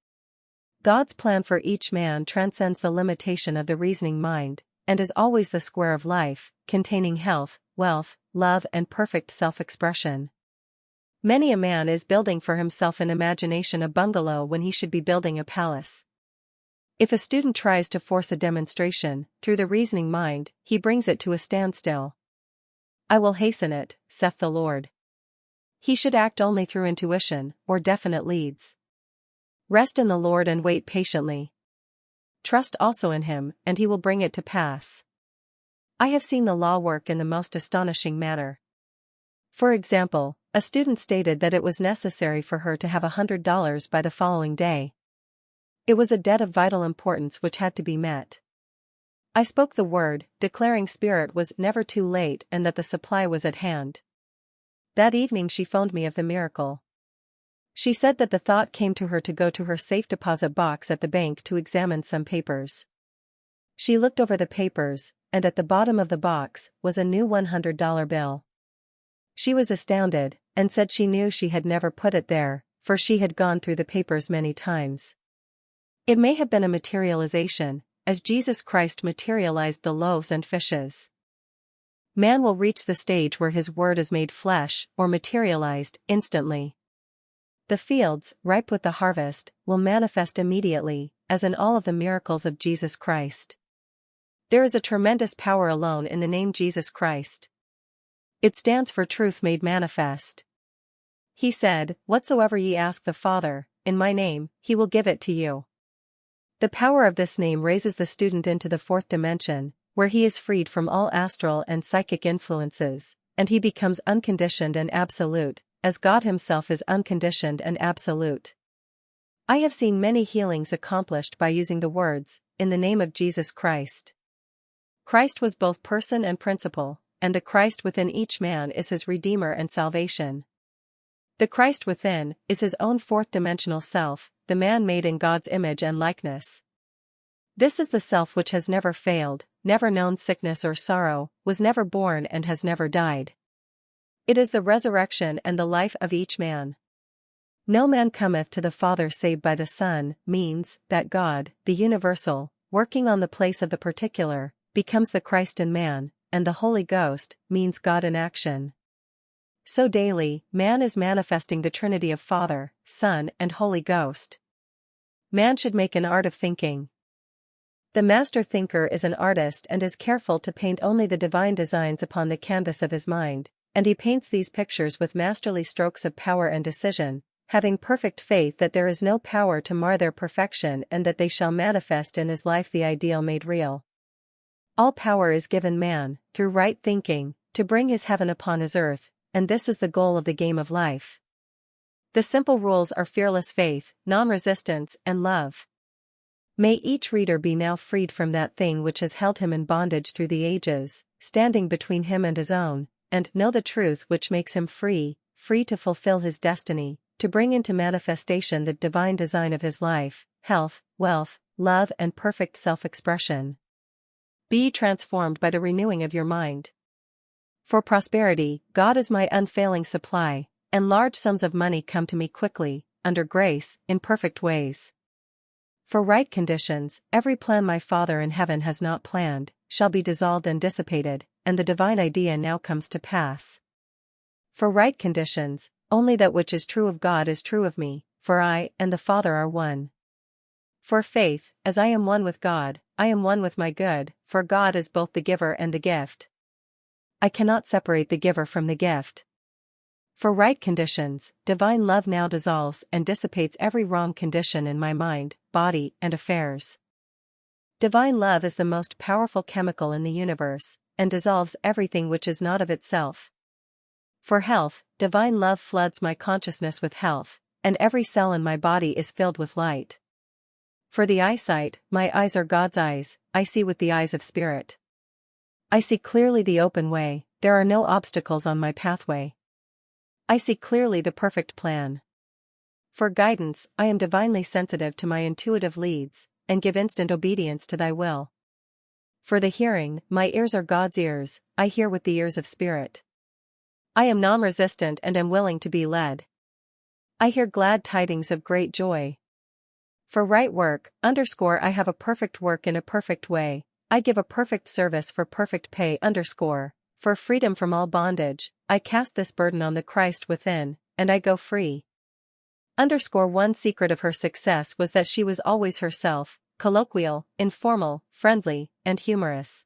God's plan for each man transcends the limitation of the reasoning mind, and is always the square of life, containing health, wealth, love and perfect self-expression. Many a man is building for himself in imagination a bungalow when he should be building a palace. If a student tries to force a demonstration, through the reasoning mind, he brings it to a standstill. I will hasten it, saith the Lord. He should act only through intuition, or definite leads. Rest in the Lord and wait patiently. Trust also in him, and he will bring it to pass. I have seen the law work in the most astonishing manner. For example, a student stated that it was necessary for her to have $100 by the following day. It was a debt of vital importance which had to be met. I spoke the word, declaring spirit was never too late and that the supply was at hand. That evening she phoned me of the miracle. She said that the thought came to her to go to her safe deposit box at the bank to examine some papers. She looked over the papers, and at the bottom of the box was a new $100 bill. She was astounded, and said she knew she had never put it there, for she had gone through the papers many times. It may have been a materialization, as Jesus Christ materialized the loaves and fishes. Man will reach the stage where his word is made flesh or materialized instantly. The fields, ripe with the harvest, will manifest immediately, as in all of the miracles of Jesus Christ. There is a tremendous power alone in the name Jesus Christ. It stands for truth made manifest. He said, "Whatsoever ye ask the Father, in my name, he will give it to you." The power of this name raises the student into the fourth dimension, where he is freed from all astral and psychic influences, and he becomes unconditioned and absolute, as God himself is unconditioned and absolute. I have seen many healings accomplished by using the words, "in the name of Jesus Christ." Christ was both person and principle, and the Christ within each man is his Redeemer and salvation. The Christ within is his own fourth-dimensional self, the man made in God's image and likeness. This is the self which has never failed, never known sickness or sorrow, was never born and has never died. It is the resurrection and the life of each man. No man cometh to the Father save by the Son, means that God, the universal, working on the place of the particular, becomes the Christ in man, and the Holy Ghost, means God in action. So daily, man is manifesting the Trinity of Father, Son, and Holy Ghost. Man should make an art of thinking. The master thinker is an artist and is careful to paint only the divine designs upon the canvas of his mind, and he paints these pictures with masterly strokes of power and decision, having perfect faith that there is no power to mar their perfection and that they shall manifest in his life the ideal made real. All power is given man, through right thinking, to bring his heaven upon his earth, and this is the goal of the game of life. The simple rules are fearless faith, non-resistance, and love. May each reader be now freed from that thing which has held him in bondage through the ages, standing between him and his own, and know the truth which makes him free, free to fulfill his destiny, to bring into manifestation the divine design of his life, health, wealth, love, and perfect self-expression. Be transformed by the renewing of your mind. For prosperity, God is my unfailing supply, and large sums of money come to me quickly, under grace, in perfect ways. For right conditions, every plan my Father in heaven has not planned, shall be dissolved and dissipated, and the divine idea now comes to pass. For right conditions, only that which is true of God is true of me, for I and the Father are one. For faith, as I am one with God, I am one with my good, for God is both the giver and the gift. I cannot separate the giver from the gift. For right conditions, divine love now dissolves and dissipates every wrong condition in my mind, body, and affairs. Divine love is the most powerful chemical in the universe, and dissolves everything which is not of itself. For health, divine love floods my consciousness with health, and every cell in my body is filled with light. For the eyesight, my eyes are God's eyes, I see with the eyes of spirit. I see clearly the open way, there are no obstacles on my pathway. I see clearly the perfect plan. For guidance, I am divinely sensitive to my intuitive leads, and give instant obedience to thy will. For the hearing, my ears are God's ears, I hear with the ears of spirit. I am non-resistant and am willing to be led. I hear glad tidings of great joy. For right work, I have a perfect work in a perfect way, I give a perfect service for perfect pay. For freedom from all bondage, I cast this burden on the Christ within, and I go free. One secret of her success was that she was always herself, colloquial, informal, friendly, and humorous.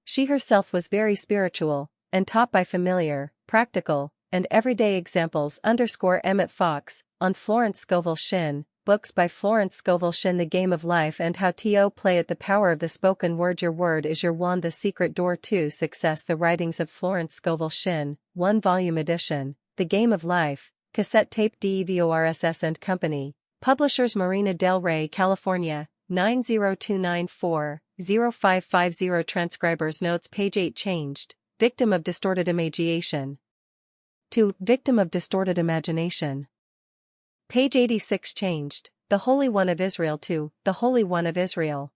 She herself was very spiritual, and taught by familiar, practical, and everyday examples. Emmett Fox, on Florence Scovel Shinn, books by Florence Scovel Shinn. The Game of Life and How to Play It. The Power of the Spoken Word. Your word is your wand. The Secret Door to Success. The Writings of Florence Scovel Shinn, 1-volume edition, The Game of Life, cassette tape. DEVORSS and Company, Publishers, Marina del Rey, California, 90294-0550. Transcriber's notes. Page 8. Changed, victim of distorted imagination. to victim of distorted imagination. Page 86 changed, the Holy One of Israel to the Holy One of Israel.